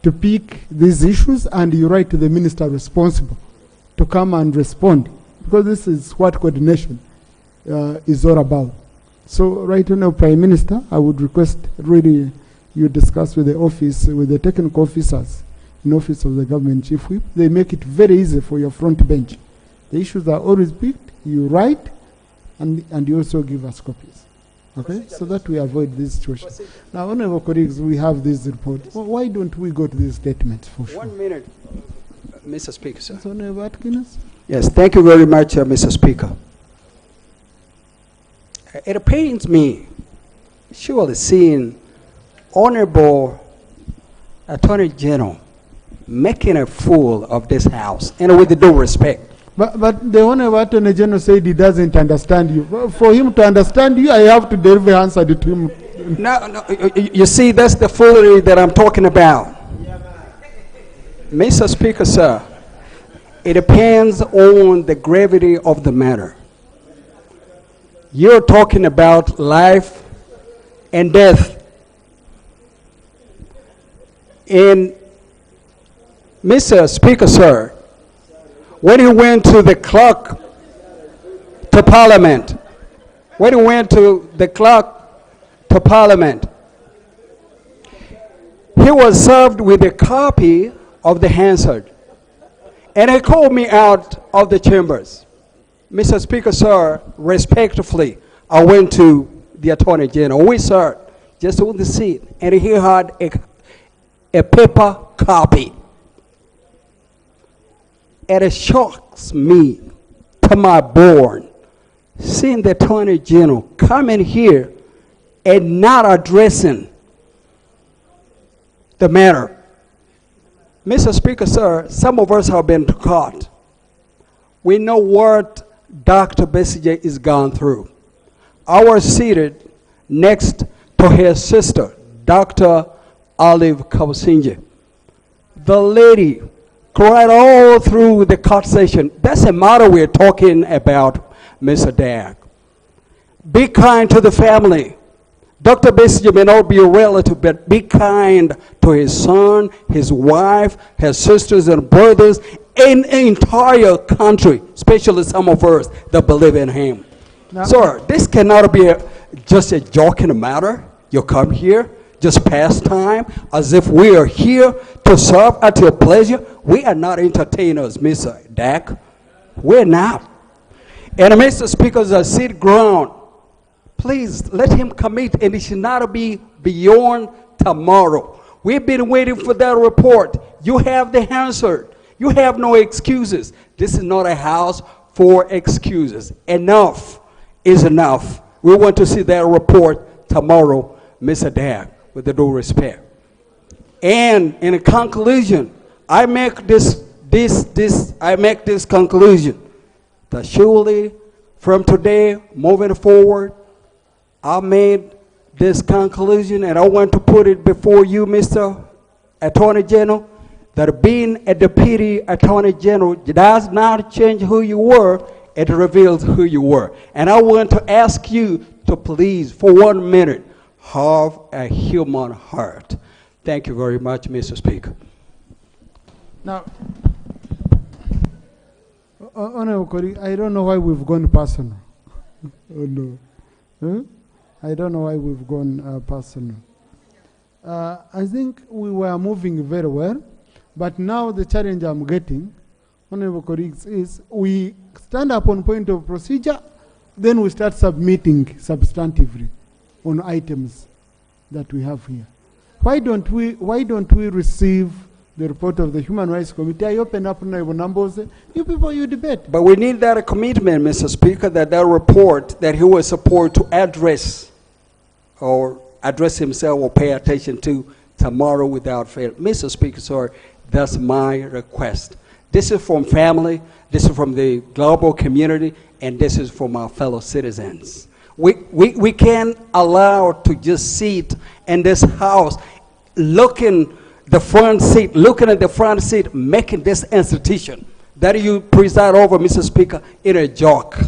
to pick these issues, and you write to the minister responsible to come and respond, because this is what coordination is all about. So right now, Prime Minister, I would request really you discuss with the office, with the technical officers in Office of the Government Chief Whip. They make it very easy for your front bench. The issues are always picked, you write, and you also give us copies. Okay, so that we avoid this situation. Now, honorable colleagues, we have this report. Why don't we go to these statements for sure? 1 minute, Mr. Speaker, sir. Honorable Atkins? Yes, thank you very much, Mr. Speaker. It pains me, surely, seeing Honorable Attorney General making a fool of this House, and with due respect. But the Honorable Attorney General said he doesn't understand you. For him to understand you, I have to deliver answer to him. No, you see, that's the foolery that I'm talking about. Mr. Speaker, sir, it depends on the gravity of the matter. You're talking about life and death. And Mr. Speaker, sir, when he went to the clerk to Parliament, he was served with a copy of the Hansard. And he called me out of the chambers. Mr. Speaker, sir, respectfully, I went to the Attorney General. We sat just on the seat, and he had a paper copy. And it shocks me to my bone seeing the Attorney General coming here and not addressing the matter. Mr. Speaker, sir, some of us have been caught. We know what Dr. Besigye is gone through. I was seated next to his sister, Dr. Olive Kabusinje. The lady cried all through the court session. That's the matter we're talking about, Mr. Dag. Be kind to the family. Dr. Besigye may not be a relative, but be kind to his son, his wife, his sisters and brothers, in the entire country, especially some of us that believe in him. Now, sir, this cannot be just a joking matter. You come here, just pass time, as if we are here to serve at your pleasure. We are not entertainers, Mr. Dak. We're not. And Mr. Speaker, as I sit ground, please let him commit, and it should not be beyond tomorrow. We've been waiting for that report. You have the answer. You have no excuses. This is not a house for excuses. Enough is enough. We want to see that report tomorrow, Mr. Dag, with the due respect. And in conclusion, I make this conclusion that surely from today moving forward, I made this conclusion, and I want to put it before you, Mr. Attorney General, that being a deputy Attorney General does not change who you were, it reveals who you were. And I want to ask you to please, for 1 minute, have a human heart. Thank you very much, Mr. Speaker. Now, Honorable colleague, I don't know why we've gone personal. Oh no. Huh? I don't know why we've gone personal. I think we were moving very well, but now the challenge I'm getting, honorable colleagues, is we stand up on point of procedure, then we start submitting substantively on items that we have here. Why don't we receive the report of the Human Rights Committee? I open up honorable numbers. You people, you debate. But we need that commitment, Mr. Speaker, that report that he will support to address himself or pay attention to tomorrow without fail. Mr. Speaker, sorry, that's my request. This is from family, this is from the global community, and this is from our fellow citizens. We can't allow to just sit in this house looking at the front seat, making this institution that you preside over, Mr. Speaker, in a joke.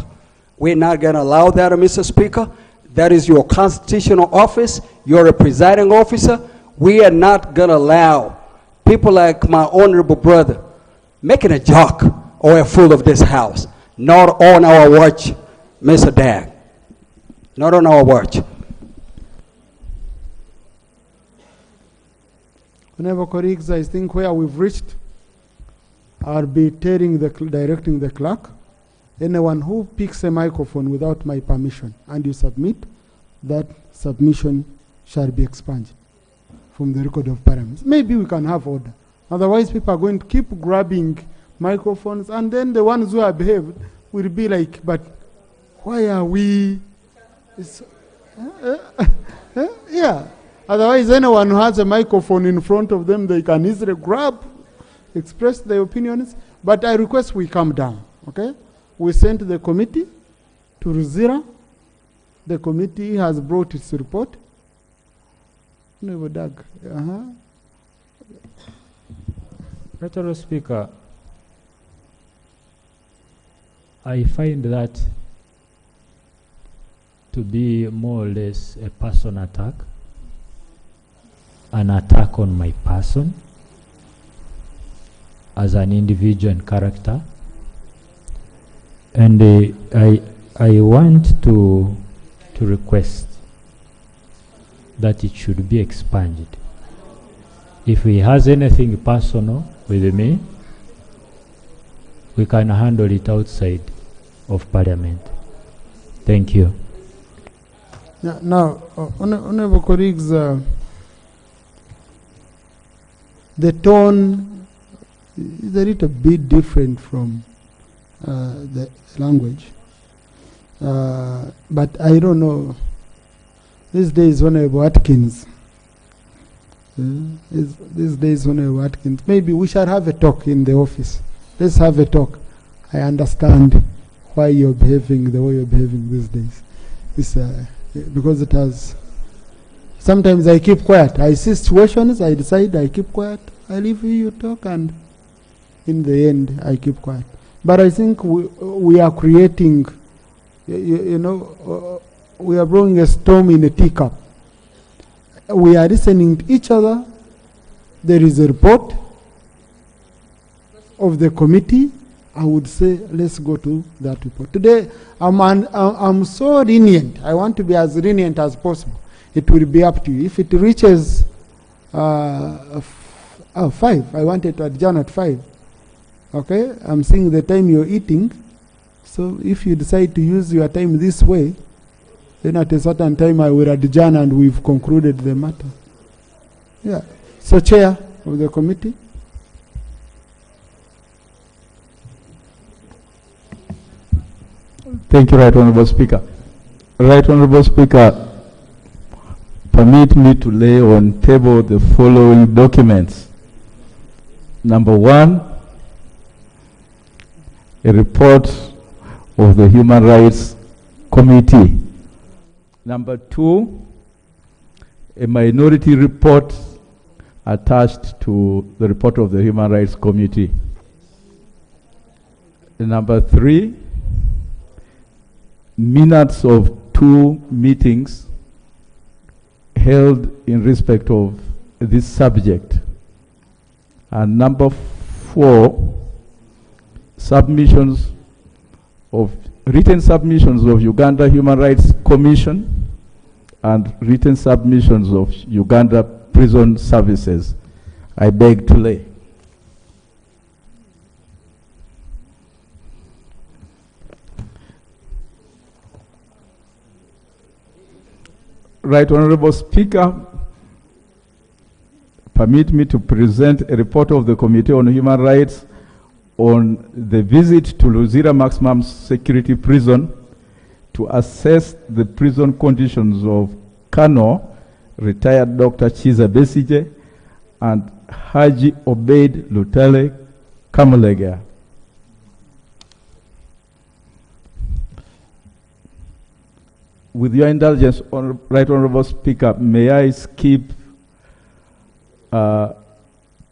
We're not going to allow that, Mr. Speaker. That is your constitutional office. You're a presiding officer. We are not going to allow people like my honorable brother making a joke or a fool of this house. Not on our watch, Mr. Dag. Not on our watch. Honorable colleagues, I think where we've reached, I'll be directing the clerk. Anyone who picks a microphone without my permission and you submit, that submission shall be expunged from the record of Parliament. Maybe we can have order. Otherwise, people are going to keep grabbing microphones, and then the ones who have behaved will be like, but why are we? Yeah. Otherwise, anyone who has a microphone in front of them, they can easily grab, express their opinions. But I request we calm down, okay? We sent the committee to Ruzira. The committee has brought its report. Mr. Speaker, I find that to be more or less a person attack, an attack on my person as an individual and character. And I want to request that it should be expunged. If he has anything personal with me, we can handle it outside of Parliament. Thank you. Now, honorable colleagues, the tone is a little bit different from the language. But I don't know. These days, Honorable Atkins. These days, Honorable Atkins. Maybe we shall have a talk in the office. Let's have a talk. I understand why you're behaving the way you're behaving these days. It's because it has. Sometimes I keep quiet. I see situations, I decide I keep quiet. I leave you talk, and in the end, I keep quiet. But I think we are creating, we are brewing a storm in a teacup. We are listening to each other. There is a report of the committee. I would say, let's go to that report. Today, I'm so lenient. I want to be as lenient as possible. It will be up to you. If it reaches 5, I wanted to adjourn at 5. Okay, I'm seeing the time you're eating. So if you decide to use your time this way, then at a certain time I will adjourn and we've concluded the matter. Yeah. So, Chair of the committee. Thank you, Right Honourable Speaker. Right Honourable Speaker, permit me to lay on table the following documents. Number 1, a report of the Human Rights Committee. Number 2, a minority report attached to the report of the Human Rights Committee. Number 3, minutes of 2 meetings held in respect of this subject. And number 4, written submissions of Uganda Human Rights Commission and written submissions of Uganda Prison Services. I beg to lay. Right Honorable Speaker, permit me to present a report of the Committee on Human Rights on the visit to Luzira Maximum Security Prison to assess the prison conditions of Kano, retired Dr. Chiza Besije, and Haji Obeid Lutale Kamulega. With your indulgence, Right Honorable Speaker, may I skip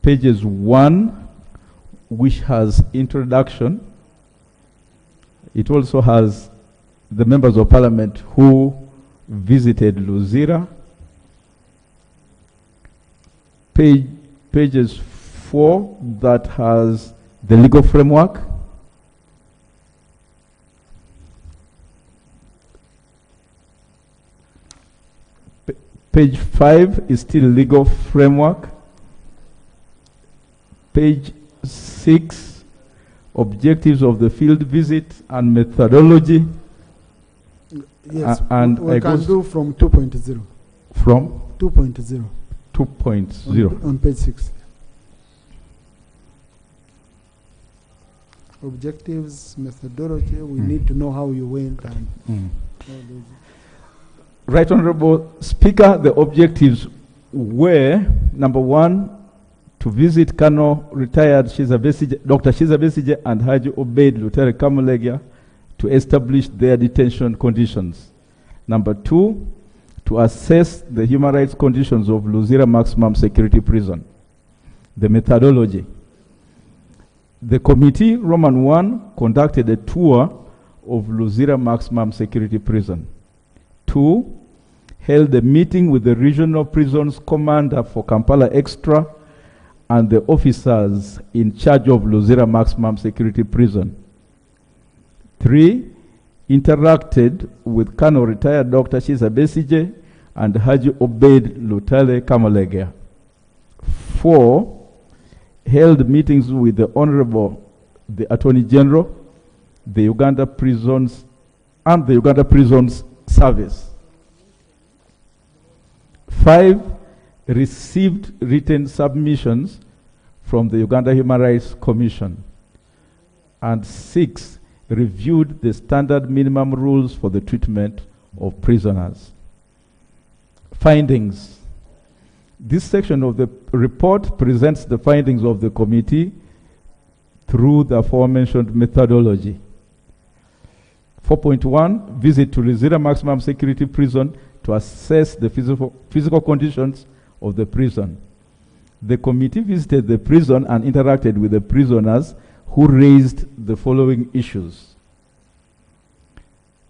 pages 1, which has introduction. It also has the members of parliament who visited Luzira. Pages 4, that has the legal framework. Page 5 is still legal framework. Page 6, objectives of the field visit and methodology. Yes, and we I can goes do from 2.0. From? 2.0. 2.0. On page 6. Objectives, methodology, we need to know how you went and all those. Right Honorable Speaker, the objectives were, number 1, to visit Kano retired Dr. Chiza Besije and Haji Obeid Lutale Kamulega to establish their detention conditions. Number 2, to assess the human rights conditions of Luzira Maximum Security Prison. The methodology. The committee, Roman 1, conducted a tour of Luzira Maximum Security Prison. 2, held a meeting with the regional prisons commander for Kampala Extra and the officers in charge of Luzira Maximum Security Prison. 3, interacted with Kano retired Dr. Chiza Besije and Haji Obeid Lutale Kamulega. 4, held meetings with the Honorable, the Attorney General, the Uganda Prisons, and the Uganda Prisons Service. 5, received written submissions from the Uganda Human Rights Commission. And 6, reviewed the standard minimum rules for the treatment of prisoners. Findings. This section of the report presents the findings of the committee through the aforementioned methodology. 4.1, visit to Luzira Maximum Security Prison to assess the physical conditions of the prison. The committee visited the prison and interacted with the prisoners who raised the following issues.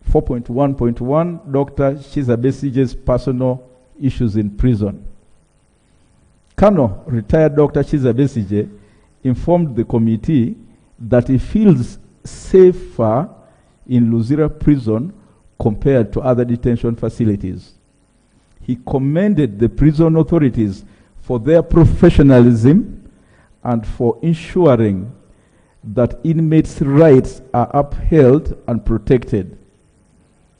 4.1.1, Dr. Chiza Besije's personal issues in prison. Kano, retired Dr. Chiza Besije, informed the committee that he feels safer in Luzira prison compared to other detention facilities. He commended the prison authorities for their professionalism and for ensuring that inmates' rights are upheld and protected.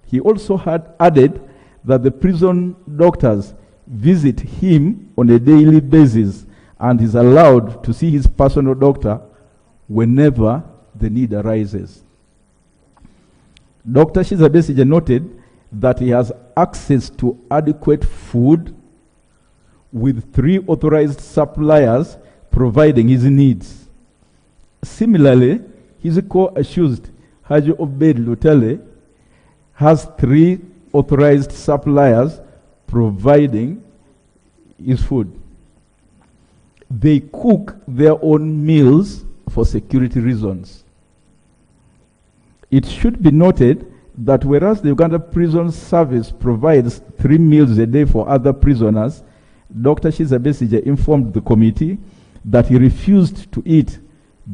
He also had added that the prison doctors visit him on a daily basis and is allowed to see his personal doctor whenever the need arises. Dr. Chiza Besije noted that he has access to adequate food with 3 authorized suppliers providing his needs. Similarly, his co-accused Haji Obeid Lutale has 3 authorized suppliers providing his food. They cook their own meals for security reasons. It should be noted that whereas the Uganda Prison Service provides 3 meals a day for other prisoners, Dr. Chiza Besije informed the committee that he refused to eat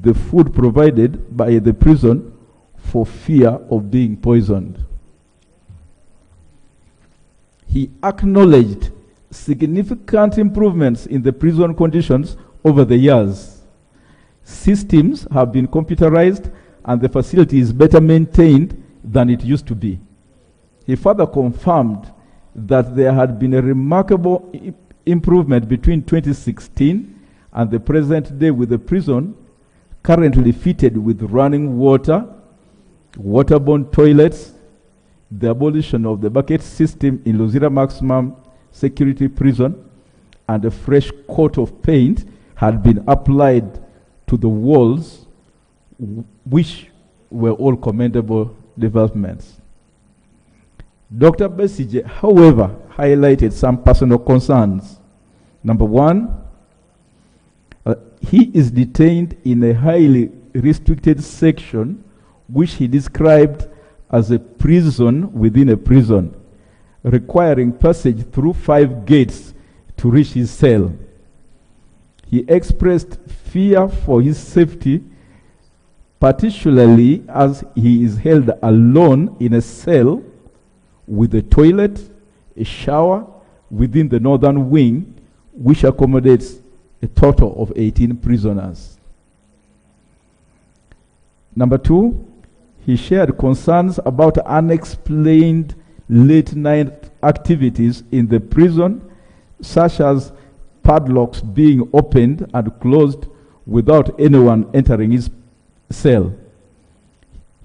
the food provided by the prison for fear of being poisoned. He acknowledged significant improvements in the prison conditions over the years. Systems have been computerized and the facility is better maintained than it used to be. He further confirmed that there had been a remarkable improvement between 2016 and the present day, with the prison currently fitted with running water, waterborne toilets, the abolition of the bucket system in Luzira Maximum Security Prison, and a fresh coat of paint had been applied to the walls, which were all commendable developments. Dr. Besigye, however, highlighted some personal concerns. Number one, he is detained in a highly restricted section, which he described as a prison within a prison, requiring passage through 5 gates to reach his cell. He expressed fear for his safety, particularly as he is held alone in a cell with a toilet, a shower within the northern wing, which accommodates a total of 18 prisoners. Number 2, he shared concerns about unexplained late-night activities in the prison, such as padlocks being opened and closed without anyone entering his cell.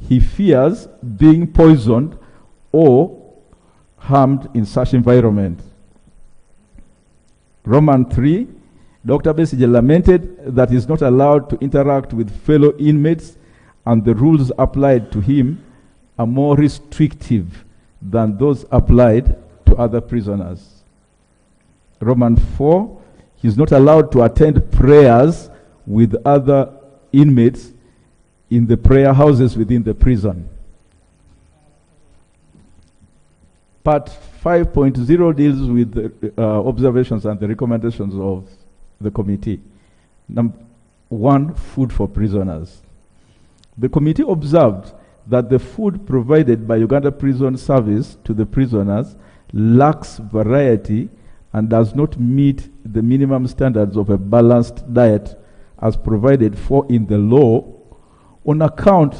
He fears being poisoned or harmed in such environment. Roman 3, Dr. Besigye lamented that he is not allowed to interact with fellow inmates, and the rules applied to him are more restrictive than those applied to other prisoners. Roman 4, he is not allowed to attend prayers with other inmates in the prayer houses within the prison. Part 5.0 deals with the observations and the recommendations of the committee. Number 1, food for prisoners. The committee observed that the food provided by Uganda Prison Service to the prisoners lacks variety and does not meet the minimum standards of a balanced diet as provided for in the law, on account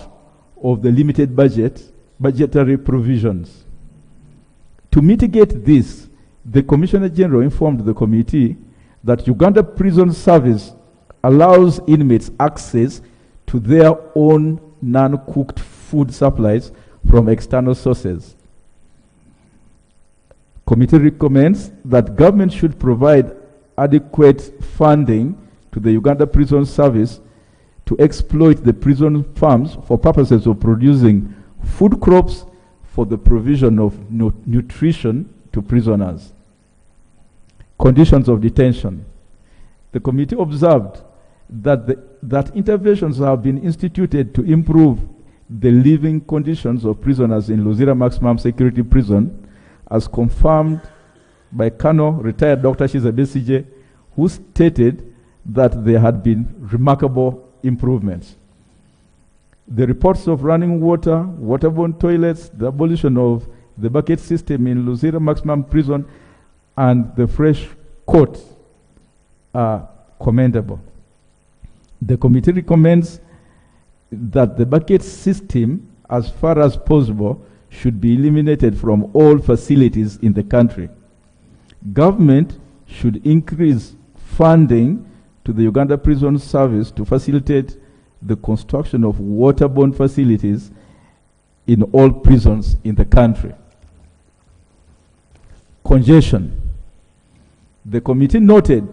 of the limited budgetary provisions. To mitigate this, the Commissioner General informed the committee that Uganda Prison Service allows inmates access to their own non-cooked food supplies from external sources. Committee recommends that government should provide adequate funding to the Uganda Prison Service to exploit the prison farms for purposes of producing food crops for the provision of nutrition to prisoners. Conditions of detention. The committee observed that interventions have been instituted to improve the living conditions of prisoners in Luzira Maximum Security Prison, as confirmed by Colonel retired Dr. Kiza Besigye, who stated that there had been remarkable improvements. The reports of running water, waterborne toilets, the abolition of the bucket system in Luzira Maximum Prison, and the fresh court are commendable. The committee recommends that the bucket system, as far as possible, should be eliminated from all facilities in the country. Government should increase funding to the Uganda Prison Service to facilitate the construction of waterborne facilities in all prisons in the country. Congestion. The committee noted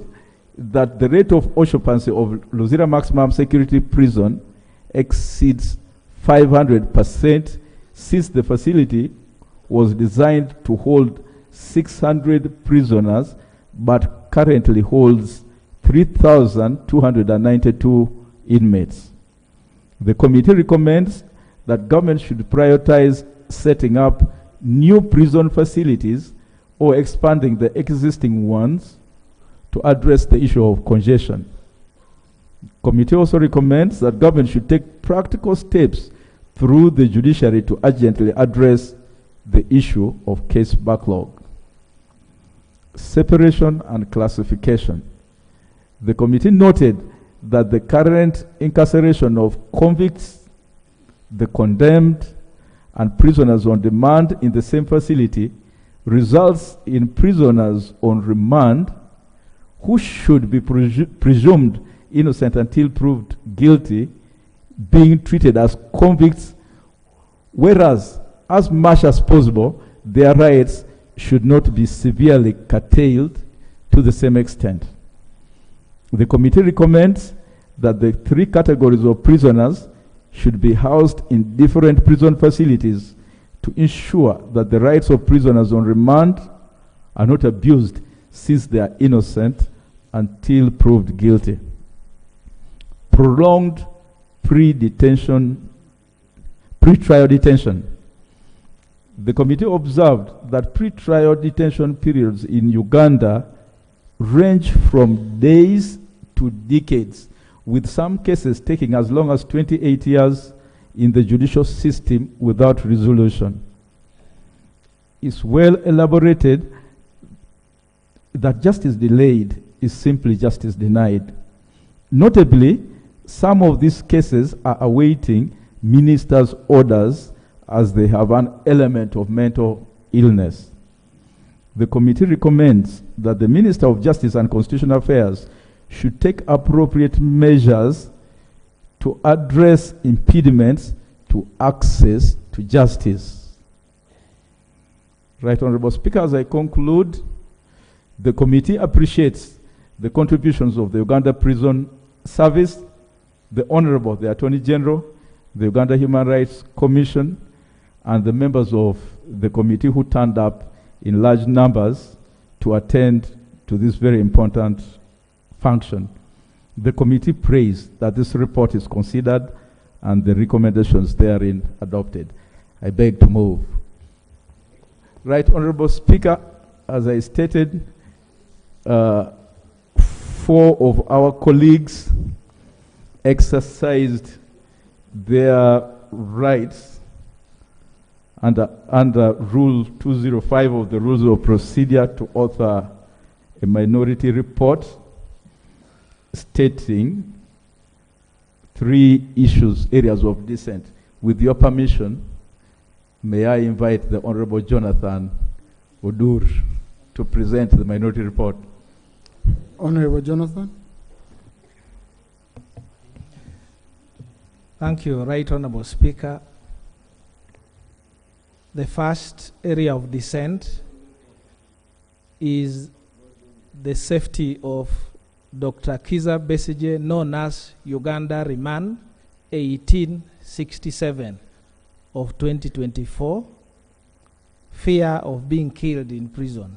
that the rate of occupancy of Luzira Maximum Security Prison exceeds 500% since the facility was designed to hold 600 prisoners but currently holds 3,292 inmates. The committee recommends that government should prioritize setting up new prison facilities or expanding the existing ones to address the issue of congestion. The committee also recommends that government should take practical steps through the judiciary to urgently address the issue of case backlog. Separation and classification. The committee noted that the current incarceration of convicts, the condemned, and prisoners on demand in the same facility results in prisoners on remand who should be presumed innocent until proved guilty being treated as convicts, whereas, as much as possible, their rights should not be severely curtailed to the same extent. The committee recommends that the three categories of prisoners should be housed in different prison facilities to ensure that the rights of prisoners on remand are not abused since they are innocent until proved guilty. Prolonged pre-trial detention. The committee observed that pre-trial detention periods in Uganda range from days to decades, with some cases taking as long as 28 years in the judicial system without resolution. It's well elaborated that justice delayed is simply justice denied. Notably, some of these cases are awaiting ministers' orders as they have an element of mental illness. The committee recommends that the Minister of Justice and Constitutional Affairs should take appropriate measures to address impediments to access to justice. Right Honorable Speaker, as I conclude, the committee appreciates the contributions of the Uganda Prison Service, the Honorable, the Attorney General, the Uganda Human Rights Commission, and the members of the committee who turned up in large numbers to attend to this very important function. The committee prays that this report is considered and the recommendations therein adopted. I beg to move. Right Honorable Speaker, as I stated, 4 of our colleagues exercised their rights under Rule 205 of the Rules of Procedure to author a minority report stating 3 areas of dissent. With your permission, may I invite the Honorable Jonathan Odur to present the minority report. Honorable Jonathan. Thank you, Right Honorable Speaker. The first area of dissent is the safety of Dr. Kizza Besigye, known as Uganda Remand 1867 of 2024, fear of being killed in prison.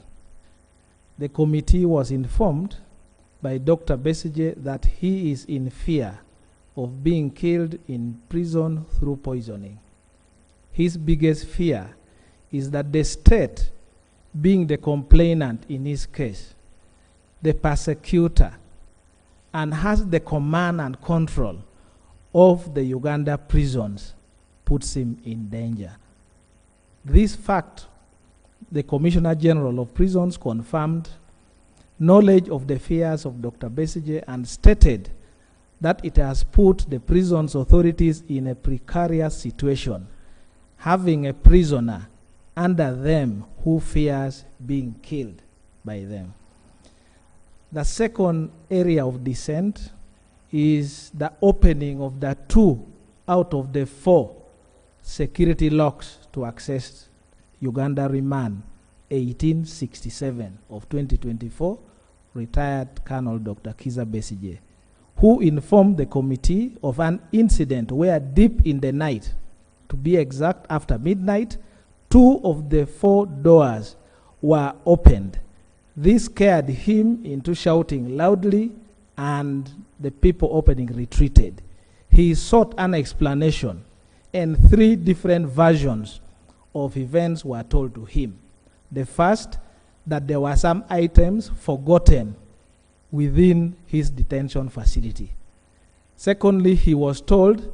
The committee was informed by Dr. Besigye that he is in fear of being killed in prison through poisoning. His biggest fear is that the state, being the complainant in his case, the persecutor, and has the command and control of the Uganda prisons, puts him in danger. This fact, the Commissioner General of Prisons confirmed knowledge of the fears of Dr. Besigye and stated that it has put the prisons authorities in a precarious situation, having a prisoner under them who fears being killed by them. The second area of dissent is the opening of the 2 out of the 4 security locks to access Uganda Remand 1867 of 2024, retired Colonel Dr. Kizza Besigye, who informed the committee of an incident where deep in the night, to be exact after midnight, 2 of the 4 doors were opened. This scared him into shouting loudly, and the people opening retreated. He sought an explanation, and 3 different versions of events were told to him. The first, that there were some items forgotten within his detention facility. Secondly, he was told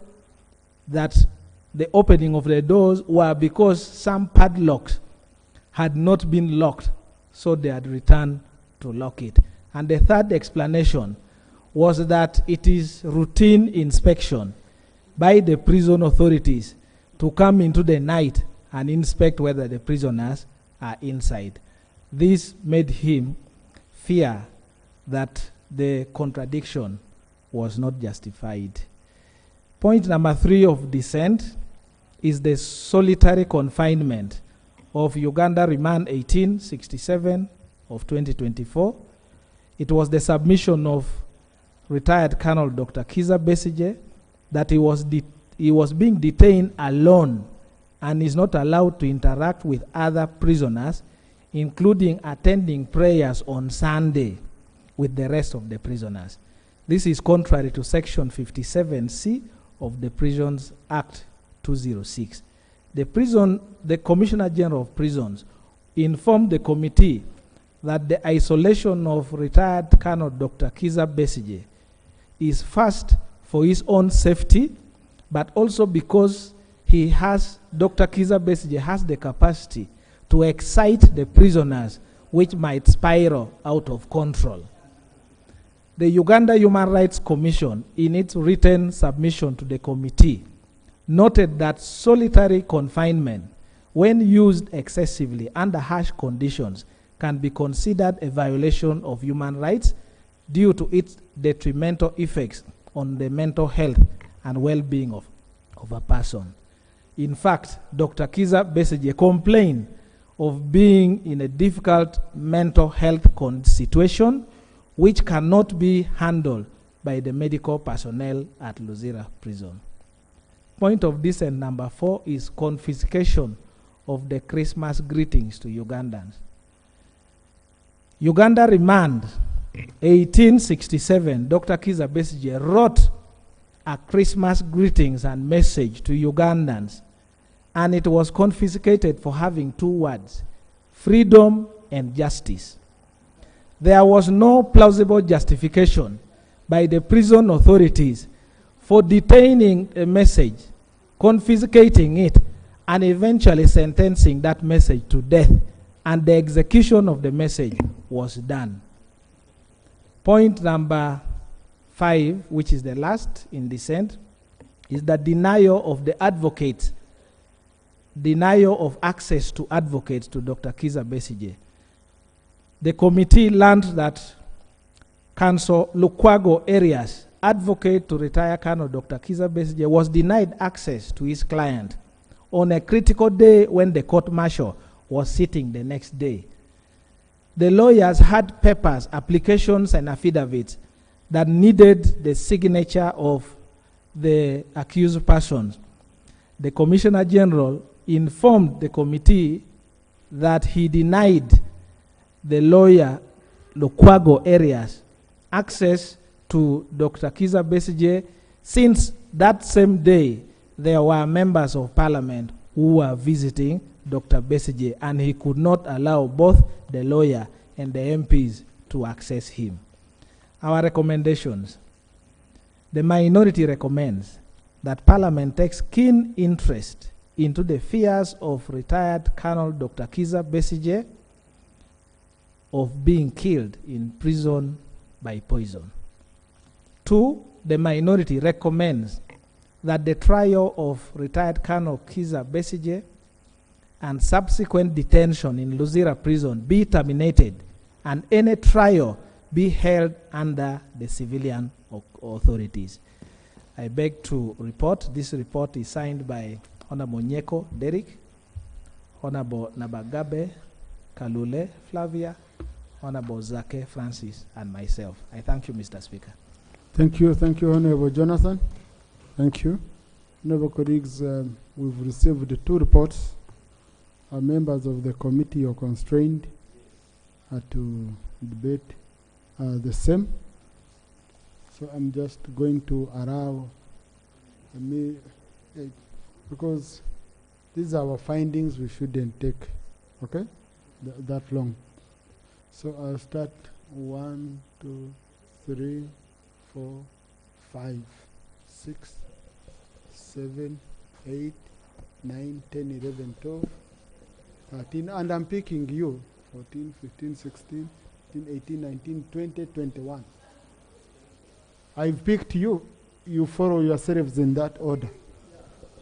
that the opening of the doors were because some padlocks had not been locked, so they had returned to lock it. And the third explanation was that it is routine inspection by the prison authorities to come into the night and inspect whether the prisoners are inside. This made him fear that the contradiction was not justified. Point number 3 of dissent is the solitary confinement of Uganda Remand 1867 of 2024. It was the submission of retired Colonel Dr. Kiza Besigye that he was being detained alone and is not allowed to interact with other prisoners, including attending prayers on Sunday with the rest of the prisoners. This is contrary to Section 57C of the Prisons Act 206. The Commissioner General of Prisons informed the committee that the isolation of retired Colonel Dr. Kiza Besigye is first for his own safety, but also because Dr. Kiza Besigye has the capacity to excite the prisoners, which might spiral out of control. The Uganda Human Rights Commission, in its written submission to the committee, noted that solitary confinement, when used excessively under harsh conditions, can be considered a violation of human rights due to its detrimental effects on the mental health and well-being of a person. In fact, Dr. Kiza Besigye complained of being in a difficult mental health situation which cannot be handled by the medical personnel at Luzira Prison. Point of dissent number 4 is confiscation of the Christmas greetings to Ugandans. Uganda Remand 1867, Dr. Kiza Besigye wrote a Christmas greetings and message to Ugandans, and it was confiscated for having 2 words, freedom and justice. There was no plausible justification by the prison authorities for detaining a message, confiscating it, and eventually sentencing that message to death, and the execution of the message was done. Point number 5, which is the last in dissent, is the denial of access to advocates to Dr. Kiza Besigye. The committee learned that Council Lukwago Areas, advocate to retired Colonel Dr. Kiza Besigye, was denied access to his client on a critical day when the court-martial was sitting the next day. The lawyers had papers, applications, and affidavits that needed the signature of the accused persons. The Commissioner General informed the committee that he denied the lawyer Lukwago Areas access to Dr. Kiza Besigye, since that same day there were members of parliament who were visiting Dr. Besigye, and he could not allow both the lawyer and the MPs to access him. Our recommendations. The minority recommends that Parliament takes keen interest into the fears of retired Colonel Dr. Kiza Besigye of being killed in prison by poison. 2, the minority recommends that the trial of retired Colonel Kiza Besigye and subsequent detention in Luzira Prison be terminated and any trial be held under the civilian authorities. I beg to report, this report is signed by Honorable Nyeko Derek, Honorable Nabagabe Kalule Flavia, Honorable Zake Francis, and myself. I thank you, Mr. Speaker. Thank you, Honorable Jonathan. Thank you. Honorable colleagues, we've received the 2 reports. Our members of the committee are constrained to debate the same. So I'm just going to allow me, because these are our findings, we shouldn't take, okay, that long. So I'll start 1, 2, 3, 4, 5, 6, 7, 8, 9, 10, 11, 12, 13, and I'm picking you, 14, 15, 16, 17, 18, 19, 20, 21. I've picked you. You follow yourselves in that order.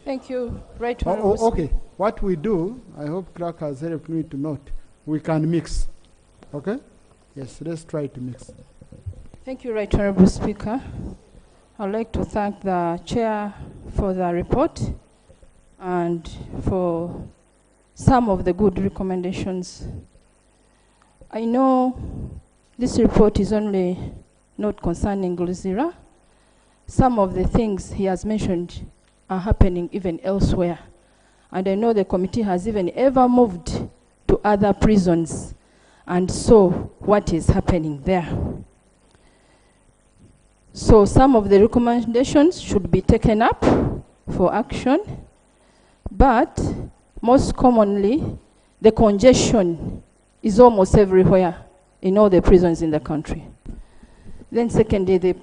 Thank you. Right Oh, Honourable oh, okay. What we do, I hope Clark has helped me to note, we can mix. Okay? Yes, let's try to mix. Thank you, Right Honourable Speaker. I'd like to thank the Chair for the report and for some of the good recommendations. I know this report is only not concerning Luzira. Some of the things he has mentioned are happening even elsewhere. And I know the committee has even ever moved to other prisons and saw what is happening there. So some of the recommendations should be taken up for action, but most commonly, the congestion is almost everywhere in all the prisons in the country. Then secondly, the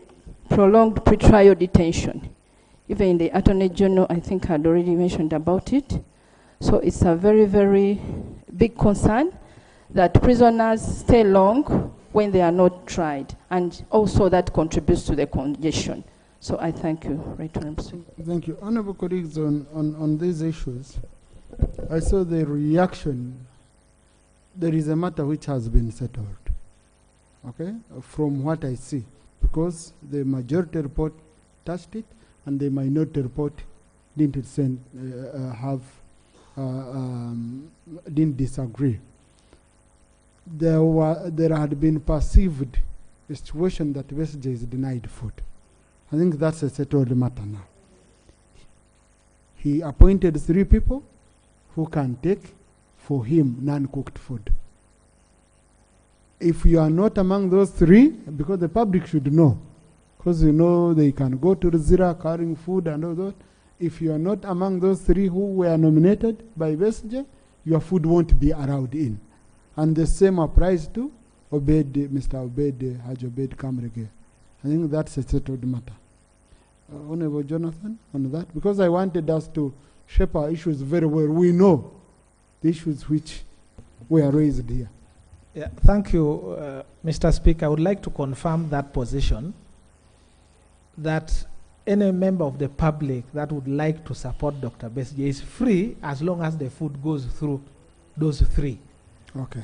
prolonged pretrial detention. Even in the Attorney General, I think had already mentioned about it. So it's a very, very big concern that prisoners stay long when they are not tried, and also that contributes to the congestion. So I thank you, Right Honourable Speaker. Thank you. Honourable colleagues, on these issues, I saw the reaction. There is a matter which has been settled, okay, from what I see, because the majority report touched it, and the minority report didn't didn't disagree. There had been perceived a situation that Besigye is denied food. I think that's a settled matter now. He appointed 3 people who can take for him non-cooked food. If you are not among those 3, because the public should know, because you know they can go to Luzira carrying food and all that. If you are not among those 3 who were nominated by Besigye, your food won't be allowed in. And the same applies to Mr. Obed, Haj Obed Kamrege. I think that's a settled matter. Honourable Jonathan, on that, because I wanted us to shape our issues very well. We know the issues which were raised here. Yeah, thank you, Mr. Speaker. I would like to confirm that position, that any member of the public that would like to support Dr. Besigye is free as long as the food goes through those 3. Okay.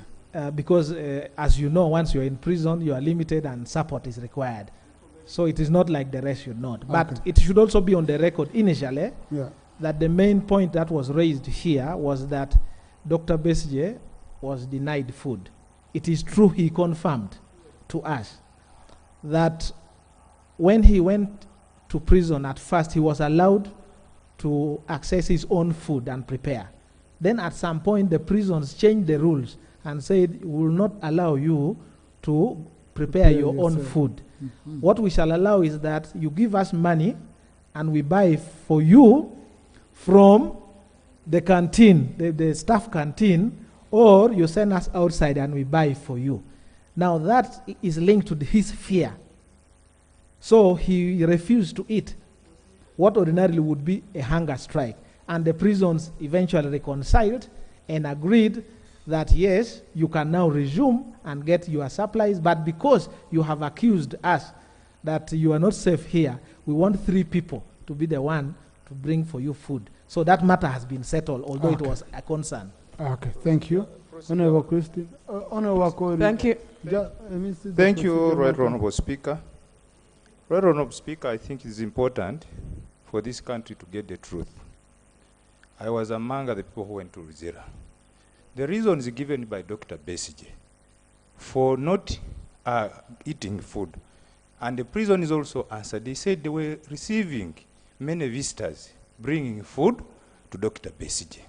Because as you know, once you're in prison, you are limited and support is required. So it is not like the rest should not. But Okay. it should also be on the record initially Yeah. that the main point that was raised here was that Dr. Besigye was denied food. It is true, he confirmed to us that when he went to prison at first, he was allowed to access his own food and prepare. Then at some point, the prisons changed the rules and said, we will not allow you to prepare your own yourself. food. What we shall allow is that you give us money and we buy for you from the canteen, the staff canteen, or you send us outside and we buy for you. Now that is linked to his fear. So he refused to eat what ordinarily would be a hunger strike. And the prisons eventually reconciled and agreed that yes, you can now resume and get your supplies, but because you have accused us that you are not safe here, we want 3 people to be the one to bring for you food. So that matter has been settled, although it Okay. was a concern. Okay, thank you. Honourable Christine. Honourable Corey. Thank you. Thank you, Right Honourable Speaker. Right Honourable Speaker, I think it is important for this country to get the truth. I was among the people who went to Luzira. The reason is given by Dr. Besigye for not eating food. And the prison is also answered. They said they were receiving many visitors bringing food to Dr. Besigye.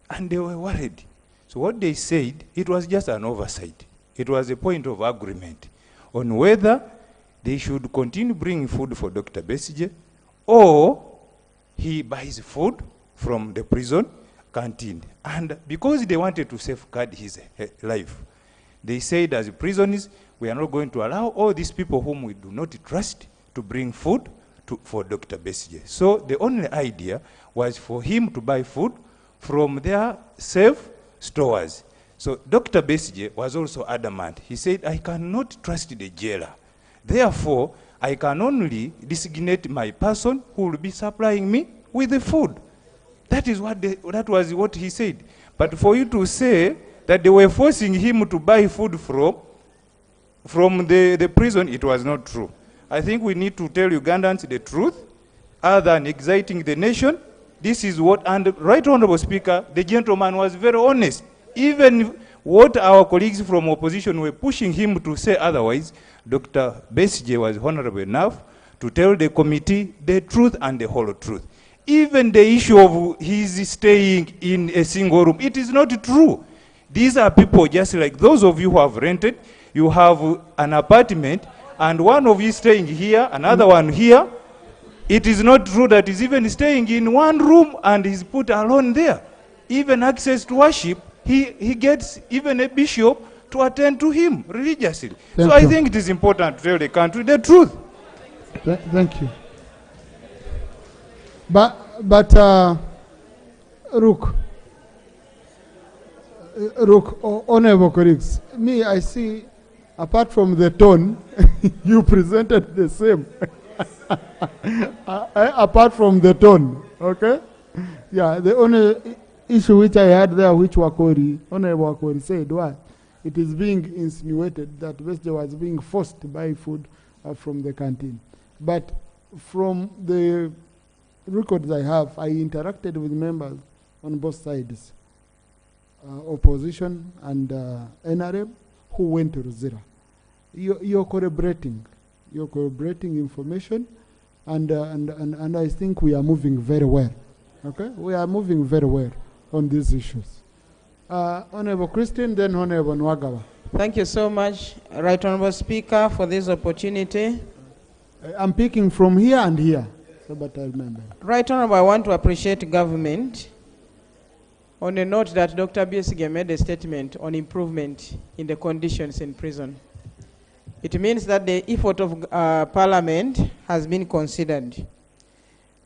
And they were worried. So what they said, it was just an oversight. It was a point of agreement on whether they should continue bringing food for Dr. Besigye or he buys food from the prison canteen. And because they wanted to safeguard his life, they said as prisoners, we are not going to allow all these people whom we do not trust to bring food for Dr. Besigye. So the only idea was for him to buy food from their safe stores. So Dr. Besigye was also adamant. He said, I cannot trust the jailer. Therefore, I can only designate my person who will be supplying me with the food. That was what he said. But for you to say that they were forcing him to buy food from the prison, it was not true. I think we need to tell Ugandans the truth, other than exciting the nation. This is what, and Right Honorable Speaker, the gentleman was very honest. Even what our colleagues from opposition were pushing him to say otherwise, Dr. Besigye was honorable enough to tell the committee the truth and the whole truth. Even the issue of his staying in a single room, it is not true. These are people just like those of you who have rented. You have an apartment, and one of you staying here, another one here. It is not true that he's even staying in one room and he's put alone there. Even access to worship, he gets even a bishop to attend to him religiously. Thank so you. I think it is important to tell the country the truth. Thank you. But Rook, honorable colleagues, me, I see, apart from the tone, you presented the same. Apart from the tone, okay? Yeah, the only issue which I had there, which Honorable Wakori said, was it is being insinuated that Besigye was being forced to buy food from the canteen. But from the records I have, I interacted with members on both sides, opposition and NRM, who went to Luzira. You're corroborating information, and I think we are moving very well. Okay, we are moving very well on these issues. Honorable Christine, then Honorable Nwagawa. Thank you so much, Right Honorable Speaker, for this opportunity. I'm picking from here and here, so but I remember. Right Honorable, I want to appreciate government on a note that Dr. Besigye made a statement on improvement in the conditions in prison. It means that the effort of Parliament has been considered.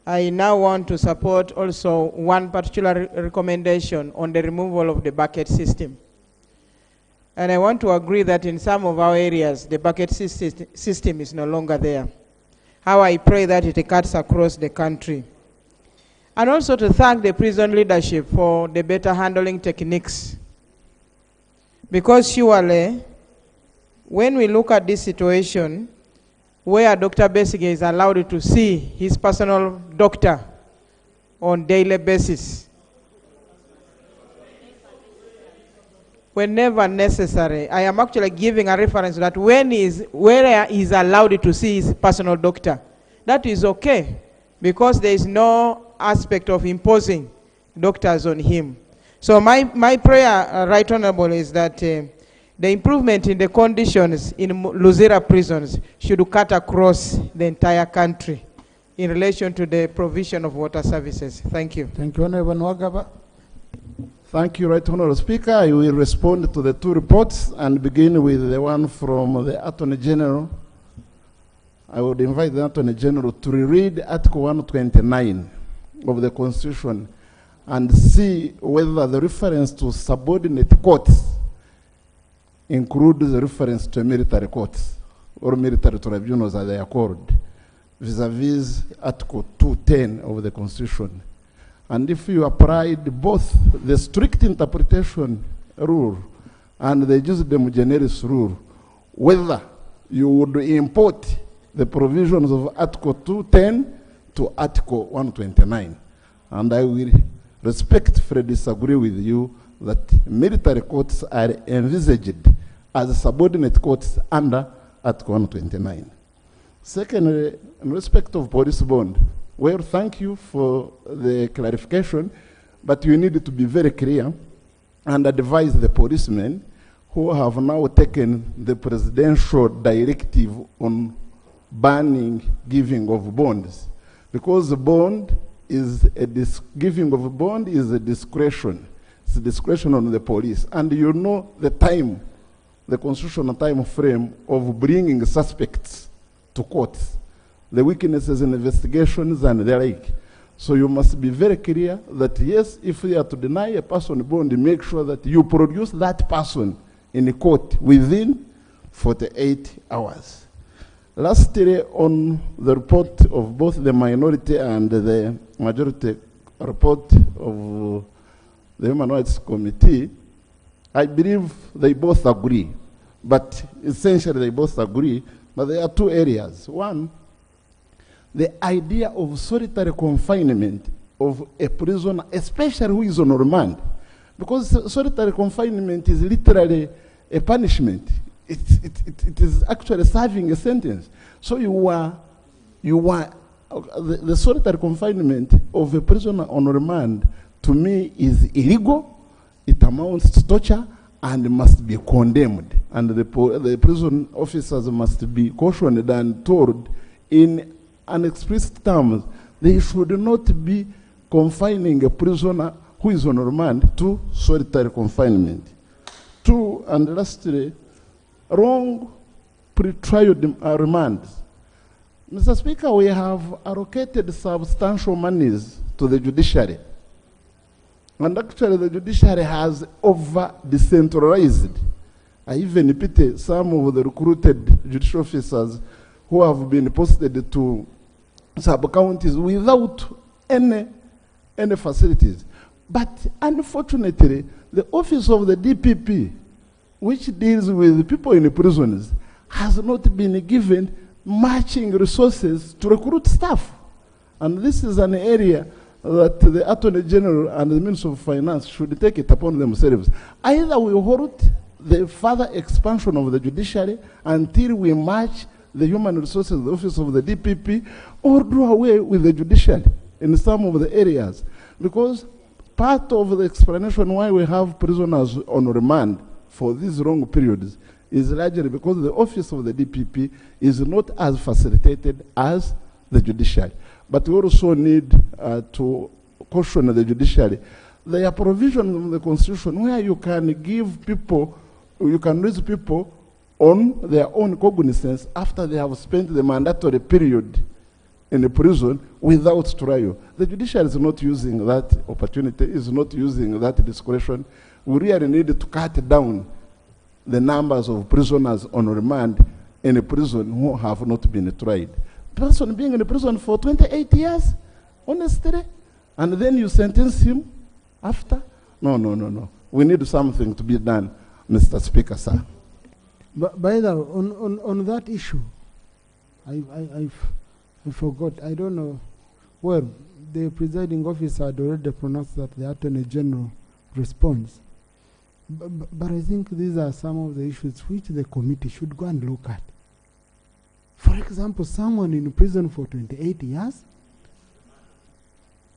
I now want to support also one particular recommendation on the removal of the bucket system. And I want to agree that in some of our areas, the bucket system is no longer there. How I pray that it cuts across the country. And also to thank the prison leadership for the better handling techniques. Because surely, when we look at this situation, where Dr. Besigye is allowed to see his personal doctor on daily basis, whenever necessary, I am actually giving a reference that where he is allowed to see his personal doctor, that is okay, because there is no aspect of imposing doctors on him. So my prayer, Right Honorable, is that the improvement in the conditions in Luzira prisons should cut across the entire country in relation to the provision of water services. Thank you. Thank you, Honorable Nwagawa. Thank you, Right Honorable Speaker. I will respond to the two reports and begin with the one from the Attorney General. I would invite the Attorney General to reread Article 129 of the Constitution and see whether the reference to subordinate courts includes the reference to military courts or military tribunals as they are called, vis-a-vis Article 210 of the Constitution. And if you applied both the strict interpretation rule and the jus dem generis rule, whether you would import the provisions of Article 210 to Article 129. And I will respectfully disagree with you that military courts are envisaged as subordinate courts under Article 129. Secondly, in respect of police bond, well, thank you for the clarification, but you need to be very clear and advise the policemen who have now taken the presidential directive on banning giving of bonds, because the bond is giving of bond is a discretion. It's a discretion on the police, and you know the time, the constitutional time frame of bringing suspects to courts, the weaknesses in investigations and the like. So you must be very clear that yes, if you are to deny a person bond, make sure that you produce that person in court within 48 hours. Lastly, on the report of both the minority and the majority report of the Human Rights Committee, I believe they both agree. But essentially they both agree, but there are two areas. One, the idea of solitary confinement of a prisoner, especially who is on remand, because solitary confinement is literally a punishment. It is actually serving a sentence. So the solitary confinement of a prisoner on remand, to me, is illegal. It amounts to torture and must be condemned. And the prison officers must be cautioned and told in an explicit terms they should not be confining a prisoner who is on remand to solitary confinement. Two, and lastly, wrong pre-trial remands. Mr. Speaker, we have allocated substantial monies to the judiciary. And actually the judiciary has over-decentralized. I even pity some of the recruited judicial officers who have been posted to sub-counties without any facilities. But unfortunately, the office of the DPP, which deals with people in the prisons, has not been given matching resources to recruit staff. And this is an area that the Attorney General and the Minister of Finance should take it upon themselves. Either we halt the further expansion of the judiciary until we match the human resources, the office of the DPP, or do away with the judiciary in some of the areas. Because part of the explanation why we have prisoners on remand for these long periods is largely because the office of the DPP is not as facilitated as the judiciary. But we also need to caution the judiciary. There are provisions in the Constitution where you can give people, you can raise people on their own cognizance after they have spent the mandatory period in the prison without trial. The judiciary is not using that opportunity, is not using that discretion. We really need to cut down the numbers of prisoners on remand in a prison who have not been tried. Person being in a prison for 28 years, honestly, and then you sentence him after? No. We need something to be done, Mr. Speaker, sir. But by the way, on that issue, I forgot. I don't know. Well, the presiding officer had already pronounced that the Attorney General responds. But I think these are some of the issues which the committee should go and look at. For example, someone in prison for 28 years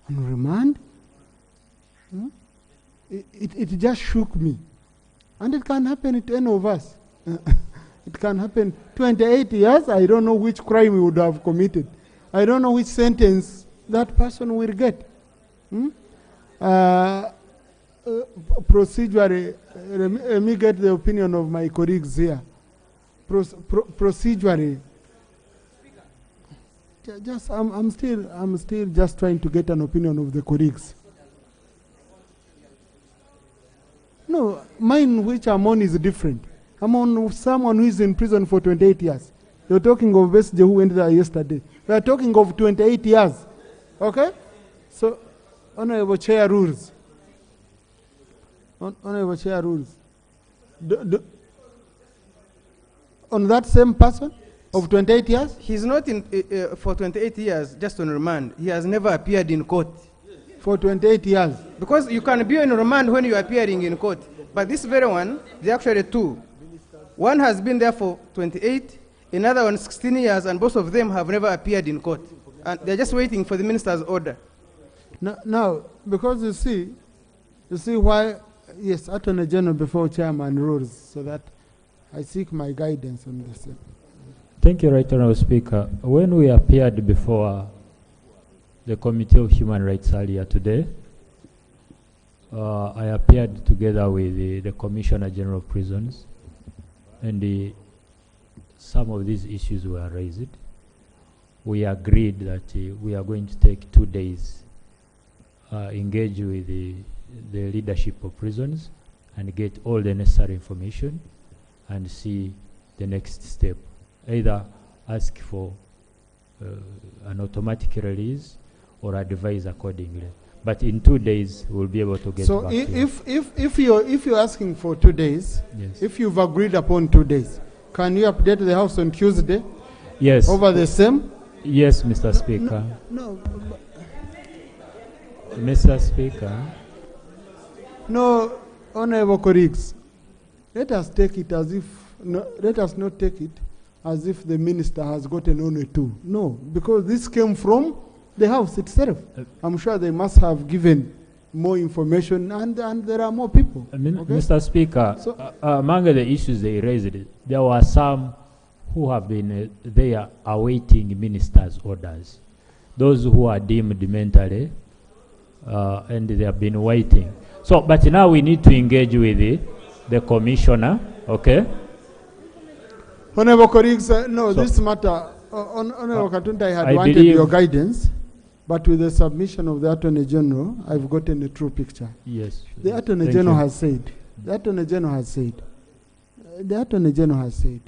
on remand, it just shook me. And it can happen to any of us. It can happen 28 years, I don't know which crime we would have committed. I don't know which sentence that person will get. Procedurally, let me get the opinion of my colleagues here. Procedurally, I'm still just trying to get an opinion of the colleagues. No, mine which I'm on is different. I'm on someone who is in prison for 28 years. You're talking of Besigye who went there yesterday. We are talking of 28 years. Okay? So, Honorable Chair rules. Honorable Chair rules. On that same person of 28 years? He's not in for 28 years just on remand. He has never appeared in court. For 28 years? Because you can be on remand when you are appearing in court. But this very one, there are actually two. One has been there for 28, another one 16 years, and both of them have never appeared in court. And they're just waiting for the minister's order. Now, because you see why, yes, Attorney General before Chairman rules, so that I seek my guidance on this. Thank you, Right Honourable Speaker. When we appeared before the Committee of Human Rights earlier today, I appeared together with the Commissioner General of Prisons, and some of these issues were raised. We agreed that we are going to take 2 days, engage with the leadership of prisons and get all the necessary information and see the next step. Either ask for an automatic release or advise accordingly. But in 2 days, we'll be able to get So back to you. if you're asking for 2 days, Yes. if you've agreed upon 2 days, can you update the House on Tuesday? Yes. Over the same? Yes, Mr. Speaker. No. Mr. Speaker. No, honorable colleagues, let us take it as if, no, let us not take it as if the minister has gotten only 2. No, because this came from the House itself. I'm sure they must have given more information, and there are more people. Okay? Mr. Speaker, So- among the issues they raised, there were some who have been there awaiting ministers' orders. Those who are deemed mentally, and they have been waiting. So, but now we need to engage with the commissioner, okay? Honorable colleagues, no, So- this matter, Honorable Katunta, I had I wanted believe- your guidance, but with the submission of the Attorney General, I've gotten a true picture. Yes. The Attorney Thank General you. has said, the Attorney General has said,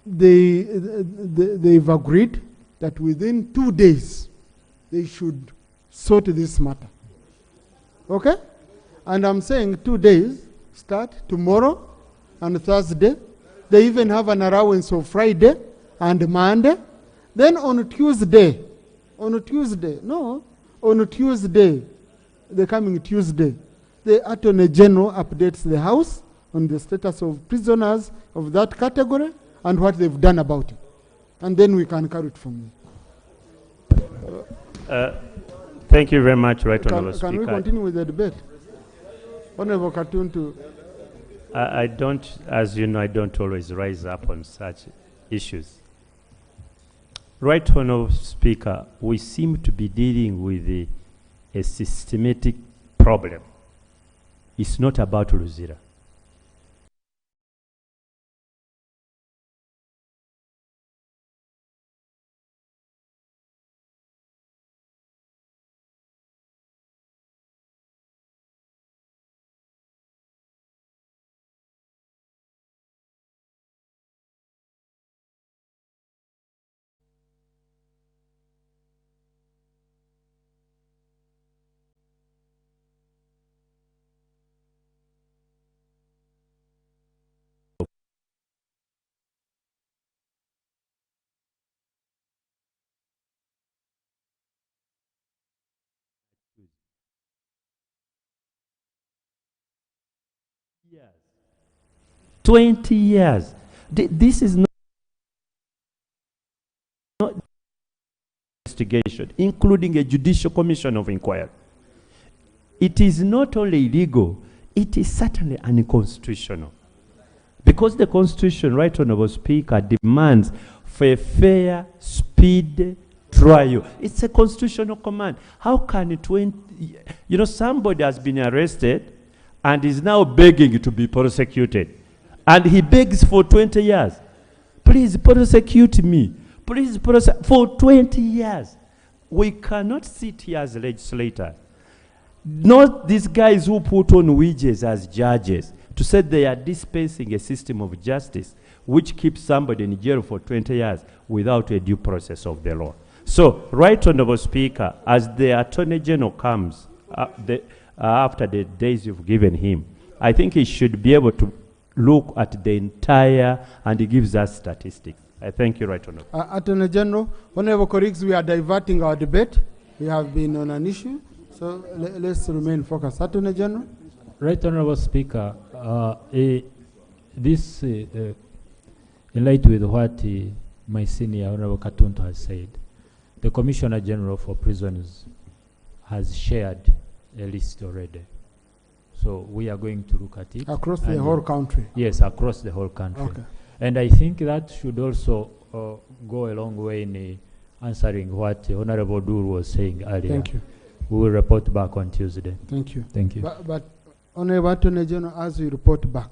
they've agreed that within 2 days, they should sort this matter. Okay? And I'm saying 2 days, start tomorrow and Thursday. They even have an allowance of Friday and Monday. Then on Tuesday, the coming Tuesday, the Attorney General updates the House on the status of prisoners of that category and what they've done about it. And then we can carry it from there. Thank you very much, Right Honourable Can we Speaker. continue with the debate? Honourable Katuntu. I don't, as you know, I don't always rise up on such issues. Right Honourable Speaker, we seem to be dealing with a systematic problem. It's not about Luzira. Years. 20 years. This is not investigation, including a judicial commission of inquiry. It is not only illegal, it is certainly unconstitutional. Because the Constitution, Right Honourable Speaker, demands for a fair, speedy trial. It's a constitutional command. How can 20, somebody has been arrested and is now begging to be prosecuted. And he begs for 20 years. Please prosecute me. Please prosecute for 20 years. We cannot sit here as legislators. Not these guys who put on wages as judges to say they are dispensing a system of justice which keeps somebody in jail for 20 years without a due process of the law. So, Right Honourable Speaker, as the Attorney General comes after the days you've given him, I think he should be able to look at the entire, and he gives us statistics. I thank you, Right Honourable. Attorney General, honourable colleagues, we are diverting our debate. We have been on an issue, so let's remain focused. Attorney General. Right Honourable Speaker, this, in light with what my senior Honourable Katuntu has said, the Commissioner General for Prisons has shared a list already. So we are going to look at it. Across the and whole country? Yes, across the whole country. Okay. And I think that should also go a long way in answering what Honourable Dur was saying earlier. Thank you. We will report back on Tuesday. Thank you. Thank you. But Honourable Attorney General, as we report back,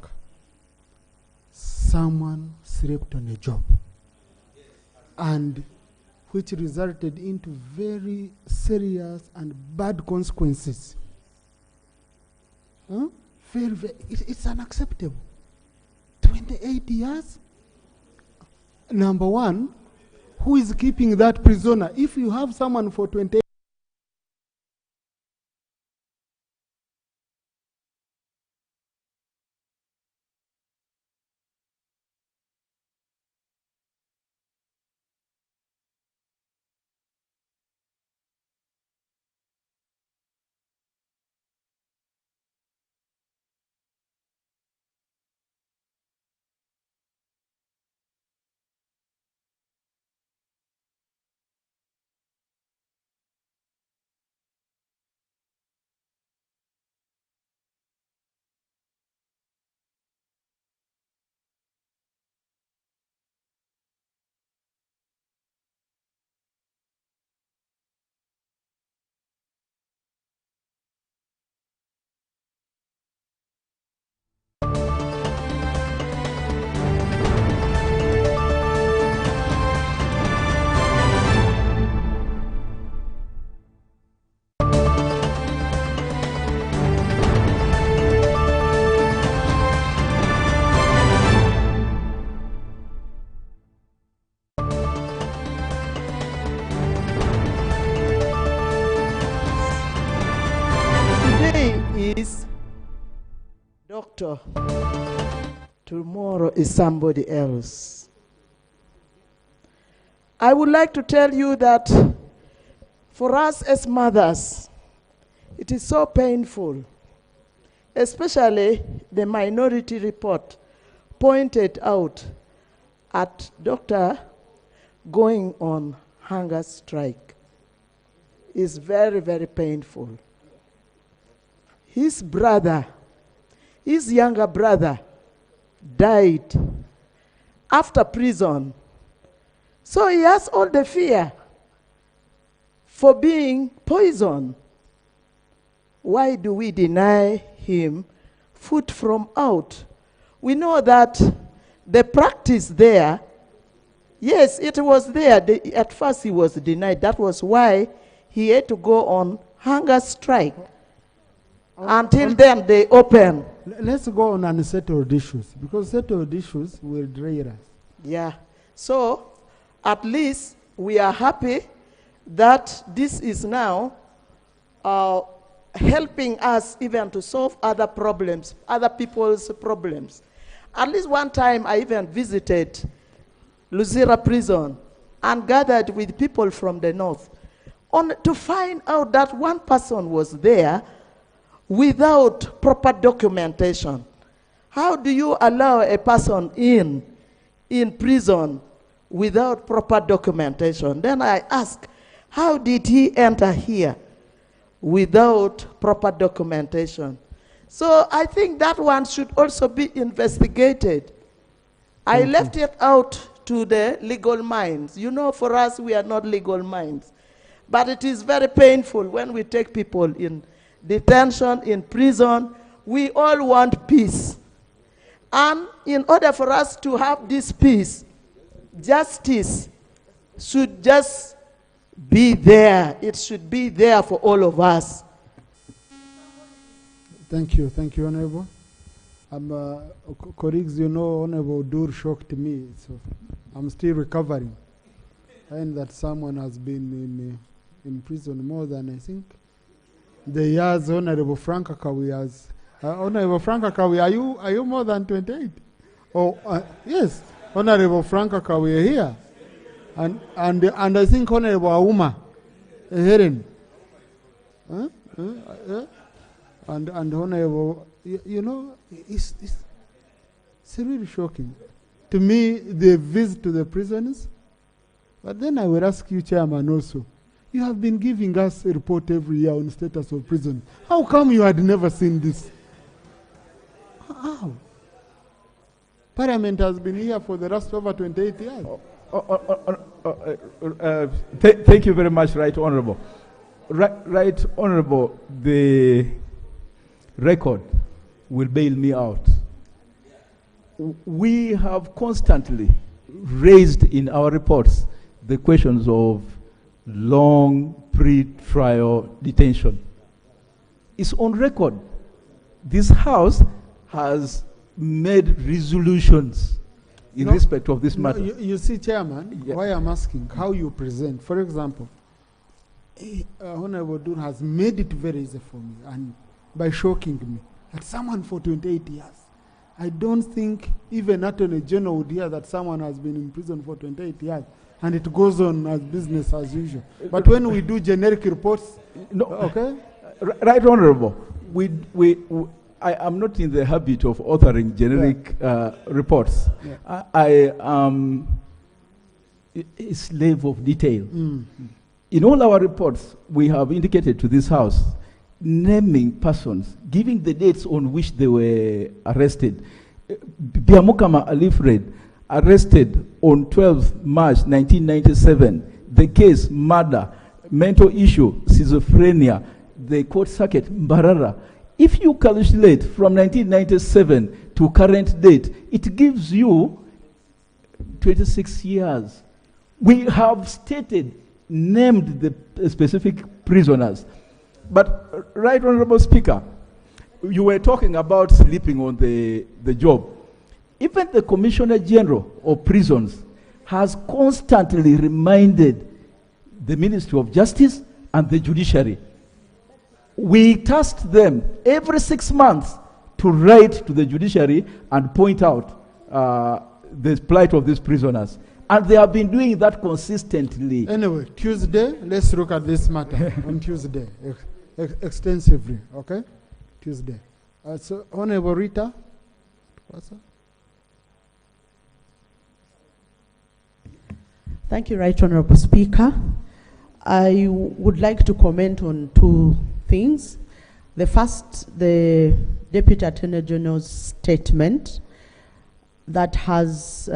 someone slept on a job, and which resulted into very serious and bad consequences. Huh? It's unacceptable. 28 years? Number one, who is keeping that prisoner? If you have someone for 28 doctor. Tomorrow is somebody else. I would like to tell you that for us as mothers, it is so painful, especially the minority report pointed out at doctor going on hunger strike. It's very, very painful. His brother, his younger brother, died after prison. So he has all the fear for being poisoned. Why do we deny him food from out? We know that the practice there, yes, it was there. At first he was denied. That was why he had to go on hunger strike. Until then, they open. Let's go on unsettled issues, because settled issues will drain us. Yeah. So, at least we are happy that this is now helping us even to solve other problems, other people's problems. At least one time I even visited Luzira prison and gathered with people from the north to find out that one person was there without proper documentation. How do you allow a person in prison without proper documentation? Then I asked, how did he enter here without proper documentation? So I think that one should also be investigated. I left it out to the legal minds. You know, for us, we are not legal minds. But it is very painful when we take people in detention, in prison. We all want peace. And in order for us to have this peace, justice should just be there. It should be there for all of us. Thank you, Honorable. Colleagues, you know, Honorable Dur shocked me, so I'm still recovering. And that someone has been in prison more than, I think, the years Honorable Frank Akawi has. Honorable Frank Akawi, are you more than 28? Oh, yes, Honorable Frank Akawi here. And I think Honorable Auma, Heren. And Honorable, you know, it's really shocking. To me, the visit to the prisoners. But then I will ask you, Chairman, also. You have been giving us a report every year on status of prison. How come you had never seen this? How? Parliament has been here for the last over 28 years. Thank you very much, Right Honorable. Right Honorable, the record will bail me out. We have constantly raised in our reports the questions of long pre-trial detention. It's on record. This House has made resolutions in respect of this matter. You see, Chairman, why I'm asking how you present. For example, Honorable Dur has made it very easy for me, and by shocking me, that someone for 28 years. I don't think even Attorney General would hear that someone has been in prison for 28 years, and it goes on as business as usual. But when we do generic reports, okay? Right Honorable, I am not in the habit of authoring generic reports. Yeah. I am a slave of detail. In all our reports, we have indicated to this House, naming persons, giving the dates on which they were arrested. Biamukama Alifred, arrested on 12 March 1997. The case, murder, mental issue, schizophrenia, the court circuit, Mbarara. If you calculate from 1997 to current date, it gives you 26 years. We have stated, named the specific prisoners. But, Right Honorable Speaker, you were talking about sleeping on the job. Even the Commissioner General of Prisons has constantly reminded the Ministry of Justice and the Judiciary. We tasked them every 6 months to write to the judiciary and point out the plight of these prisoners. And they have been doing that consistently. Anyway, Tuesday, let's look at this matter on Tuesday extensively, okay? Tuesday. So, Honorable Rita. What's that? Thank you, Right Honorable Speaker. I would like to comment on two things. The first, the Deputy Attorney General's statement that has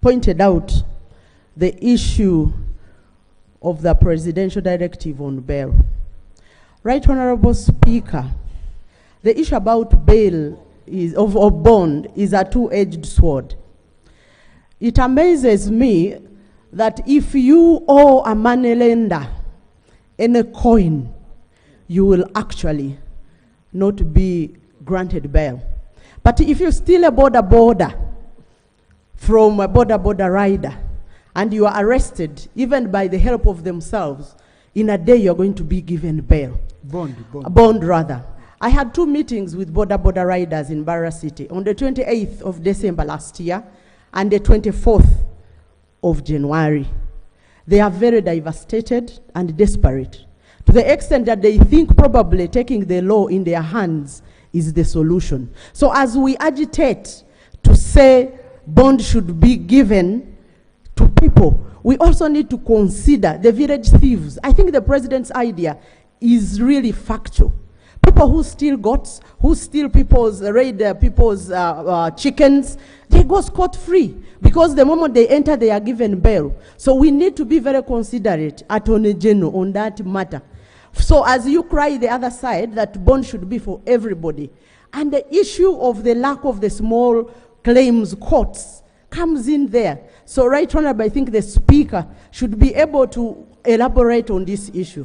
pointed out the issue of the presidential directive on bail. Right Honorable Speaker, the issue about bail of bond is a two-edged sword. It amazes me that if you owe a moneylender any coin, you will actually not be granted bail. But if you steal a border from a border rider and you are arrested, even by the help of themselves, in a day you're going to be given bail. Bond rather. I had two meetings with border riders in Barra City on the 28th of December last year and the 24th of January. They are very devastated and desperate, to the extent that they think probably taking the law in their hands is the solution. So as we agitate to say bond should be given to people, we also need to consider the village thieves. I think the president's idea is really factual. People who steal goats, who steal people's, raid people's chickens, they go scot-free because the moment they enter, they are given bail. So we need to be very considerate, Attorney General, on that matter. So as you cry the other side, that bond should be for everybody. And the issue of the lack of the small claims courts comes in there. So Right Honorable, I think the Speaker should be able to elaborate on this issue.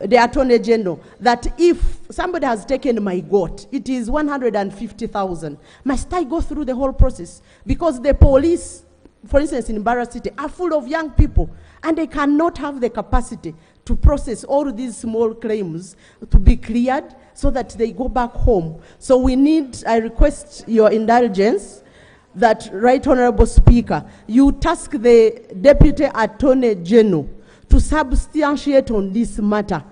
The Attorney General, that if somebody has taken my goat, it is 150,000. Must I go through the whole process? Because the police, for instance, in Barra City, are full of young people, and they cannot have the capacity to process all these small claims to be cleared so that they go back home. So we need, I request your indulgence, that Right Honorable Speaker, you task the Deputy Attorney General to substantiate on this matter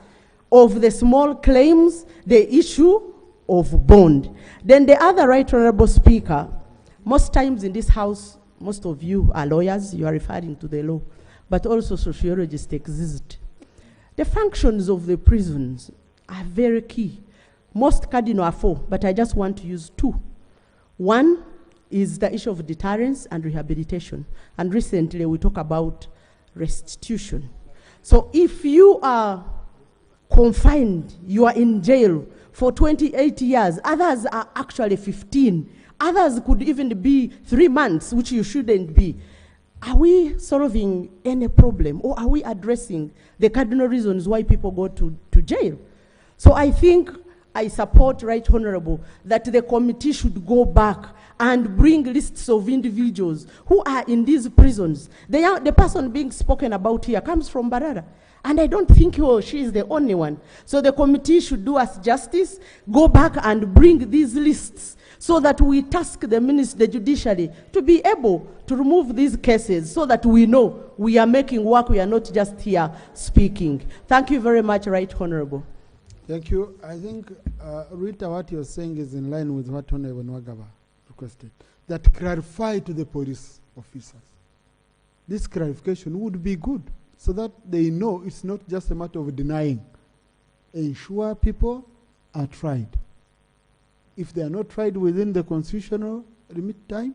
of the small claims, the issue of bond. Then the other, Right Honorable Speaker, most times in this House, most of you are lawyers, you are referring to the law, but also sociologists exist. The functions of the prisons are very key. Most cardinal are four, but I just want to use two. One is the issue of deterrence and rehabilitation. And recently we talk about restitution. So if you are confined, you are in jail for 28 years, others are actually 15, others could even be 3 months, which you shouldn't be. Are we solving any problem, or are we addressing the cardinal reasons why people go to jail? So I think I support Right Honorable that the committee should go back and bring lists of individuals who are in these prisons. The person being spoken about here comes from Barara. And I don't think he or she is the only one. So the committee should do us justice, go back and bring these lists so that we task the minister, the judiciary, to be able to remove these cases so that we know we are making work, we are not just here speaking. Thank you very much, Right Honorable. Thank you. I think, Rita, what you're saying is in line with what Honorable Nwagaba requested, that clarify to the police officers. This clarification would be good so that they know it's not just a matter of denying. Ensure people are tried. If they are not tried within the constitutional limit time,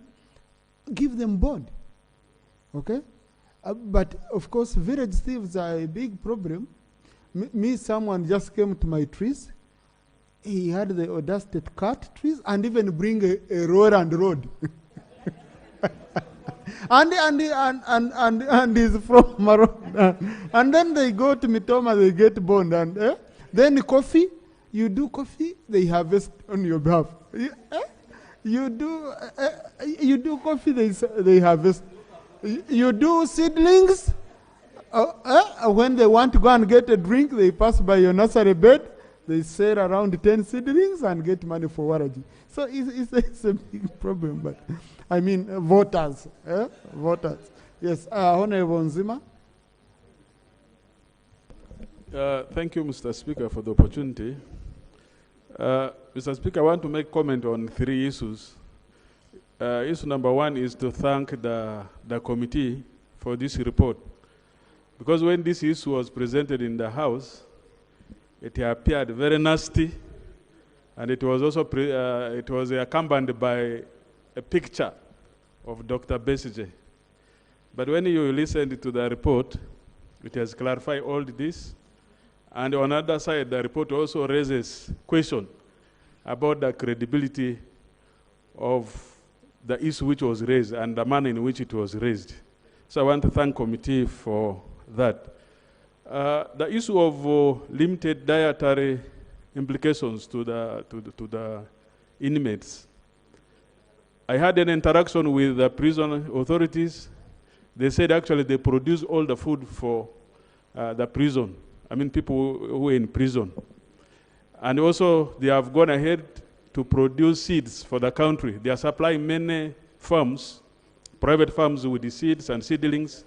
give them bond. Okay? But of course, village thieves are a big problem. Someone just came to my trees. He had the audacity to cut trees and even bring a roller and rod. and he's from Morocco. And then they go to Mitoma, they get bond. And then coffee, you do coffee, they harvest on your behalf. You do coffee, they harvest. You do seedlings, when they want to go and get a drink, they pass by your nursery bed, They sell around 10 seedlings and get money for Waraji. So it's a big problem, but I mean, voters. Voters. Yes, Honorable Nzima. Thank you, Mr. Speaker, for the opportunity. Mr. Speaker, I want to make comment on 3 issues. Issue number 1 is to thank the committee for this report. Because when this issue was presented in the House, it appeared very nasty, and it was also it was accompanied by a picture of Dr. Besigye. But when you listened to the report, it has clarified all this. And on the other side, the report also raises question about the credibility of the issue which was raised and the manner in which it was raised. So I want to thank committee for that. The issue of limited dietary implications to the inmates. I had an interaction with the prison authorities. They said actually they produce all the food for the prison. I mean people who are in prison. And also they have gone ahead to produce seeds for the country. They are supplying many farms, private farms with the seeds and seedlings.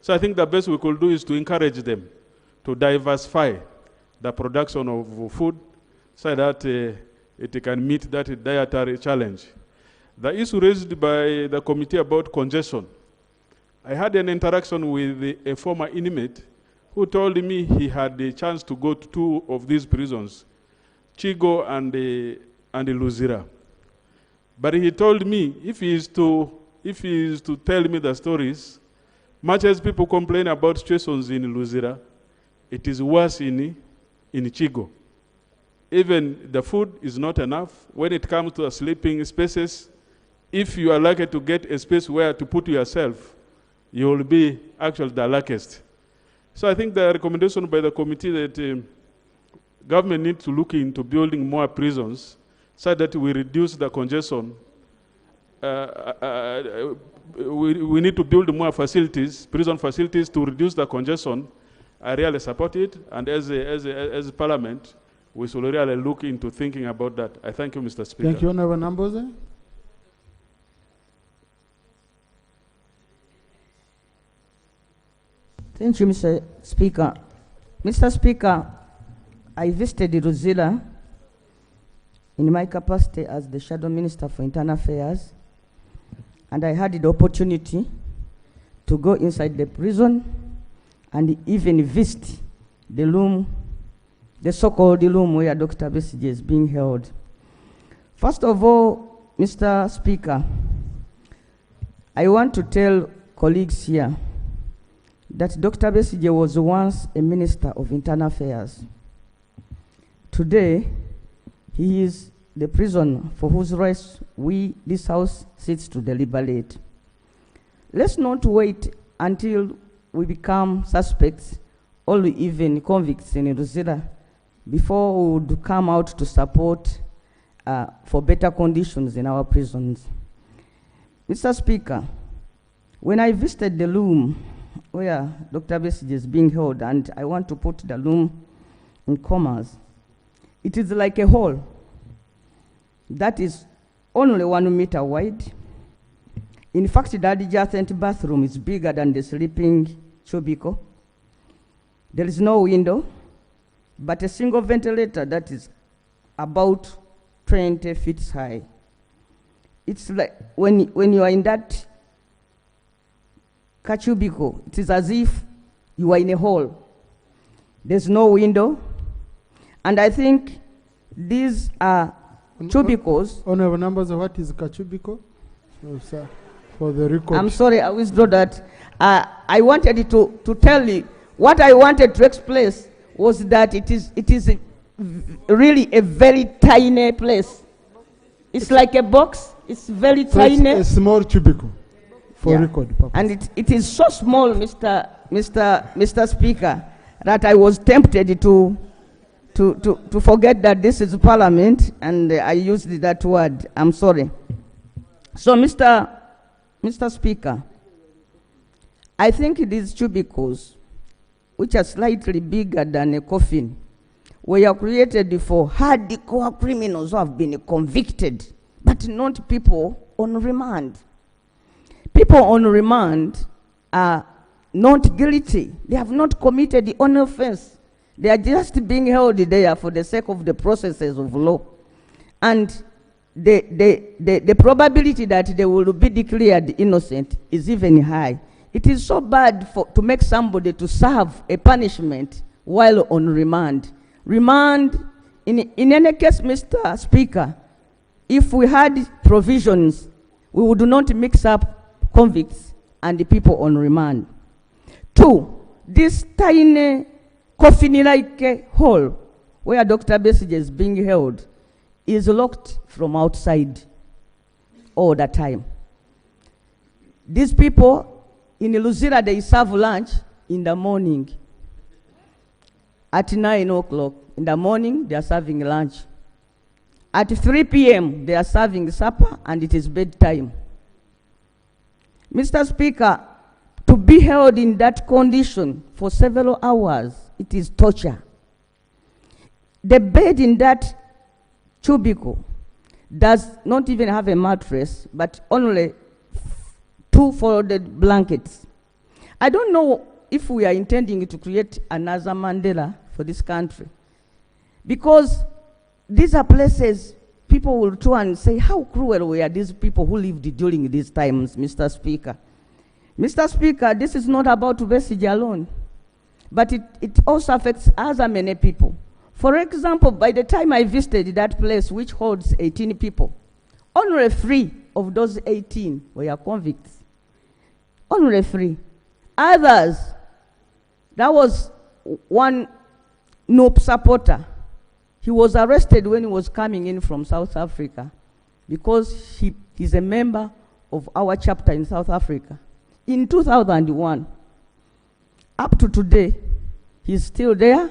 So I think the best we could do is to encourage them to diversify the production of food so that it can meet that dietary challenge. The issue raised by the committee about congestion. I had an interaction with a former inmate who told me he had the chance to go to 2 of these prisons, Chigo and Luzira. But he told me if he is to tell me the stories, much as people complain about situations in Luzira, it is worse in Chigo. Even the food is not enough. When it comes to sleeping spaces, if you are lucky to get a space where to put yourself, you will be actually the luckiest. So I think the recommendation by the committee that government needs to look into building more prisons so that we reduce the congestion. We need to build more facilities, prison facilities, to reduce the congestion. I really support it, and as Parliament, we should really look into thinking about that. I thank you, Mr. Speaker. Thank you, Honorable Namboze. Thank you, Mr. Speaker. Mr. Speaker, I visited Luzira in my capacity as the Shadow Minister for Internal Affairs, and I had the opportunity to go inside the prison and even visit the room, the so-called room where Dr. Besigye is being held. First of all, Mr. Speaker, I want to tell colleagues here that Dr. Besigye was once a Minister of Internal Affairs. Today, he is the prisoner for whose rights we, this House, sits to deliberate. Let's not wait until we become suspects or even convicts in Luzira before we would come out to support for better conditions in our prisons. Mr. Speaker, when I visited the room where Dr. Besigye is being held, and I want to put the room in commas, it is like a hall that is only 1 meter wide. In fact, the adjacent bathroom is bigger than the sleeping cubicle. There is no window, but a single ventilator that is about 20 feet high. It's like when you are in that cubicle, it is as if you are in a hall. There's no window. And I think these are cubicles. Honorable Numbers, what is cubicle? No, sir, for the record. I'm sorry, I withdraw that. I wanted to tell you, what I wanted to express was that it is really a very tiny place. It's like a box. It's very tiny. It's a small cubicle for record purpose. And it is so small, Mr. Speaker, that I was tempted to forget that this is Parliament, and I used that word. I'm sorry. So, Mr. Speaker, I think these cubicles, which are slightly bigger than a coffin, were created for hardcore criminals who have been convicted, but not people on remand. People on remand are not guilty. They have not committed any offense. They are just being held there for the sake of the processes of law. And the probability that they will be declared innocent is even high. It is so bad to make somebody to serve a punishment while on remand. Remand, in any case, Mr. Speaker, if we had provisions, we would not mix up convicts and the people on remand. 2, this tiny coffin-like hole where Dr. Besigye is being held is locked from outside all the time. These people in Luzira, they serve lunch in the morning. At 9 o'clock in the morning, they are serving lunch. At 3 p.m., they are serving supper, and it is bedtime. Mr. Speaker, to be held in that condition for several hours, it is torture. The bed in that cubicle does not even have a mattress, but only 2 folded blankets. I don't know if we are intending to create another Mandela for this country, because these are places people will try and say, how cruel were these people who lived during these times, Mr. Speaker. Mr. Speaker, this is not about Besigye alone, but it also affects other many people. For example, by the time I visited that place, which holds 18 people, only 3 of those 18 were convicts. Only 3. Others, that was one NOP supporter. He was arrested when he was coming in from South Africa because he's a member of our chapter in South Africa. In 2001, up to today, he's still there.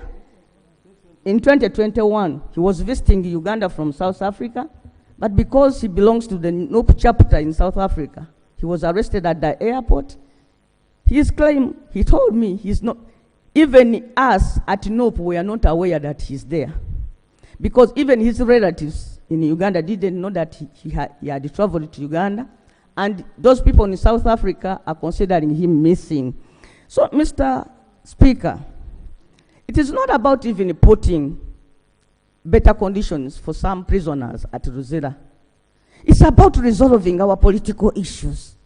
In 2021, he was visiting Uganda from South Africa, but because he belongs to the NOP chapter in South Africa, he was arrested at the airport. His claim, he told me, he's not, even us at NOP, we are not aware that he's there. Because even his relatives in Uganda didn't know that he had traveled to Uganda, and those people in South Africa are considering him missing. So, Mr. Speaker, it is not about even putting better conditions for some prisoners at Luzira. It's about resolving our political issues.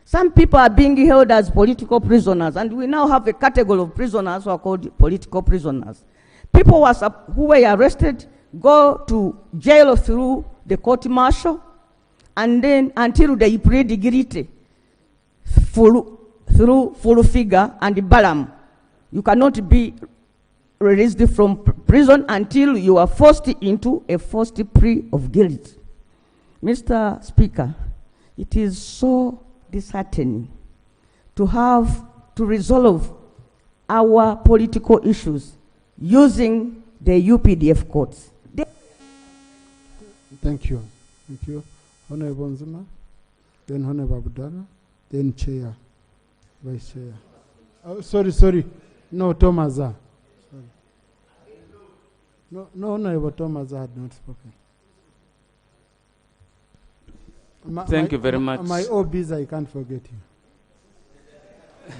Some people are being held as political prisoners, and we now have a category of prisoners who are called political prisoners. People who were arrested go to jail through the court-martial, and then until they plead guilty through full figure and balam. You cannot be released from prison until you are forced into a forced plea of guilt. Mr. Speaker, it is so disheartening to have to resolve our political issues using the UPDF courts. Thank you. Thank you. Honorable Nzima, then Honorable Abdallah, then Chair, Vice Chair. Oh, sorry. No, Tomaza. Sorry. No, Honorable Tomaza had not spoken. Thank you very much. My OBs, I can't forget you.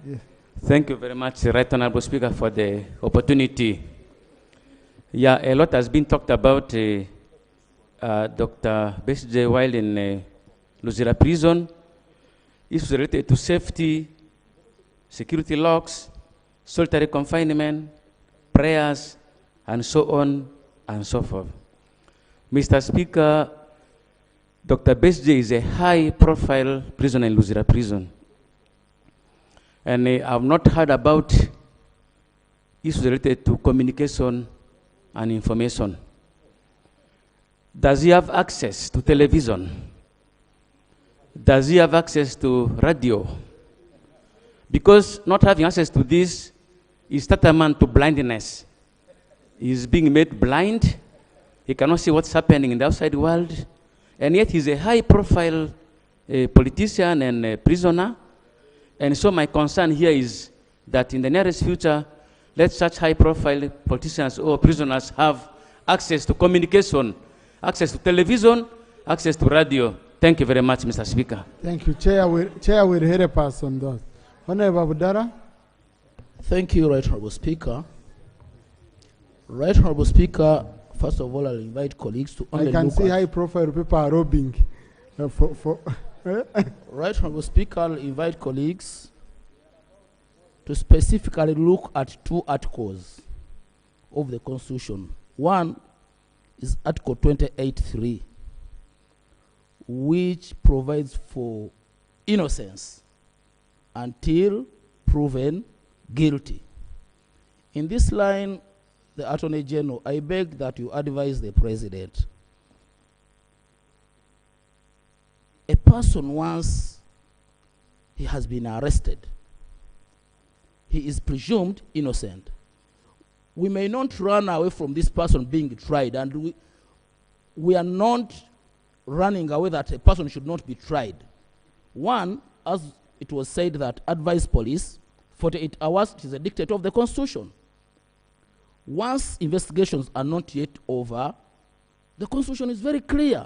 Yeah. Thank you very much, Right Honorable Speaker, for the opportunity. Yeah, a lot has been talked about Dr. Besigye while in Luzira prison. Issues related to safety, security locks, solitary confinement, prayers, and so on and so forth. Mr. Speaker, Dr. Besigye is a high-profile prisoner in Luzira prison. And I have not heard about issues related to communication and information. Does he have access to television? Does he have access to radio? Because not having access to this is tantamount to blindness. He is being made blind. He cannot see what's happening in the outside world. And yet he's a high-profile politician and a prisoner. And so my concern here is that in the nearest future, let such high-profile politicians or prisoners have access to communication, access to television, access to radio. Thank you very much, Mr. Speaker. Thank you. Chair will help us on that. Honorable Abudara. Thank you, Right Honorable Speaker. Right Honorable Speaker, first of all, I'll invite colleagues to only I can look see at high-profile people are robbing. Right Honorable Speaker, I'll invite colleagues to specifically look at two articles of the Constitution. One is Article 28(3), which provides for innocence until proven guilty. In this line, the Attorney General, I beg that you advise the President. A person, once he has been arrested, he is presumed innocent. We may not run away from this person being tried, and we are not running away that a person should not be tried. One, as it was said, that advise police 48 hours, it is a dictate of the Constitution. Once investigations are not yet over, the Constitution is very clear.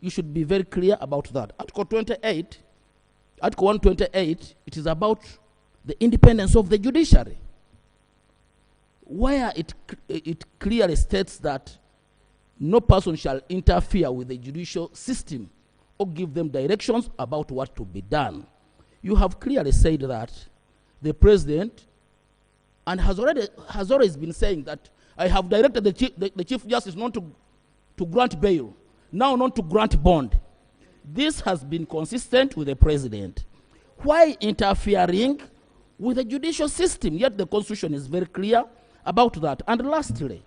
You should be very clear about that. Article 28, Article 128, it is about the independence of the judiciary, where it clearly states that no person shall interfere with the judicial system or give them directions about what to be done. You have clearly said that the President, and has always been saying that I have directed the Chief Justice not to grant bail, now not to grant bond. This has been consistent with the President. Why interfering with the judicial system? Yet the Constitution is very clear about that. And lastly,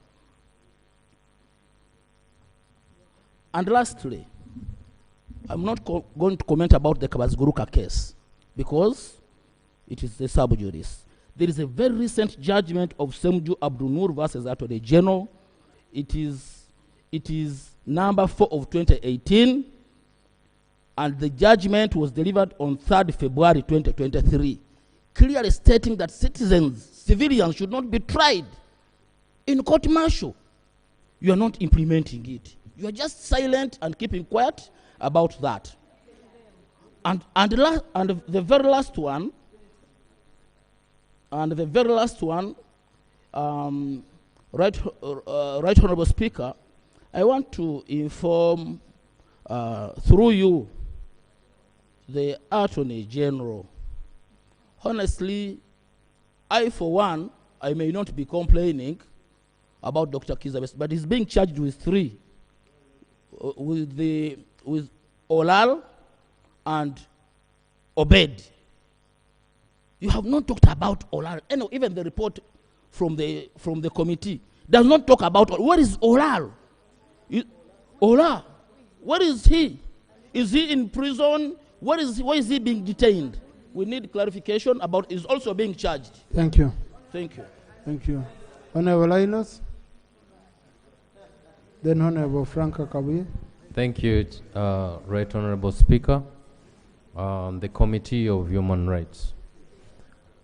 I'm not going to comment about the Kabazguruka case because it is the sub judice. There is a very recent judgment of Semju Abdul Nur versus Attorney General. It is number 4 of 2018, and the judgment was delivered on 3rd February 2023, clearly stating that civilians should not be tried in court martial. You are not implementing it. You are just silent and keeping quiet about that. And the very last one, Right Honorable Speaker, I want to inform through you the Attorney General. Honestly, I for one, I may not be complaining about Dr. Kizza, but he's being charged with 3, with Olal and Obed. You have not talked about Olal. Even the report from the committee does not talk about Olal. Where is Olal? Olal, where is he? Is he in prison? Why is he being detained? We need clarification about is also being charged. Thank you. Thank you. Thank you. Honorable Linus. Then Honorable Frank Akabuye. Thank you, Right Honorable Speaker, the Committee of Human Rights.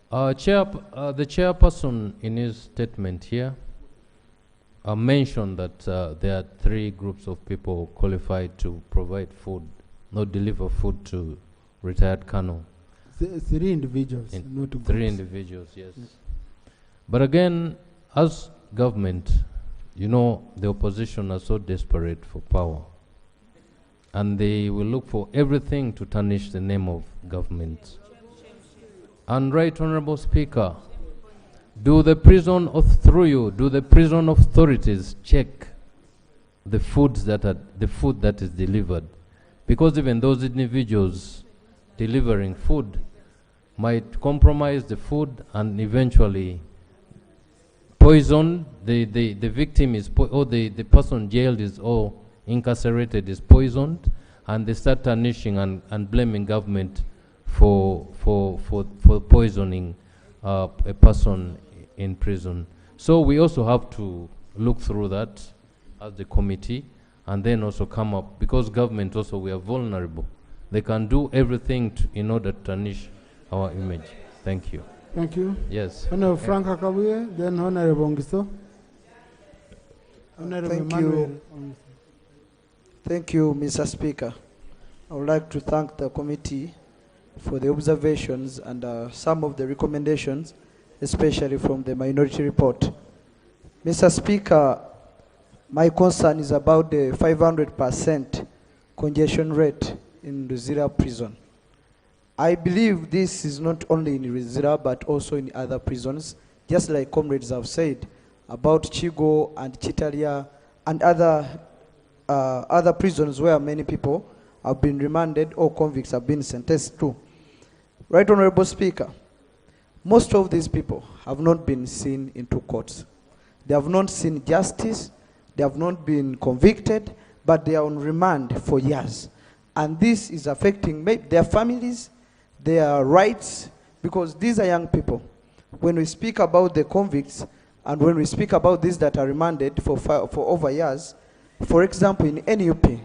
The chairperson in his statement here mentioned that there are 3 groups of people qualified to provide food, not deliver food to retired colonel. 3 individuals, not 2 3 groups. individuals, yes. But again, as government, you know, the opposition are so desperate for power, and they will look for everything to tarnish the name of government. And Right Honorable Speaker, do the prison authorities check the food that is delivered? Because even those individuals delivering food might compromise the food and eventually poison the victim or the person jailed is or incarcerated is poisoned, and they start tarnishing and blaming government for poisoning a person in prison. So we also have to look through that as the committee, and then also come up, because government also, we are vulnerable. They can do everything in order to tarnish our image. Thank you. Thank you. Yes. Honorable Frank Akabuye, then Honorable Ngiso. Honorable Thank Emmanuel. you. Thank you, Mr. Speaker. I would like to thank the committee for the observations and some of the recommendations, especially from the minority report. Mr. Speaker, my concern is about the 500% congestion rate in Luzira prison. I believe this is not only in Luzira but also in other prisons, just like comrades have said about Chigo and Chitalia and other prisons where many people have been remanded or convicts have been sentenced to. Right Honorable Speaker, most of these people have not been seen into courts. They have not seen justice, they have not been convicted, but they are on remand for years. And this is affecting their families, their rights, because these are young people. When we speak about the convicts, and when we speak about these that are remanded for over years, for example, in NUP,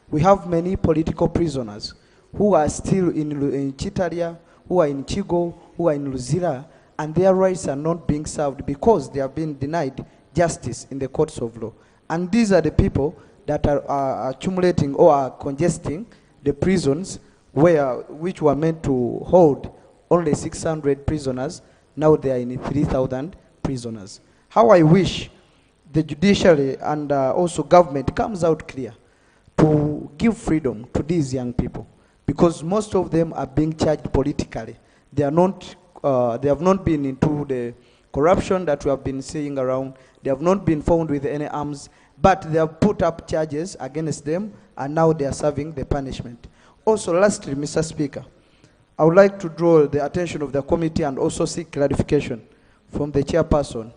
we have many political prisoners who are still in Chitaria, who are in Chigo, who are in Luzira, and their rights are not being served because they have been denied justice in the courts of law. And these are the people that are accumulating or are congesting the prisons which were meant to hold only 600 prisoners. Now they are in 3,000 prisoners. How I wish the judiciary and also government comes out clear to give freedom to these young people, because most of them are being charged politically. They are not. They have not been into the corruption that we have been seeing around. They have not been found with any arms, but they have put up charges against them, and now they are serving the punishment. Also, lastly, Mr. Speaker, I would like to draw the attention of the committee and also seek clarification from the chairperson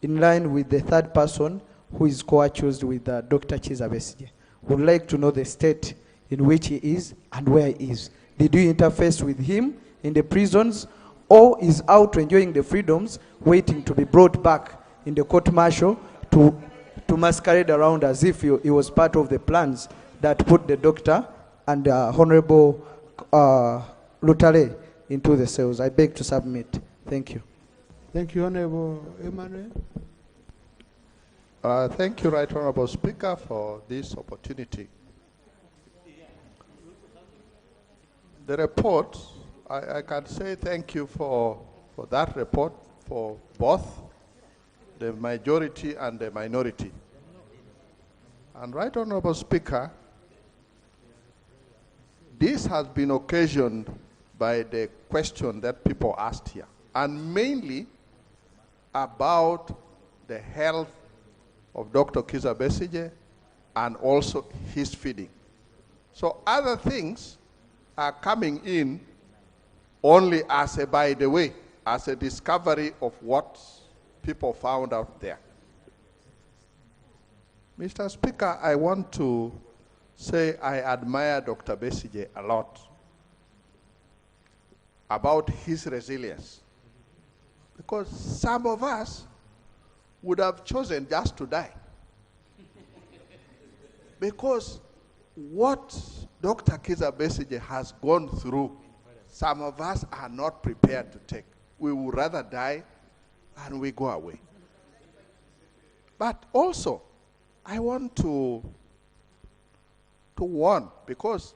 in line with the third person who is co-accused with Dr. Kizza Besigye. Would like to know the state in which he is and where he is. Did you interface with him in the prisons, or is out enjoying the freedoms, waiting to be brought back in the court-martial to masquerade around as if he was part of the plans that put the doctor and Honorable Lutale into the cells? I beg to submit. Thank you. Thank you, Honorable Emmanuel. Thank you, Right Honorable Speaker, for this opportunity. The report, I can say thank you for that report, for both the majority and the minority. And Right Honorable Speaker, this has been occasioned by the question that people asked here, and mainly about the health of Dr. Kizza Besigye and also his feeding. So other things are coming in only as a by the way, as a discovery of what people found out there. Mr. Speaker, I want to say I admire Dr. Besigye a lot about his resilience, because some of us would have chosen just to die. Because what Dr. Kizza Besigye has gone through, some of us are not prepared to take. We would rather die and we go away. But also, I want to warn, because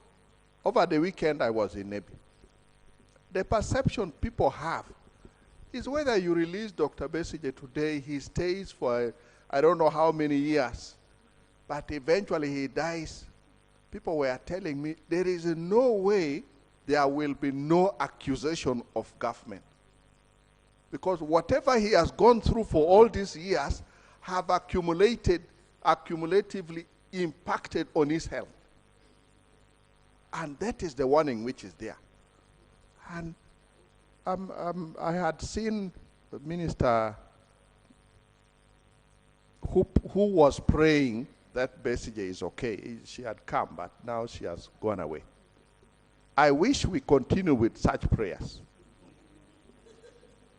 over the weekend I was in Nebi. The perception people have is whether you release Dr. Besigye today, he stays for I don't know how many years, but eventually he dies. People were telling me there is no way there will be no accusation of government. Because whatever he has gone through for all these years have accumulatively impacted on his health. And that is the warning which is there. And I had seen the minister who was praying that Besigye is okay. She had come, but now she has gone away. I wish we continue with such prayers.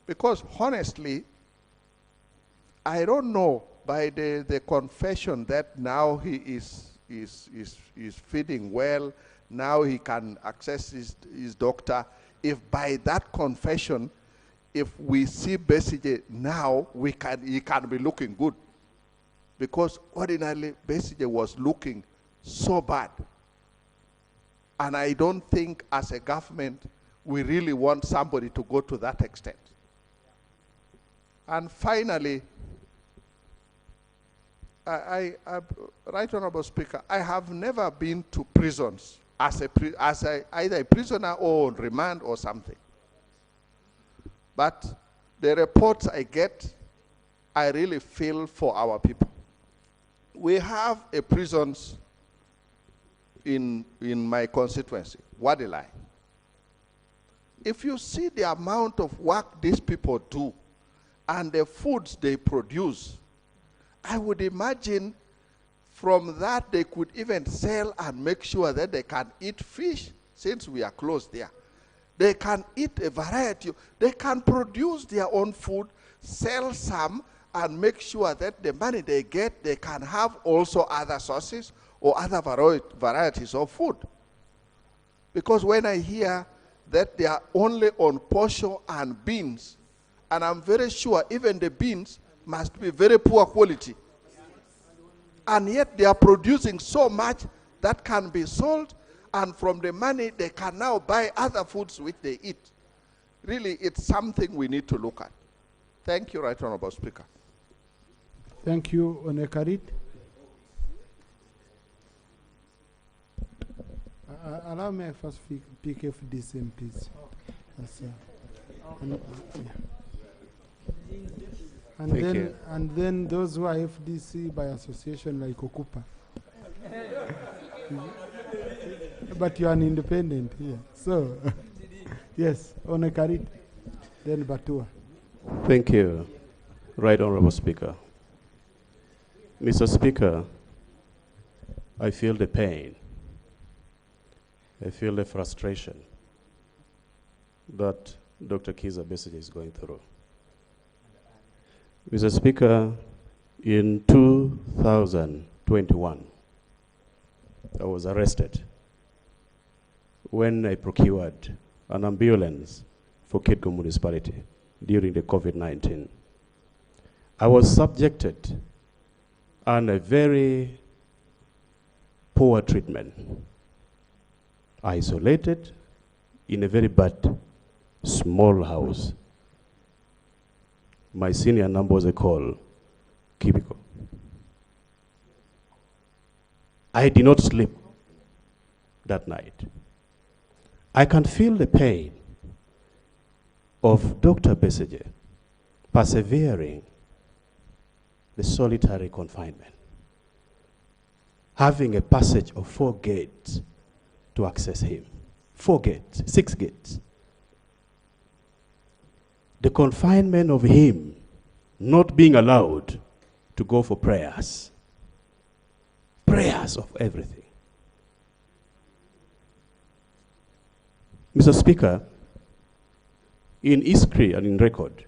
Because honestly, I don't know, by the confession that now he is feeding well, now he can access his doctor, if by that confession if we see Besigye now, he can be looking good. Because ordinarily, Besigye was looking so bad. And I don't think as a government, we really want somebody to go to that extent. And finally, Right Honorable Speaker, I have never been to prisons as either a prisoner or on remand or something. But the reports I get, I really feel for our people. We have a prisons in my constituency, Wadilai. If you see the amount of work these people do and the foods they produce, I would imagine from that they could even sell and make sure that they can eat fish, since we are close there. They can eat a variety. They can produce their own food, sell some, and make sure that the money they get, they can have also other sources or other varieties of food. Because when I hear that they are only on posho and beans, and I'm very sure even the beans must be very poor quality. And yet they are producing so much that can be sold, and from the money they can now buy other foods which they eat. Really, it's something we need to look at. Thank you, Right Honorable Speaker. Thank you, Onekarit. Allow me first pick FDC, please. And then those who are FDC by association, like Okupa. But you are an independent here. So, yes, Onekarit, then Batua. Thank you, Right Honorable Speaker. Mr. Speaker, I feel the pain. I feel the frustration that Dr. Kizza Besigye is going through. Mr. Speaker, in 2021, I was arrested when I procured an ambulance for Kitgum Municipality during the COVID-19. I was subjected and a very poor treatment, isolated in a very bad small house. My senior number was a call, cubicle. I did not sleep that night. I can feel the pain of Dr. Besigye persevering the solitary confinement, having a passage of 4 gates to access him. 4 gates, 6 gates. The confinement of him not being allowed to go for prayers. Prayers of everything. Mr. Speaker, in history and in record,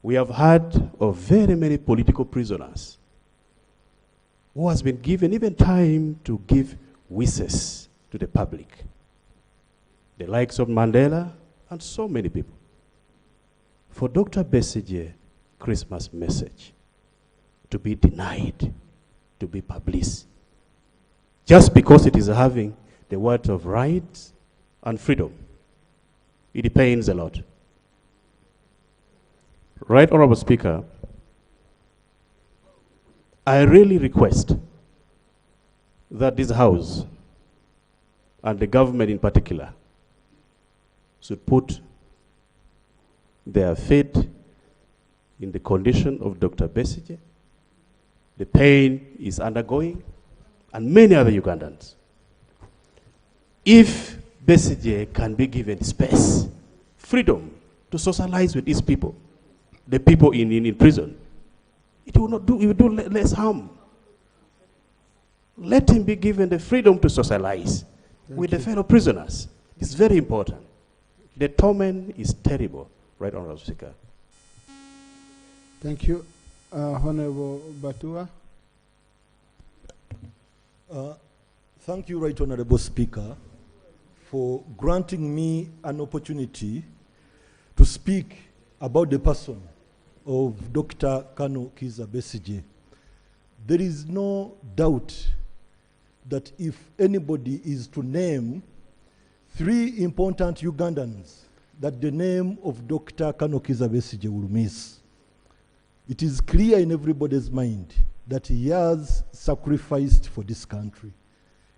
we have heard of very many political prisoners who has been given even time to give wishes to the public. The likes of Mandela and so many people. For Dr. Besigye, Christmas message to be denied, to be published, just because it is having the word of rights and freedom. It pains a lot. Right Honorable Speaker, I really request that this House and the government in particular should put their faith in the condition of Dr. Besigye, the pain is undergoing, and many other Ugandans. If Besigye can be given space, freedom to socialize with these people, the people in prison, it will do less harm. Let him be given the freedom to socialize with the fellow prisoners. It's very important. The torment is terrible, Right Honorable Speaker. Thank you. Honorable Batua. Thank you, Right Honorable Speaker, for granting me an opportunity to speak about the person of Dr. Kano Kizza Besigye. There is no doubt that if anybody is to name 3 important Ugandans that the name of Dr. Kano Kizza Besigye will miss. It is clear in everybody's mind that he has sacrificed for this country.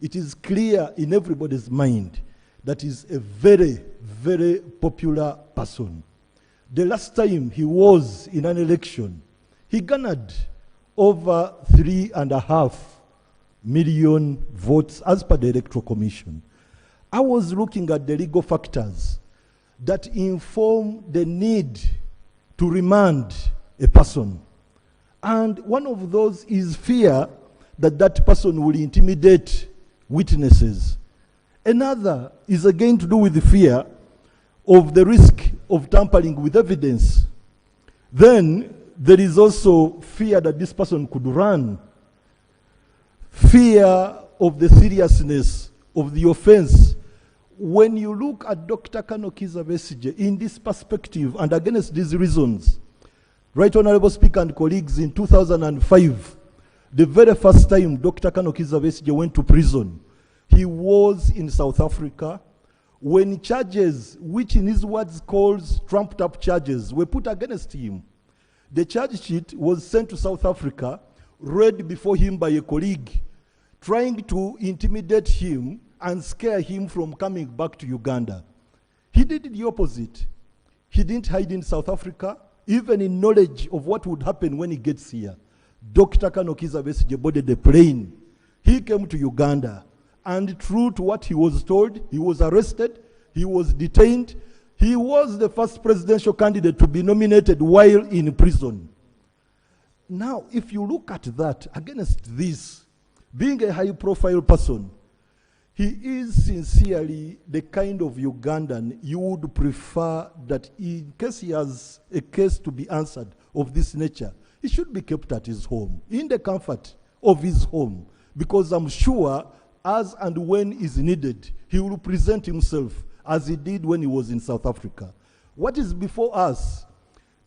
It is clear in everybody's mind that he's a very, very popular person. The last time he was in an election, he garnered over 3.5 million votes as per the Electoral Commission. I was looking at the legal factors that inform the need to remand a person. And one of those is fear that that person will intimidate witnesses. Another is again to do with the fear of the risk of tampering with evidence. Then there is also fear that this person could run. Fear of the seriousness of the offense. When you look at Dr. Kano Kizza Besigye in this perspective and against these reasons, Right Honorable Speaker and colleagues, in 2005, the very first time Dr. Kano Kizza Besigye went to prison, he was in South Africa when charges, which in his words calls trumped up charges, were put against him. The charge sheet was sent to South Africa, read before him by a colleague, trying to intimidate him and scare him from coming back to Uganda. He did the opposite. He didn't hide in South Africa, even in knowledge of what would happen when he gets here. Dr. Kano Kizza Besigye boarded the plane. He came to Uganda, and true to what he was told, he was arrested, he was detained. He was the first presidential candidate to be nominated while in prison. Now, if you look at that, against this, being a high-profile person, he is sincerely the kind of Ugandan you would prefer that in case he has a case to be answered of this nature, he should be kept at his home, in the comfort of his home, because I'm sure as and when is needed, he will present himself as he did when he was in South Africa. What is before us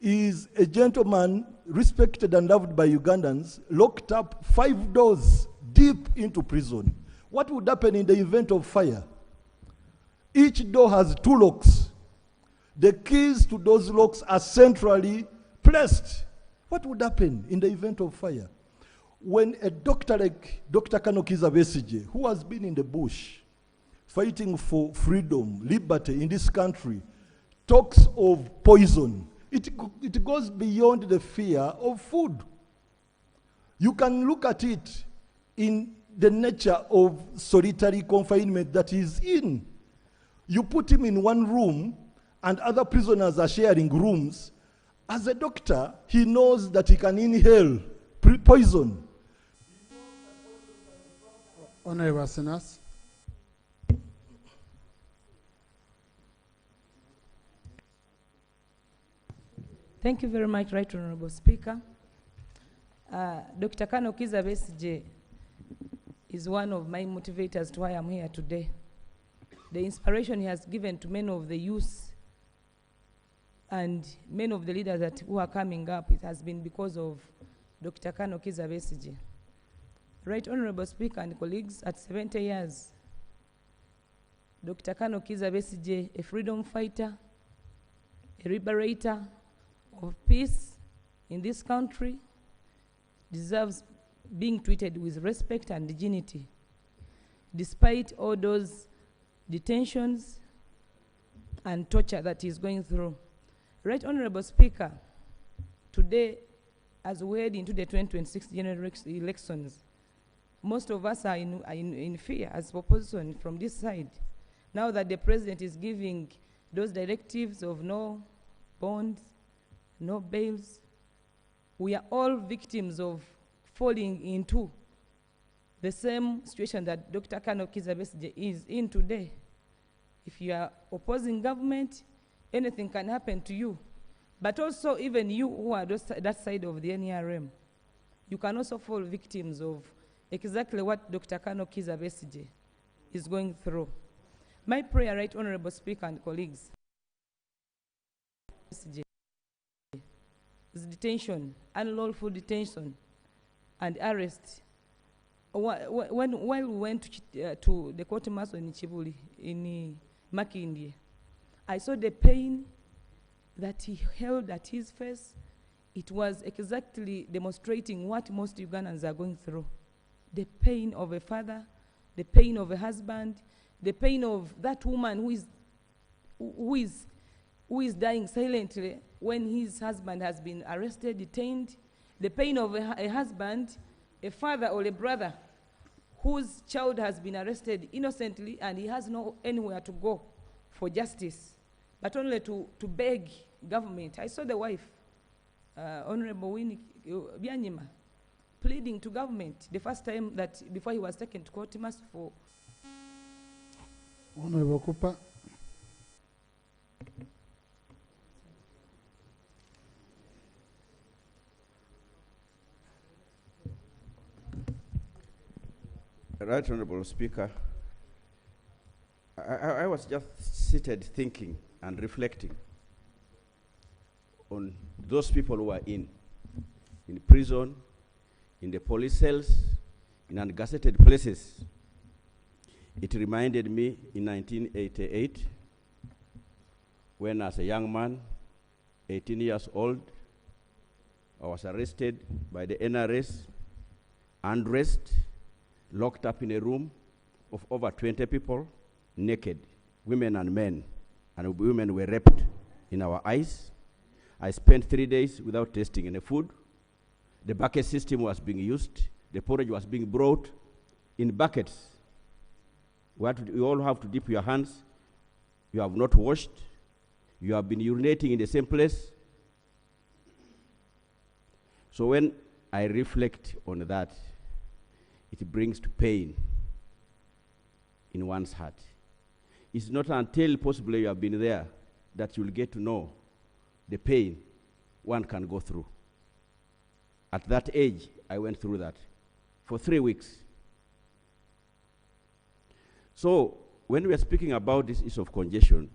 is a gentleman respected and loved by Ugandans, locked up 5 doors deep into prison. What would happen in the event of fire? Each door has 2 locks. The keys to those locks are centrally placed. What would happen in the event of fire? When a doctor like Dr. Kano Kizza Besigye, who has been in the bush, fighting for freedom, liberty in this country, talks of poison, it goes beyond the fear of food. You can look at it in the nature of solitary confinement that he's in. You put him in one room and other prisoners are sharing rooms. As a doctor, he knows that he can inhale poison. Honorable Senas. Thank you very much, Right Honorable Speaker. Dr. Kano Kizza Besigye is one of my motivators to why I'm here today. The inspiration he has given to many of the youth and many of the leaders who are coming up, it has been because of Dr. Kano Kizza Besigye. Right Honorable Speaker and colleagues, at 70 years, Dr. Kano Kizza Besigye, a freedom fighter, a liberator of peace in this country, deserves being treated with respect and dignity, despite all those detentions and torture that he's going through. Right Honorable Speaker, today, as we head into the 2026 general elections, most of us are in fear as opposition from this side. Now that the president is giving those directives of no bonds, no bails, we are all victims of falling into the same situation that Dr. Kano Kizza Besigye is in today. If you are opposing government, anything can happen to you. But also even you who are that side of the NRM, you can also fall victims of exactly what Dr. Kano Kizza Besigye is going through. My prayer, Right Honorable Speaker and colleagues, detention, unlawful detention, and arrest. While we went to the court martial in Chibuli, in Makindye, I saw the pain that he held at his face. It was exactly demonstrating what most Ugandans are going through. The pain of a father, the pain of a husband, the pain of that woman who is dying silently when his husband has been arrested, detained, the pain of a husband, a father or a brother whose child has been arrested innocently and he has no anywhere to go for justice, but only to beg government. I saw the wife, Honorable Winnie Byanyima, pleading to government the first time that before he was taken to court, he must for. Honorable Cooper. Right Honorable Speaker, I was just seated thinking and reflecting on those people who are in prison, in the police cells, in ungazetted places. It reminded me in 1988 when as a young man, 18 years old, I was arrested by the NRS, undressed, locked up in a room of over 20 people, naked, women and men, and women were raped in our eyes. I spent 3 days without tasting any food. The bucket system was being used. The porridge was being brought in buckets. You all have to dip your hands. You have not washed. You have been urinating in the same place. So when I reflect on that, it brings to pain in one's heart. It's not until possibly you have been there that you'll get to know the pain one can go through. At that age, I went through that for 3 weeks. So when we are speaking about this issue of congestion,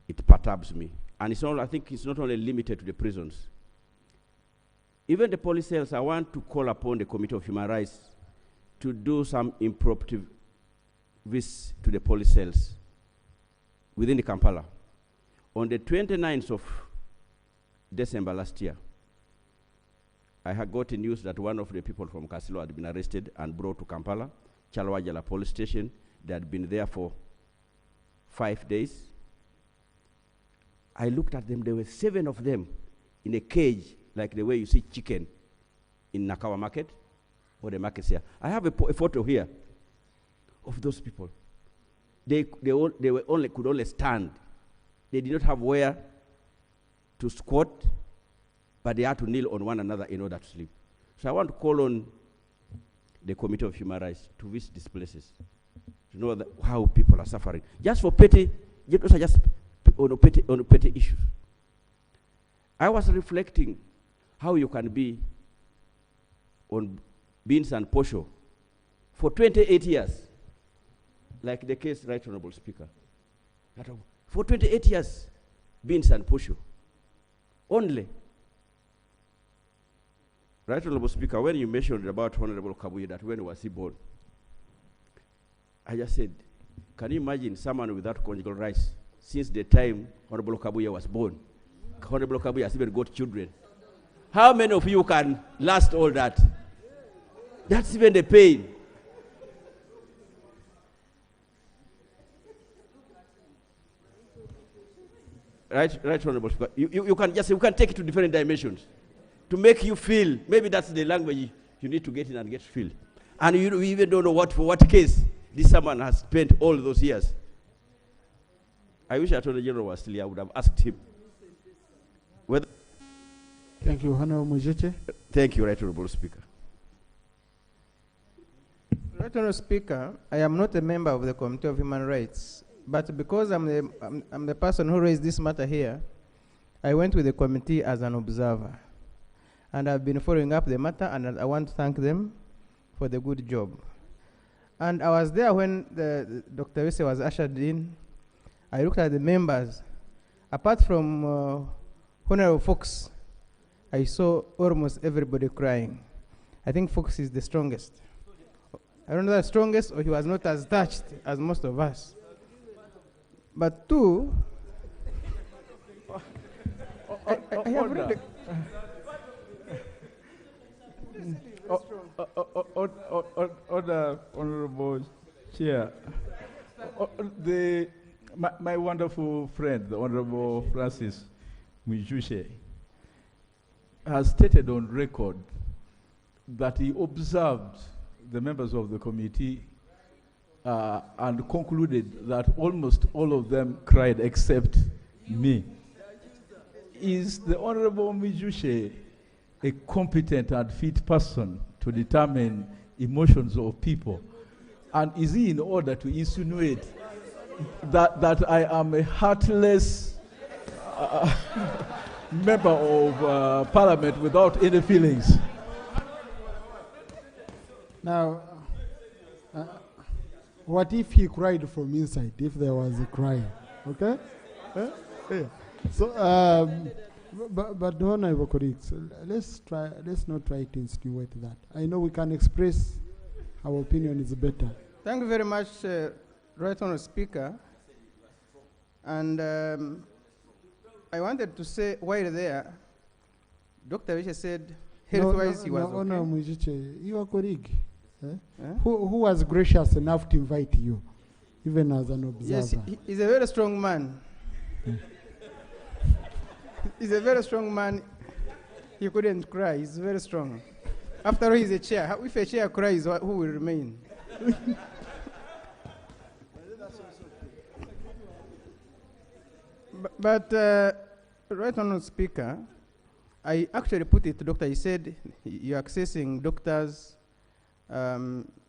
it perturbs me. And it's not, I think it's not only limited to the prisons. Even the police cells, I want to call upon the Committee of Human Rights to do some impromptu visits to the police cells within the Kampala. On the 29th of December last year, I had got news that one of the people from Kasilo had been arrested and brought to Kampala, Chalwajala police station. They had been there for 5 days. I looked at them, there were 7 of them in a cage, like the way you see chicken in Nakawa market, or the markets here. I have a photo here of those people. They could only stand. They did not have where to squat, but they had to kneel on one another in order to sleep. So I want to call on the Committee of Human Rights to visit these places, to know how people are suffering. Just for petty, those are just on petty issues. I was reflecting how you can be on beans and posho for 28 years, like the case, Right Honorable Speaker. For 28 years, beans and posho only. Right Honorable Speaker, when you mentioned about Honorable Kabuye, that when was he born, I just said, can you imagine someone without conjugal rights since the time Honorable Kabuye was born? Honorable Kabuye has even got children. How many of you can last all that? That's even the pain. Right, Honorable Speaker. You can take it to different dimensions to make you feel. Maybe that's the language you need to get in and get feel. And you even don't know for what case this someone has spent all those years. I wish Attorney General was still here. I would have asked him whether. Thank you, Honorable Mujeche. Thank you, Right Honorable Speaker. Right Honorable Speaker, I am not a member of the Committee of Human Rights, but because I'm the person who raised this matter here, I went with the committee as an observer. And I've been following up the matter, and I want to thank them for the good job. And I was there when Dr. Wisse was ushered in, I looked at the members. Apart from Honorable Fox, I saw almost everybody crying. I think Fox is the strongest. I don't know the strongest, or he was not as touched as most of us. But two, I have read Honorable Chair, my wonderful friend, the Honorable Francis Mwijushe, has stated on record that he observed the members of the committee and concluded that almost all of them cried except me. Is the Honorable Mwijushe a competent and fit person to determine emotions of people? And is he in order to insinuate that I am a heartless member of parliament without any feelings? Now, what if he cried from inside, if there was a cry? Okay? Yeah. So, but honorable colleagues, let's not try to insinuate that. I know we can express our opinion is better. Thank you very much, Right Honourable Speaker. And I wanted to say, while there, Dr. Wishe said, health-wise, he was okay. No, Mwijushe, your colleague, who was gracious enough to invite you, even as an observer. Yes, he's a very strong man. He's a very strong man. He couldn't cry. He's very strong. After all, he's a chair. If a chair cries, who will remain? But Right Honourable Speaker, I actually put it to Doctor. He said you're accessing doctors.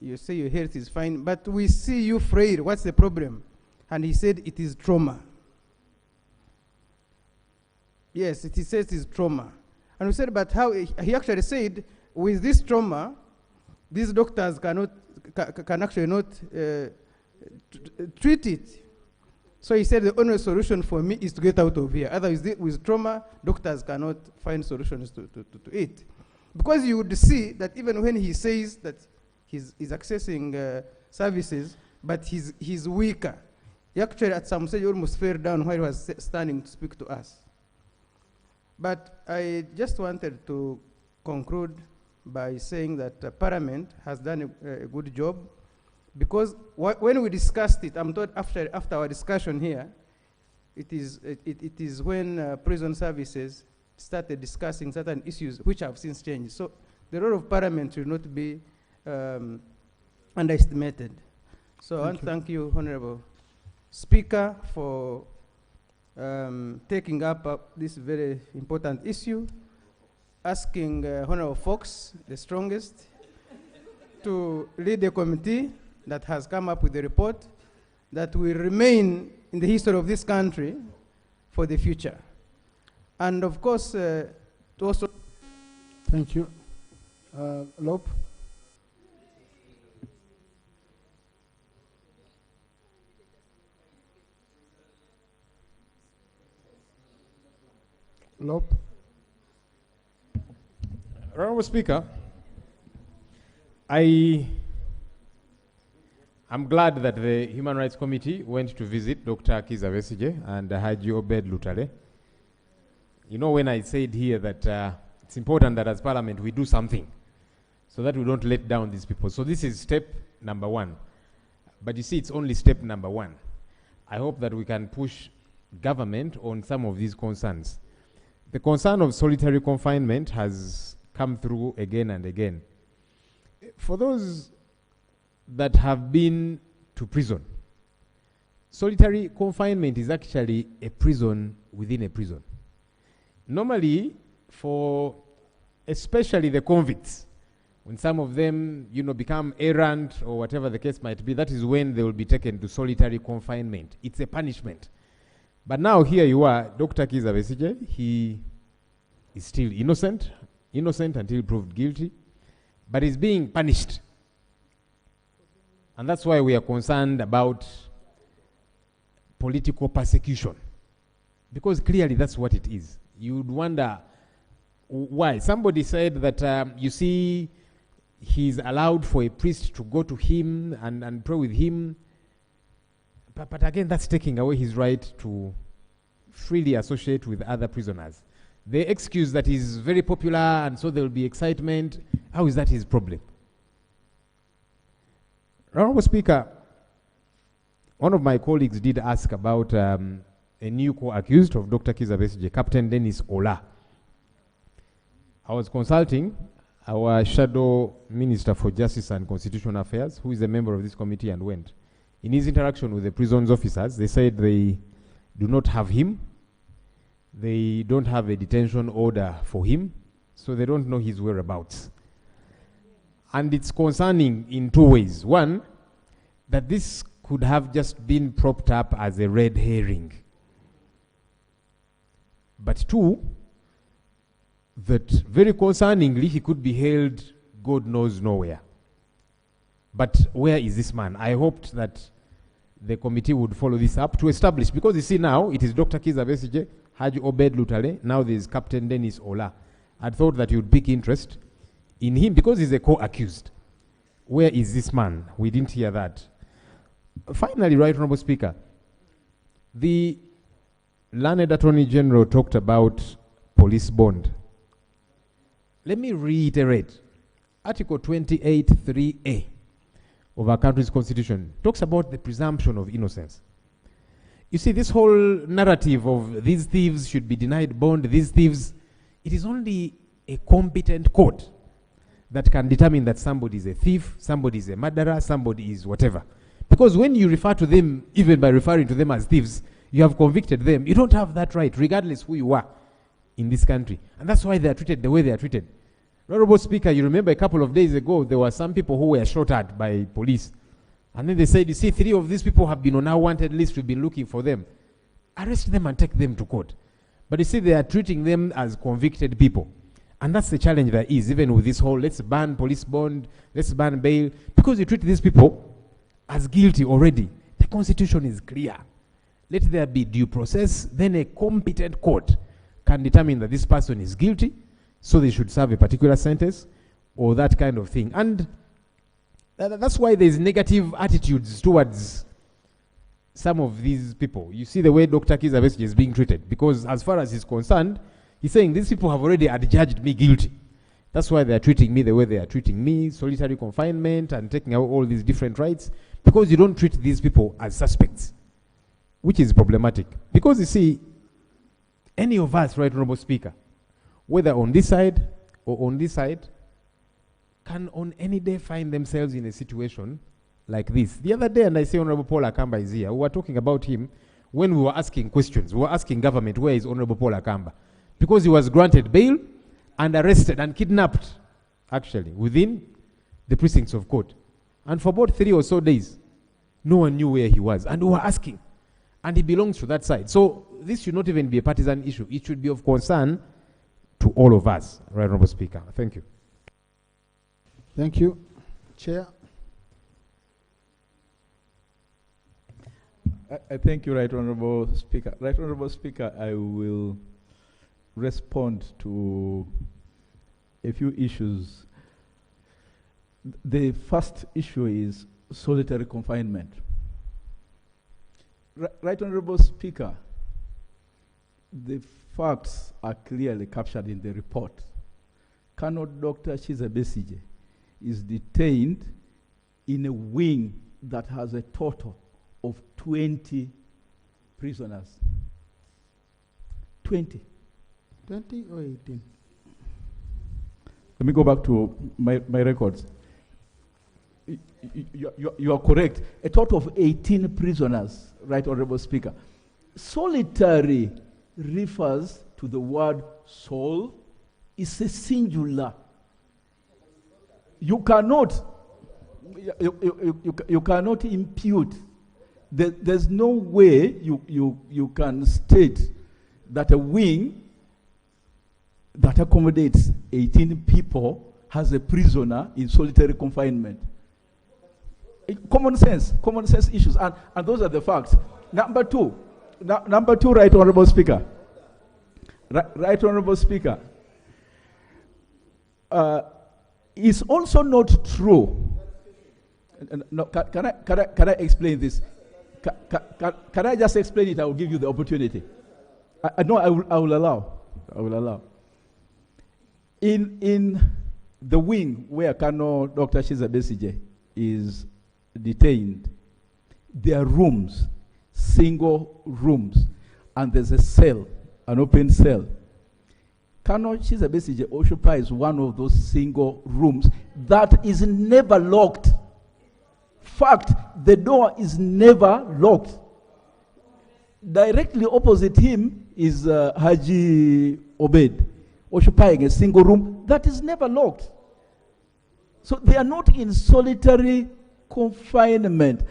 You say your health is fine, but we see you frail. What's the problem? And he said it is trauma. Yes, he says it is trauma. And we said, but how? He actually said, with this trauma, these doctors can actually not treat it. So he said the only solution for me is to get out of here. Otherwise, with trauma, doctors cannot find solutions to it. Because you would see that even when he says that he's accessing services, but he's weaker. He actually at some stage almost fell down while he was standing to speak to us. But I just wanted to conclude by saying that Parliament has done a good job, because when we discussed it, I'm told after our discussion here, it is when prison services started discussing certain issues which have since changed. So the role of Parliament will not be underestimated. So I want to thank you, Honourable Speaker, for taking up this very important issue, asking Honourable Fox, the strongest, to lead the committee that has come up with the report that will remain in the history of this country for the future. And of course, to also... Thank you. Lope? Lope? Honourable Speaker, I'm glad that the Human Rights Committee went to visit Dr. Kizza Besigye and Haji Obed Lutale. You know, when I said here that it's important that as Parliament we do something so that we don't let down these people. So this is step number one. But you see, it's only step number one. I hope that we can push government on some of these concerns. The concern of solitary confinement has come through again and again. For those that have been to prison, solitary confinement is actually a prison within a prison. Normally, for especially the convicts, when some of them, become errant or whatever the case might be, that is when they will be taken to solitary confinement. It's a punishment. But now here you are, Dr. Kizza Besigye, he is still innocent until proved guilty, but is being punished. And that's why we are concerned about political persecution. Because clearly that's what it is. You'd wonder why. Somebody said that, you see, he's allowed for a priest to go to him and pray with him. But again, that's taking away his right to freely associate with other prisoners. They excuse that he's very popular and so there will be excitement. How is that his problem? Honorable Speaker, one of my colleagues did ask about a new co-accused of Dr. Kizza Besigye, Captain Dennis Ola. I was consulting our Shadow Minister for Justice and Constitutional Affairs, who is a member of this committee, and went. In his interaction with the prisons officers, they said they do not have him. They don't have a detention order for him, so they don't know his whereabouts. And it's concerning in two ways. One, that this could have just been propped up as a red herring. But two, that very concerningly, he could be held God knows nowhere. But where is this man? I hoped that the committee would follow this up to establish, because you see now, it is Dr. Kizza Besigye, Haji Obed Lutale, now there is Captain Dennis Ola. I thought that you would pick interest in him because he's a co-accused. Where is this man? We didn't hear that. Finally, Right Honorable Speaker, the learned Attorney General talked about police bond. Let me reiterate. Article 28(3)(a) of our country's constitution talks about the presumption of innocence. You see, this whole narrative of these thieves should be denied bond, these thieves, it is only a competent court that can determine that somebody is a thief, somebody is a murderer, somebody is whatever. Because when you refer to them, even by referring to them as thieves, you have convicted them. You don't have that right, regardless who you are in this country. And that's why they are treated the way they are treated. Honorable Speaker, you remember a couple of days ago, there were some people who were shot at by police. And then they said, you see, 3 of these people have been on our wanted list, we've been looking for them. Arrest them and take them to court. But you see, they are treating them as convicted people. And that's the challenge there is, even with this whole, let's ban police bond, let's ban bail, because you treat these people as guilty already. The Constitution is clear. Let there be due process, then a competent court can determine that this person is guilty, so they should serve a particular sentence, or that kind of thing. And that's why there's negative attitudes towards some of these people. You see the way Dr. Kizza Besigye is being treated, because as far as he's concerned, he's saying these people have already adjudged me guilty. That's why they're treating me the way they are treating me, solitary confinement and taking out all these different rights, because you don't treat these people as suspects, which is problematic. Because you see, any of us, Right Honorable Speaker, whether on this side or on this side, can on any day find themselves in a situation like this. The other day, and I say Honorable Paul Akamba is here, we were talking about him when we were asking questions. We were asking government, where is Honorable Paul Akamba? Because he was granted bail and arrested and kidnapped, actually, within the precincts of court. And for about 3 or so days, no one knew where he was. And we were asking. And he belongs to that side. So this should not even be a partisan issue. It should be of concern to all of us, Right Honorable Speaker. Thank you. Thank you. Chair. I thank you, Right Honorable Speaker. Right Honorable Speaker, I will respond to a few issues. The first issue is solitary confinement. Right Honorable Speaker, the facts are clearly captured in the report. Colonel Dr. Kizza Besigye is detained in a wing that has a total of 20 prisoners. 20. 20 or 18? Let me go back to my records. You are correct. A total of 18 prisoners, Right Honorable Speaker. Solitary refers to the word soul. It's a singular. You cannot impute. There's no way you can state that a wing that accommodates 18 people has a prisoner in solitary confinement. Common sense issues, and those are the facts. Number two, Right Honorable Speaker. Right Honorable Speaker. It's also not true. No, can I explain this? Can I just explain it? I will give you the opportunity. I will allow. In the wing where Kano Dr. Kizza Besigye is detained, there are rooms, single rooms, and there's a cell, an open cell. Kano Kizza Besigye occupies one of those single rooms that is never locked. Fact, the door is never locked. Directly opposite him is Haji Obed, occupying a single room that is never locked. So they are not in solitary confinement.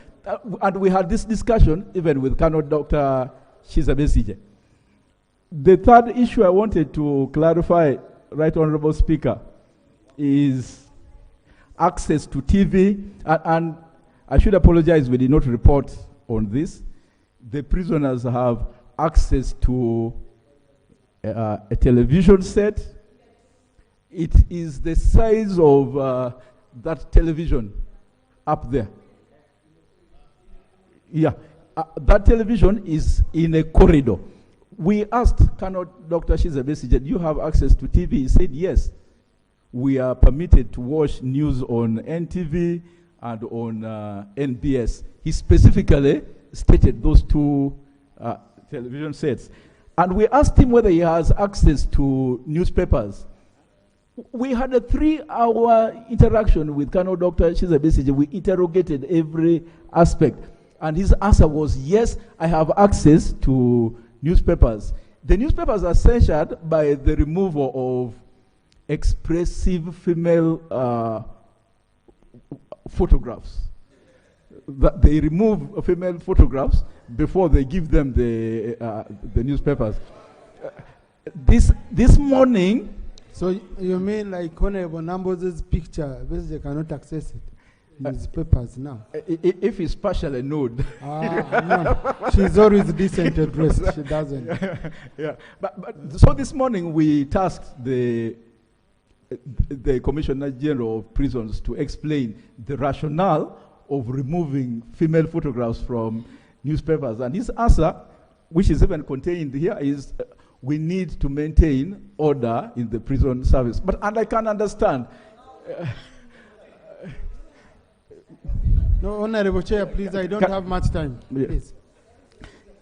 And we had this discussion even with Kano Dr. Kizza Besigye. The third issue I wanted to clarify, Right Honorable Speaker, is access to TV. And I should apologize, we did not report on this. The prisoners have access to a television set. It is the size of that television up there. Yeah, that television is in a corridor. We asked Dr. Kizza Besigye, do you have access to TV? He said yes. We are permitted to watch news on NTV and on NBS. He specifically stated those two television sets. And we asked him whether he has access to newspapers. We had a 3-hour interaction with Dr. Kizza Besigye. We interrogated every aspect. And his answer was, yes, I have access to newspapers. The newspapers are censured by the removal of expressive female photographs. They remove female photographs before they give them the newspapers. This morning. So you mean like Honorable Nambo's picture, basically cannot access it in his papers now? If it's partially nude. No. She's always decently dressed. She doesn't. Yeah. But so this morning we tasked the Commissioner General of Prisons to explain the rationale of removing female photographs from newspapers. And his answer, which is even contained here, is we need to maintain order in the prison service. And I can understand. No, Honorable Chair, please, I don't have much time. Please.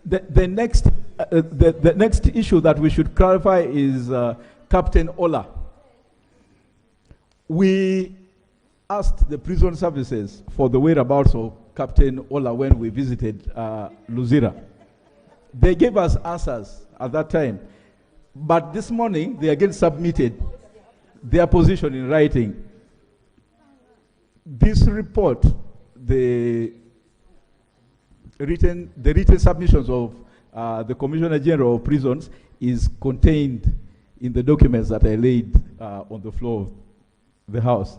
The next issue that we should clarify is Captain Ola. We asked the prison services for the whereabouts of Captain Ola when we visited Luzira. They gave us answers at that time. But this morning, they again submitted their position in writing. This report, the written submissions of the Commissioner General of Prisons is contained in the documents that I laid on the floor of the House.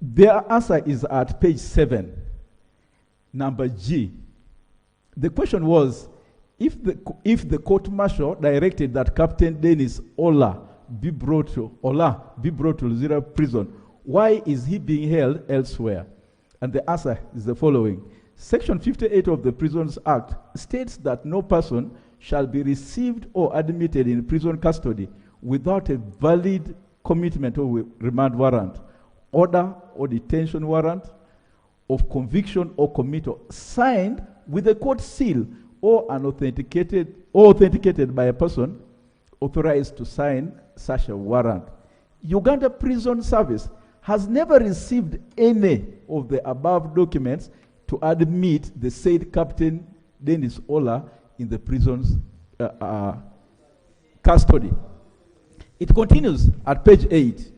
Their answer is at page 7, number G. The question was, if the court-martial directed that Captain Dennis Ola be brought to Luzira prison, why is he being held elsewhere? And the answer is the following. Section 58 of the Prisons Act states that no person shall be received or admitted in prison custody without a valid commitment or remand warrant, order or detention warrant of conviction or committal signed with a court seal or authenticated by a person authorized to sign such a warrant. Uganda Prison Service has never received any of the above documents to admit the said Captain Dennis Ola in the prison's custody. It continues at page 8.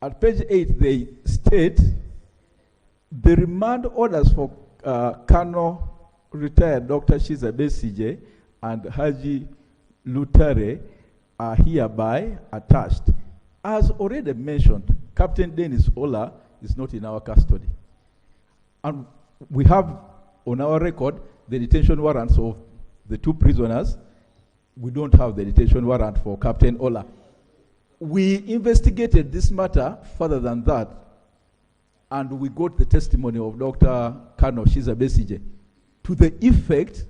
At page 8, they state the remand orders for Colonel retired Dr. Kizza Besigye and Haji Lutare are hereby attached. As already mentioned, Captain Dennis Ola is not in our custody. And we have on our record the detention warrants of the two prisoners. We don't have the detention warrant for Captain Ola. We investigated this matter further than that, and we got the testimony of Dr. Kano Shiza Besije to the effect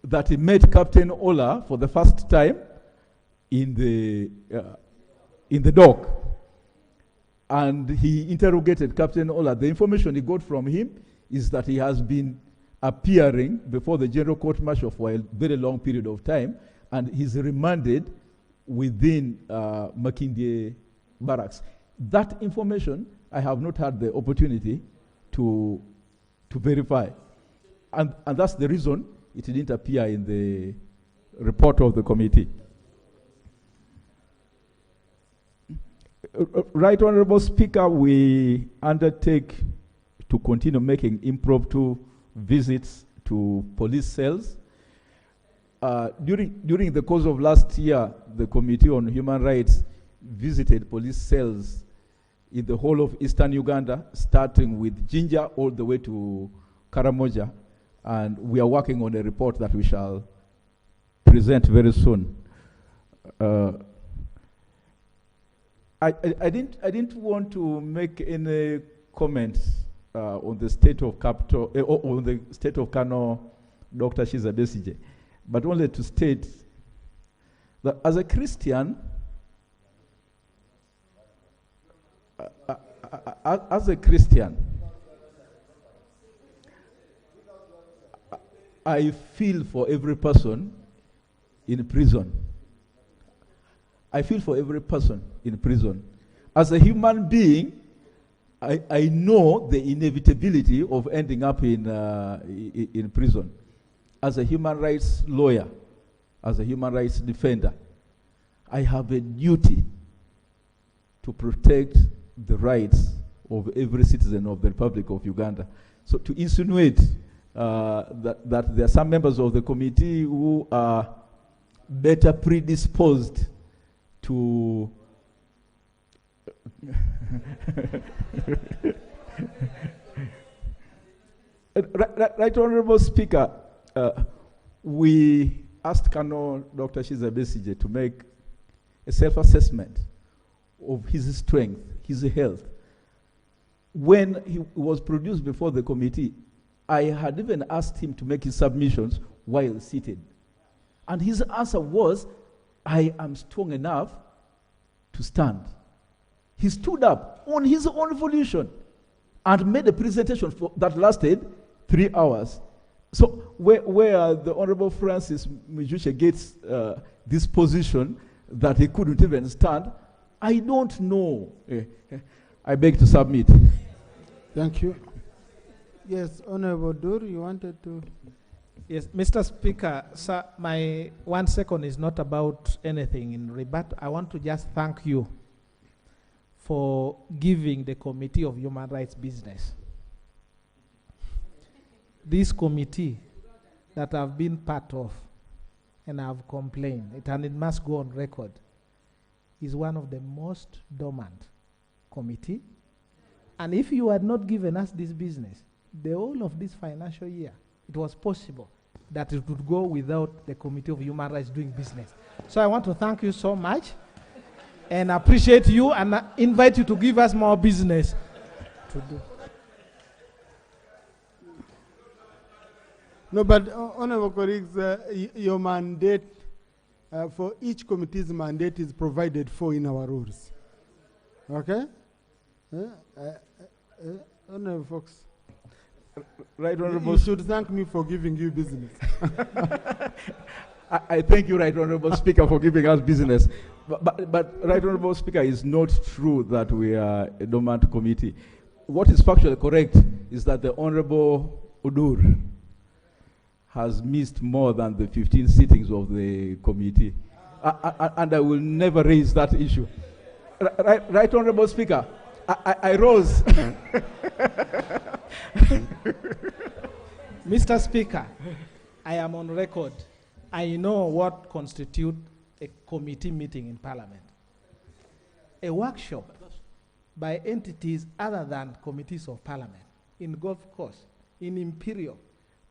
that he met Captain Ola for the first time in the dock. And he interrogated Captain Ola. The information he got from him is that he has been appearing before the General Court Martial for a very long period of time, and he's remanded within Makindye Barracks. That information I have not had the opportunity to verify. And that's the reason it didn't appear in the report of the committee. Right Honorable Speaker, we undertake to continue making impromptu visits to police cells. During the course of last year, the Committee on Human Rights visited police cells in the whole of Eastern Uganda, starting with Jinja all the way to Karamoja, and we are working on a report that we shall present very soon. I didn't want to make any comments on the state of capital, on the state of Kano, Dr. Shiza Besije, but only to state that as a Christian, I feel for every person in prison. I feel for every person in prison. As a human being, I know the inevitability of ending up in prison. As a human rights lawyer, as a human rights defender, I have a duty to protect the rights of every citizen of the Republic of Uganda. So to insinuate that there are some members of the committee who are better predisposed to Right Honorable Speaker, we asked Kano Dr. Shiza Besije to make a self-assessment of his strength, his health. When he was produced before the committee, I had even asked him to make his submissions while seated. And his answer was, I am strong enough to stand. He stood up on his own volition and made a presentation that lasted 3 hours. So where the Honorable Francis Mwijushe gets this position that he couldn't even stand, I don't know. I beg to submit. Thank you. Yes, Honorable Dur, you wanted to... Yes, Mr. Speaker, sir, my 1 second is not about anything in rebut. I want to just thank you for giving the Committee of Human Rights business. This committee that I've been part of and I've complained, and it must go on record, is one of the most dormant committee. And if you had not given us this business, the whole of this financial year, it was possible that it would go without the Committee of Human Rights doing business. So I want to thank you so much and appreciate you and invite you to give us more business to do. No, but honorable colleagues, your mandate, for each committee's mandate is provided for in our rules. Okay? Honorable Fox. Right Honorable, you should thank me for giving you business. I thank you, Right Honorable Speaker, for giving us business. But Right Honorable Speaker, it's not true that we are a dormant committee. What is factually correct is that the Honorable Udur has missed more than the 15 sittings of the committee. And I will never raise that issue. Right Honorable Speaker, I rose. Mr. Speaker, I am on record. I know what constitutes a committee meeting in Parliament. A workshop by entities other than committees of parliament. In Golf Course, in Imperial,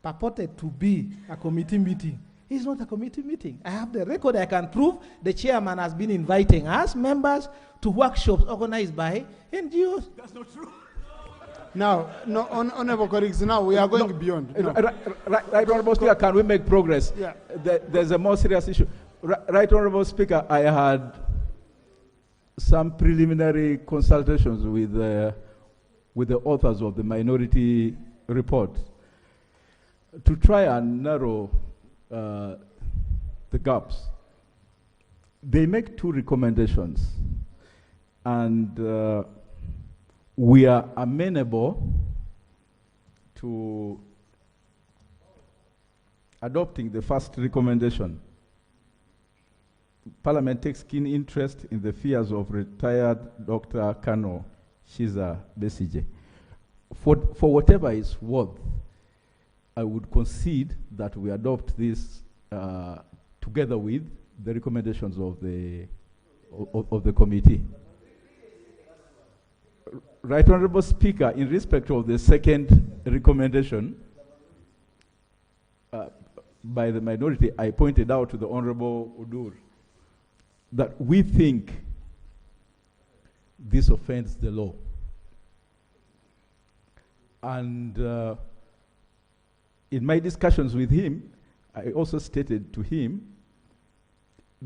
purported to be a committee meeting. It's not a committee meeting. I have the record. I can prove the chairman has been inviting us, members, to workshops organized by NGOs. That's not true. Now, no, honorable colleagues, now we are going beyond. No. Right, Honorable Speaker, can we make progress? Yeah. There's a more serious issue. Right, Honorable Speaker, I had some preliminary consultations with the authors of the minority report to try and narrow the gaps. They make two recommendations, and we are amenable to adopting the first recommendation. Parliament takes keen interest in the fears of retired Dr. Kano Kizza Besigye. For whatever it's worth, I would concede that we adopt this together with the recommendations of the committee. Right Honorable Speaker, in respect of the second recommendation by the minority, I pointed out to the Honorable Udur that we think this offends the law. And in my discussions with him, I also stated to him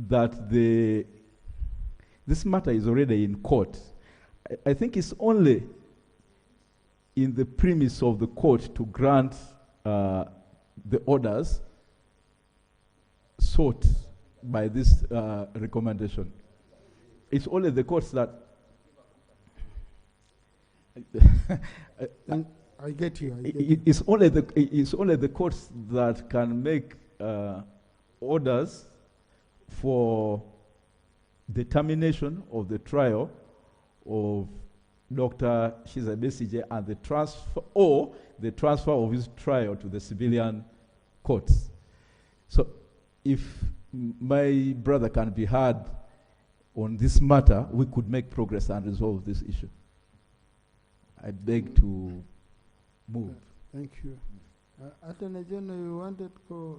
that this matter is already in court. I think it's only in the premise of the court to grant the orders sought by this recommendation. It's only the courts that I get you. I get you. It's only the courts that can make orders for the termination of the trial of Dr. Kizza Besigye and the transfer of his trial to the civilian courts. So if my brother can be heard on this matter, we could make progress and resolve this issue. I beg to move. Thank you. Attorney General, you wanted to,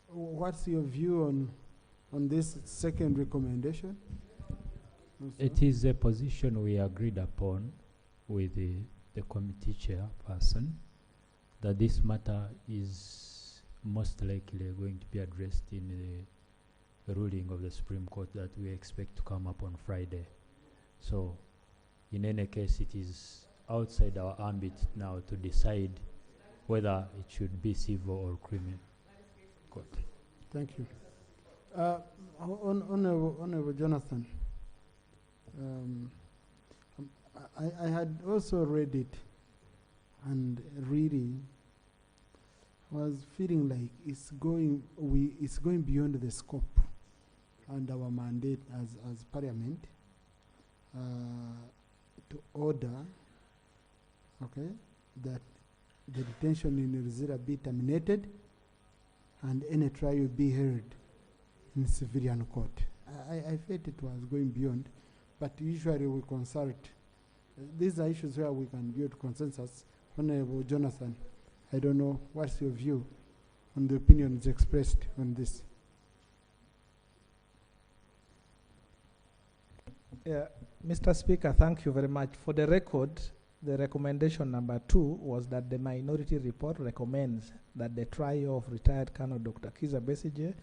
what's your view on this second recommendation? It is a position we agreed upon with the committee chairperson that this matter is most likely going to be addressed in the ruling of the Supreme Court that we expect to come up on Friday. So, in any case, it is outside our ambit now to decide whether it should be civil or criminal court. Thank you. Honorable Jonathan, I had also read it, and reading was feeling like it's going beyond the scope and our mandate as Parliament to order, okay, that the detention in Luzira be terminated and any trial be held in civilian court. I felt it was going beyond, but usually we consult. These are issues where we can build consensus. Honorable Jonathan, I don't know, what's your view on the opinions expressed on this? Yeah, Mr. Speaker, thank you very much. For the record, the recommendation number 2 was that the minority report recommends that the trial of retired Colonel Dr. Kizza Besigye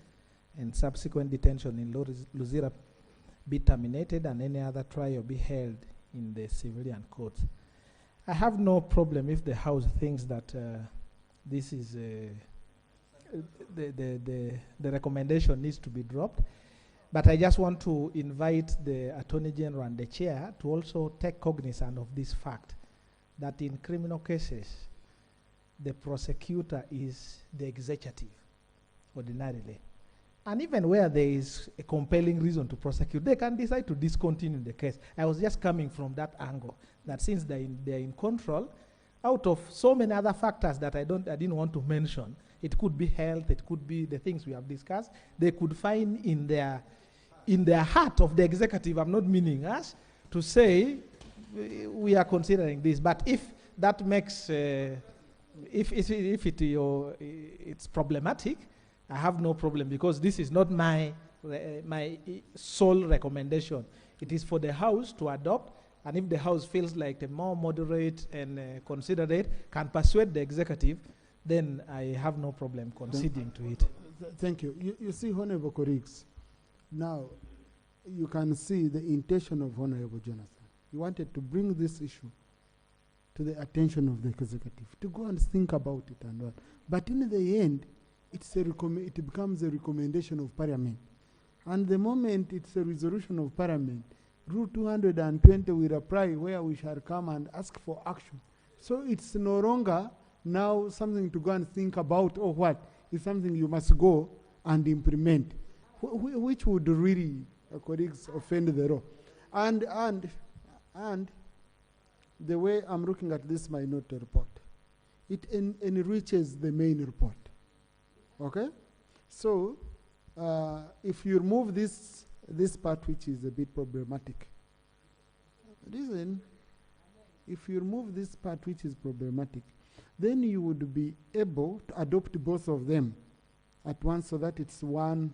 and subsequent detention in Luzira be terminated and any other trial be held in the civilian courts. I have no problem if the House thinks that this is the recommendation needs to be dropped. But I just want to invite the Attorney General and the Chair to also take cognizance of this fact that in criminal cases, the prosecutor is the executive, ordinarily. And even where there is a compelling reason to prosecute, they can decide to discontinue the case. I was just coming from that angle, that since they're in control, out of so many other factors that I didn't want to mention, it could be health, it could be the things we have discussed, they could find in their heart of the executive, I'm not meaning us, to say we are considering this. But if that makes, if it's problematic, I have no problem, because this is not my sole recommendation. It is for the House to adopt, and if the House feels like the more moderate and considerate can persuade the executive, then I have no problem conceding to it. Thank you. You see, Honorable colleagues, now you can see the intention of Honorable Jonathan. He wanted to bring this issue to the attention of the executive, to go and think about it and all. But in the end, it becomes a recommendation of Parliament. And the moment it's a resolution of Parliament, Rule 220 will apply, where we shall come and ask for action. So it's no longer now something to go and think about or what. It's something you must go and implement, which would really, colleagues, offend the law. And the way I'm looking at this minority report, it enriches the main report. Okay? So, if you remove this part, which is a bit problematic, listen, if you remove this part which is problematic, then you would be able to adopt both of them at once, so that it's more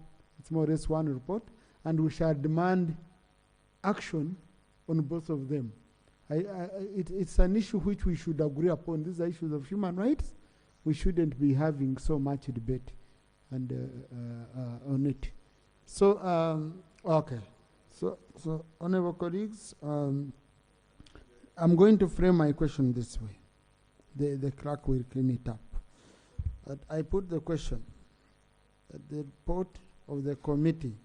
or less one report, and we shall demand action on both of them. It's an issue which we should agree upon. These are issues of human rights. We shouldn't be having so much debate and on it. So, okay. So honorable colleagues, I'm going to frame my question this way. The clerk will clean it up. I put the question that the report of the Committee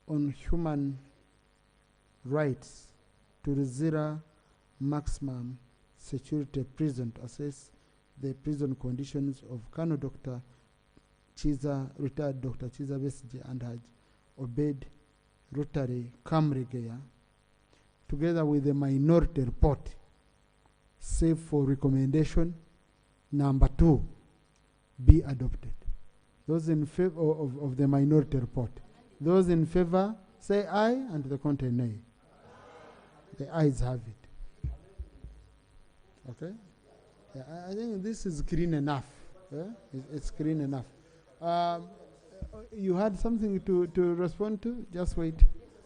on Human Rights to Luzira Maximum Security Prison to assess the prison conditions of Colonel Dr. Chiza, retired Dr. Chiza Besigye and Haj Obed Rotary Kamregeya, together with the minority report, save for recommendation number 2, be adopted. Those in favor of the minority report. Those in favor, say aye, and the contrary nay. The ayes have it. Okay? Yeah, I think this is clean enough. Yeah? It's clean enough. You had something to respond to? Just wait.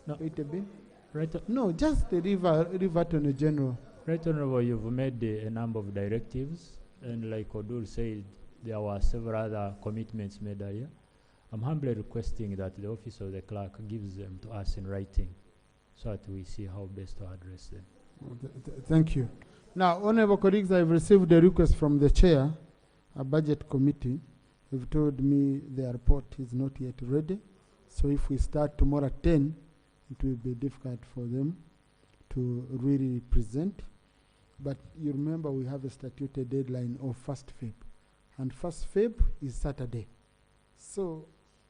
No. Wait a bit. Right. No, just the revert on the general. Right, Honorable, you've made a number of directives, and like Odul said, there were several other commitments made earlier. I'm humbly requesting that the office of the clerk gives them to us in writing, so that we see how best to address them. Thank you. Now, honorable colleagues, I've received a request from the chair, a budget committee. They've told me their report is not yet ready. So if we start tomorrow at 10, it will be difficult for them to really present. But you remember we have a statutory deadline of 1st Feb. And 1st Feb is Saturday. So,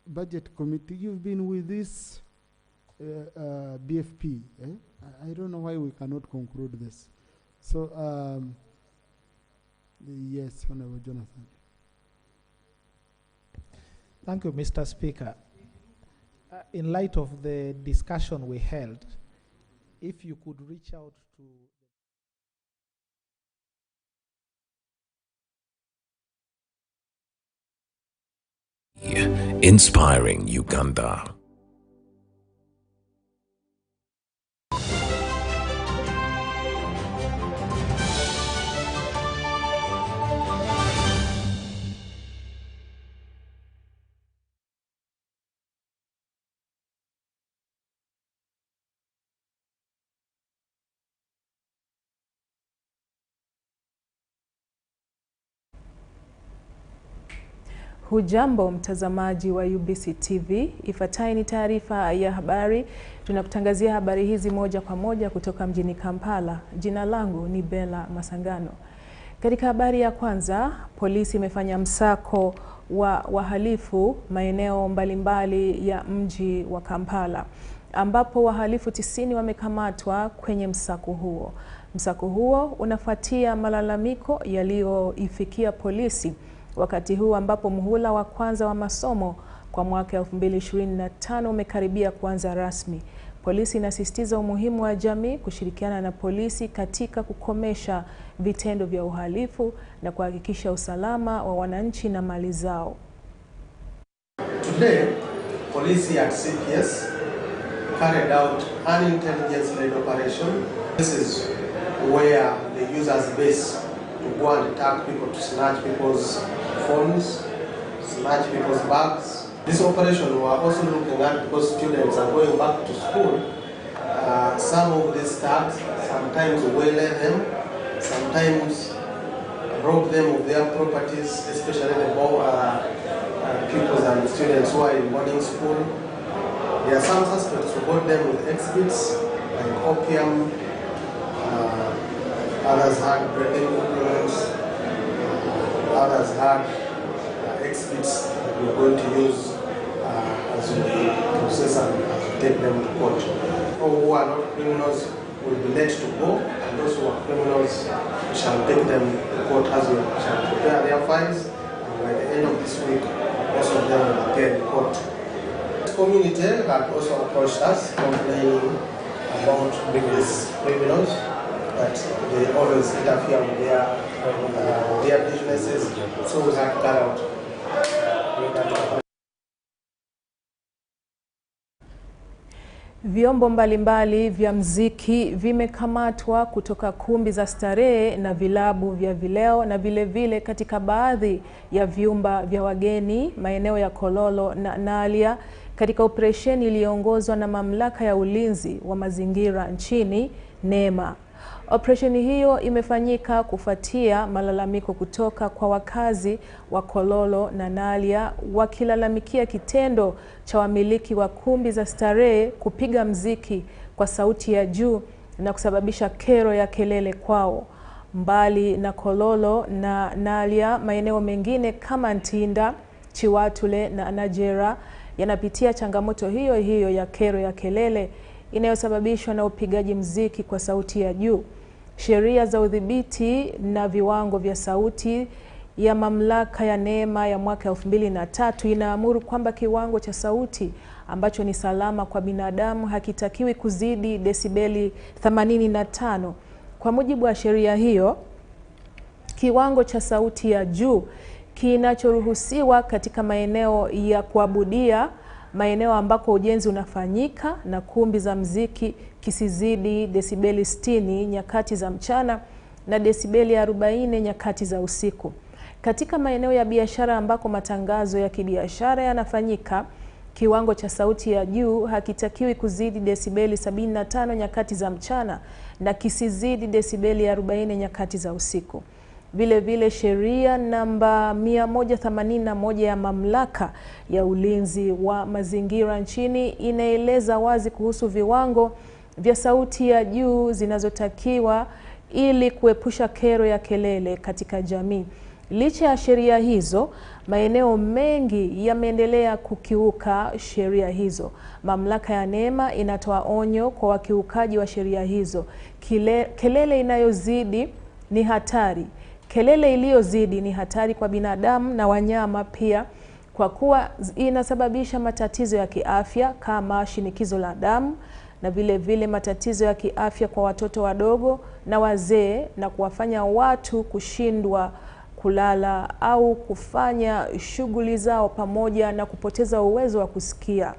budget committee, you've been with this BFP. I don't know why we cannot conclude this. So, yes, Honorable Jonathan. Thank you, Mr. Speaker. In light of the discussion we held, if you could reach out to Inspiring Uganda. Hujambo mtazamaji wa UBC TV, ifuatayo ni taarifa ya habari. Tunakutangazia habari hizi moja kwa moja kutoka mjini Kampala. Jina langu ni Bella Masangano. Katika habari ya kwanza, polisi imefanya msako wa wahalifu maeneo mbalimbali ya mji wa Kampala, ambapo wahalifu 90 wamekamatwa kwenye msako huo. Msako huo unafuatia malalamiko yaliyoifikia polisi wakati huu ambapo muhula wa kwanza wa masomo kwa mwaka 2025 umekaribia kuanza rasmi. Polisi inasisitiza umuhimu wa jamii kushirikiana na polisi katika kukomesha vitendo vya uhalifu na kuhakikisha usalama wa wananchi na mali zao. Today, police at CPS carried out an intelligence-led operation. This is where they use as base to go and attack people, to snatch people's phones, snatch people's bags. This operation we are also looking at because students are going back to school. Some of these thugs sometimes waylay them, sometimes rob them of their properties, especially the pupils and students who are in boarding school. There are some suspects who got them with exhibits like opium. Others had breathing implements. Others had exhibits that we are going to use as we process and take them to court. All who are not criminals will be let to go, and those who are criminals, we shall take them to court as we shall prepare their files, and by the end of this week, most of them will appear in court. The community had also approached us complaining about these criminals, that they always interfere with their businesses, so we had to cut out. Vyombo mbalimbali vya mziki vimekamatwa kutoka kumbi za starehe na vilabu vya vileo na vile vile katika baadhi ya vyumba vya wageni maeneo ya Kololo na Nalia katika operesheni iliyoongozwa na mamlaka ya ulinzi wa mazingira nchini NEMA. Operesheni hiyo imefanyika kufuatia malalamiko kutoka kwa wakazi wa Kololo na Nalia wakilalamikia kitendo cha wamiliki wa kumbi za starehe kupiga mziki kwa sauti ya juu na kusababisha kero ya kelele kwao. Mbali na Kololo na Nalia, maeneo mengine kama Ntinda, Chiwatule na Najera yanapitia changamoto hiyo hiyo ya kero ya kelele inayosababishwa na upigaji mziki kwa sauti ya juu. Sheria za udhibiti na viwango vya sauti ya mamlaka ya NEMA ya mwaka 2003 inaamuru kwamba kiwango cha sauti ambacho ni salama kwa binadamu hakitakiwi kuzidi desibeli 85. Kwa mujibu wa sheria hiyo, kiwango cha sauti ya juu kinachoruhusiwa katika maeneo ya kuabudia, maeneo ambako ujenzi unafanyika na kumbi za mziki kisizidi desibeli 60 nyakati za mchana na desibeli 40 nyakati za usiku. Katika maeneo ya biashara ambako matangazo ya kibiashara yanafanyika, kiwango cha sauti ya juu hakitakiwi kuzidi desibeli 75 nyakati za mchana na kisizidi desibeli 40 nyakati za usiku. Vile vile sheria namba 181 ya mamlaka ya ulinzi wa mazingira nchini inaeleza wazi kuhusu viwango vya sauti ya juu zinazotakiwa ili kuepusha kero ya kelele katika jamii. Licha ya sheria hizo, maeneo mengi yameendelea kukiuka sheria hizo. Mamlaka ya NEMA inatoa onyo kwa wakiukaji wa sheria hizo. Kelele inayozidi ni hatari. Kelele iliyozidi ni hatari kwa binadamu na wanyama pia, kwa kuwa inasababisha matatizo ya kiafya kama shinikizo la damu na vile vile matatizo ya kiafya kwa watoto wadogo na wazee, na kuwafanya watu kushindwa kulala au kufanya shughuli zao pamoja na kupoteza uwezo wa kusikia.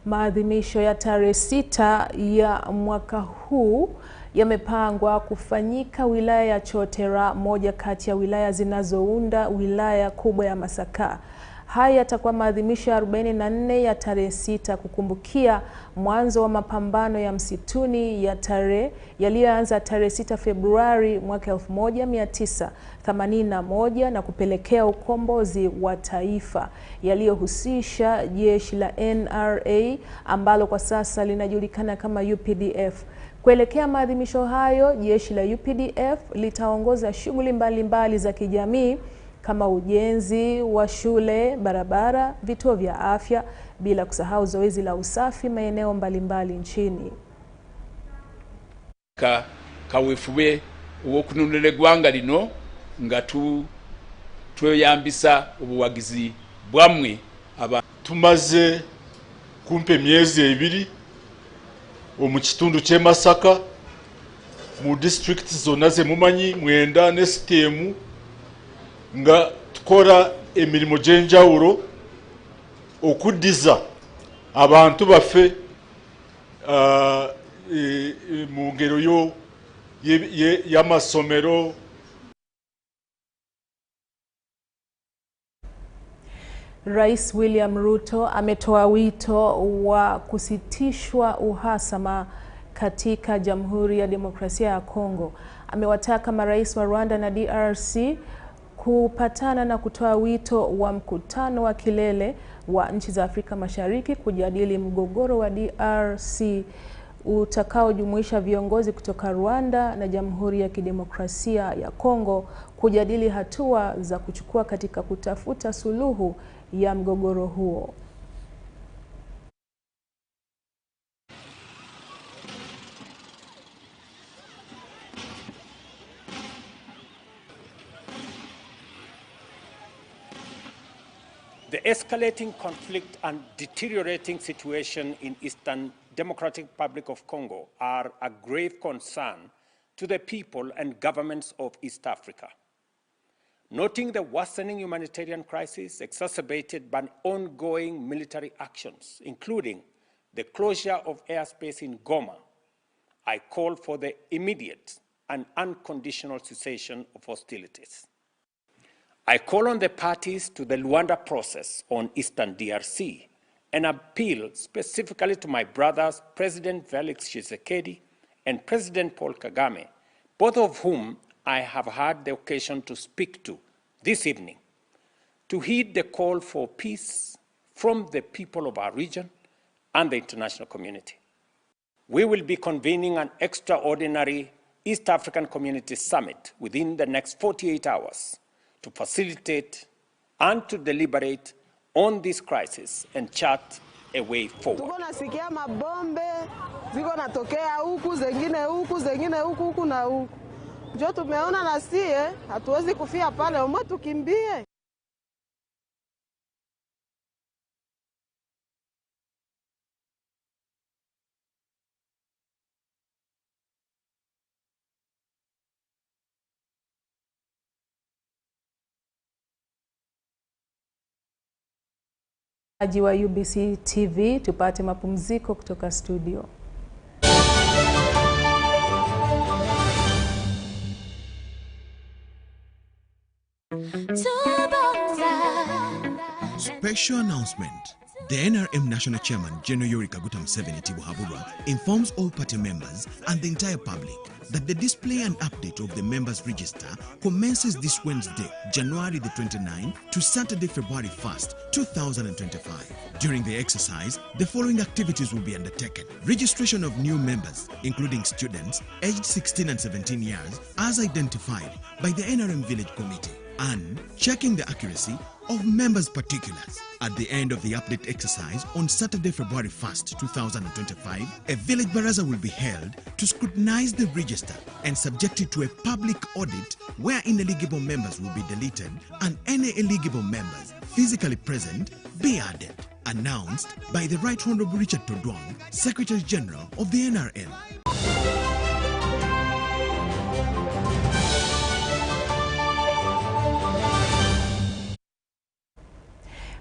Maadhimisho ya tarehe 6 ya mwaka huu yamepangwa kufanyika wilaya ya Chotera, moja kati ya wilaya zinazounda wilaya kubwa ya Masaka. Haya yatakuwa maadhimisho ya 44 ya tarehe 6 kukumbukia mwanzo wa mapambano ya msituni yaliyoanza tarehe 6 Februari mwaka 1981 na kupelekea ukombozi wa taifa, yaliyohusisha jeshi la NRA ambalo kwa sasa linajulikana kama UPDF. Kuelekea maadhimisho hayo, jeshi la UPDF litaongoza shughuli mbalimbali za kijamii kama ujenzi wa shule, barabara, vituo vya afya, bila kusahau zoezi la usafi maeneo mbalimbali nchini. Kawefube uwo kununule gwanga lino nga tweyambisa obuwagizi bwamwe tumaze kumpe emyezi 2 omu kitundu ky'e Masaka mu district zona ze mumanyi Mwenda ne Sitemu nga tukora emirimo gy'enjawulo okuddiza abantu baffe mu ngero y'amasomero. Rais William Ruto ametoa wito wa kusitishwa uhasama katika Jamhuri ya Demokrasia ya Kongo. Amewataka marais wa Rwanda na DRC kupatana na kutoa wito wa mkutano wa kilele wa nchi za Afrika Mashariki kujadili mgogoro wa DRC utakaojumuisha viongozi kutoka Rwanda na Jamhuri ya Kidemokrasia ya Kongo kujadili hatua za kuchukua katika kutafuta suluhu ya mgogoro huo. The escalating conflict and deteriorating situation in Eastern Democratic Republic of Congo are a grave concern to the people and governments of East Africa. Noting the worsening humanitarian crisis exacerbated by ongoing military actions, including the closure of airspace in Goma, I call for the immediate and unconditional cessation of hostilities. I call on the parties to the Luanda process on Eastern DRC and appeal specifically to my brothers, President Felix Tshisekedi and President Paul Kagame, both of whom I have had the occasion to speak to this evening, to heed the call for peace from the people of our region and the international community. We will be convening an extraordinary East African Community Summit within the next 48 hours to facilitate and to deliberate on this crisis and chart a way forward. Tuko nasikia mabombe ziko natokea huku zengine huku na huku. Ndio tumeona na sie hatuwezi kufia pale, omwe tukimbie. Wa UBC TV, tupate mapumziko kutoka studio. Special announcement. The NRM National Chairman, General Yoweri Kaguta Museveni Tibuhaburwa, informs all party members and the entire public that the display and update of the members' register commences this Wednesday, January the 29th to Saturday, February 1st, 2025. During the exercise, the following activities will be undertaken. Registration of new members, including students aged 16 and 17 years, as identified by the NRM Village Committee, and checking the accuracy of members' particulars. At the end of the update exercise on Saturday, February 1st, 2025, a village baraza will be held to scrutinize the register and subject it to a public audit where ineligible members will be deleted and any eligible members physically present be added. Announced by the Right Honorable Richard Todwong, Secretary General of the NRM.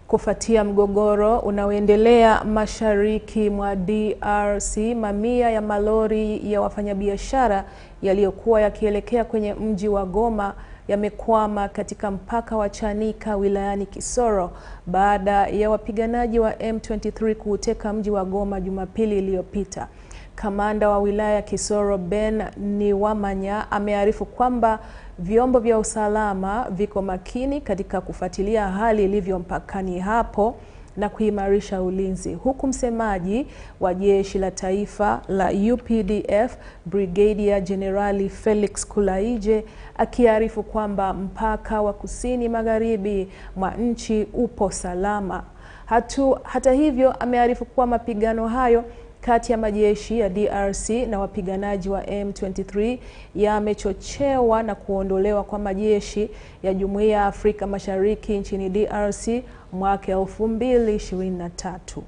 Kufuatia mgogoro unaoendelea mashariki mwa DRC, mamia ya malori ya wafanyabiashara yaliyokuwa yakielekea kwenye mji wa Goma yamekwama katika mpaka wa Chanika wilayani Kisoro baada ya wapiganaji wa M23 kuuteka mji wa Goma Jumapili iliyopita. Kamanda wa wilaya Kisoro Ben Niwamanya amearifu kwamba vyombo vya usalama viko makini katika kufuatilia hali ilivyo mpakani hapo na kuimarisha ulinzi, huku msemaji wa jeshi la taifa la UPDF Brigadier Generali Felix Kulaije akiarifu kwamba mpaka wa kusini magharibi mwa nchi upo salama. Hata hivyo amearifu kuwa mapigano hayo kati ya majeshi ya DRC na wapiganaji wa M23 yamechochewa na kuondolewa kwa majeshi ya Jumuiya ya Afrika Mashariki nchini DRC mwaka 2023.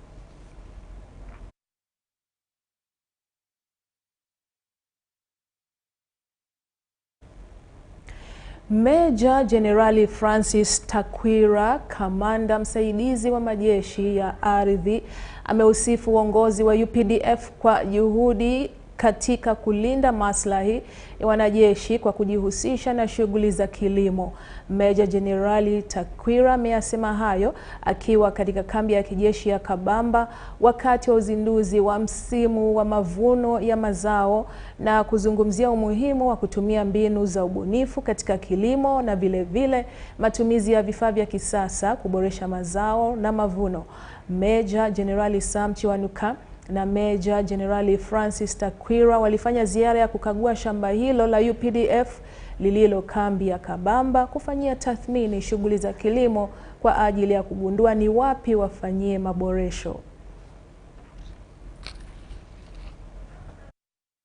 Meja Jenerali Francis Takwira, kamanda msaidizi wa majeshi ya ardhi, ameusifu uongozi wa UPDF kwa juhudi katika kulinda maslahi ya wanajeshi kwa kujihusisha na shughuli za kilimo. Meja Jenerali Takwira ameyasema hayo akiwa katika kambi ya kijeshi ya Kabamba wakati wa uzinduzi wa msimu wa mavuno ya mazao na kuzungumzia umuhimu wa kutumia mbinu za ubunifu katika kilimo na vile matumizi ya vifaa vya kisasa kuboresha mazao na mavuno. Meja Jenerali Sam Chiwanuka na Meja Jenerali Francis Takwira walifanya ziara ya kukagua shamba hilo la UPDF lililo kambi ya Kabamba kufanyia tathmini shughuli za kilimo kwa ajili ya kugundua ni wapi wafanyie maboresho.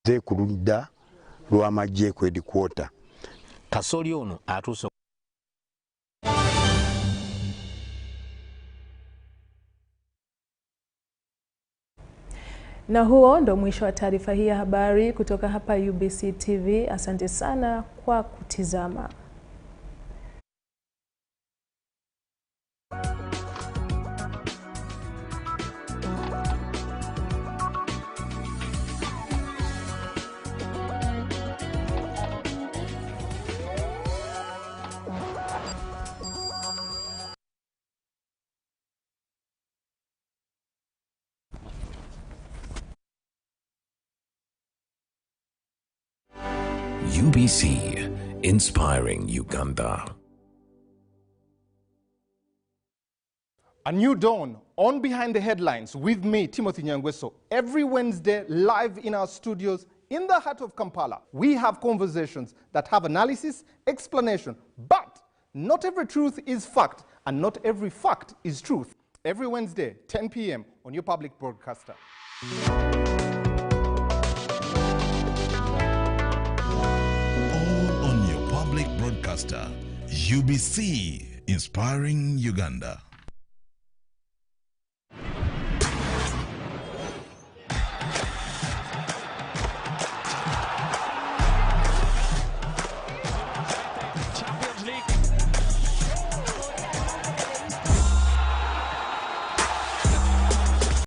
Ze kulunda lwa majje kwedi kwota kasoli ono atuso. Na huo ndo mwisho wa taarifa hii ya habari kutoka hapa UBC TV. Asante sana kwa kutizama. UBC, inspiring Uganda. A new dawn on Behind the Headlines with me, Timothy Nyangweso. Every Wednesday, live in our studios in the heart of Kampala, we have conversations that have analysis, explanation, but not every truth is fact, and not every fact is truth. Every Wednesday, 10 p.m. on your public broadcaster. All on your public broadcaster, UBC, inspiring Uganda.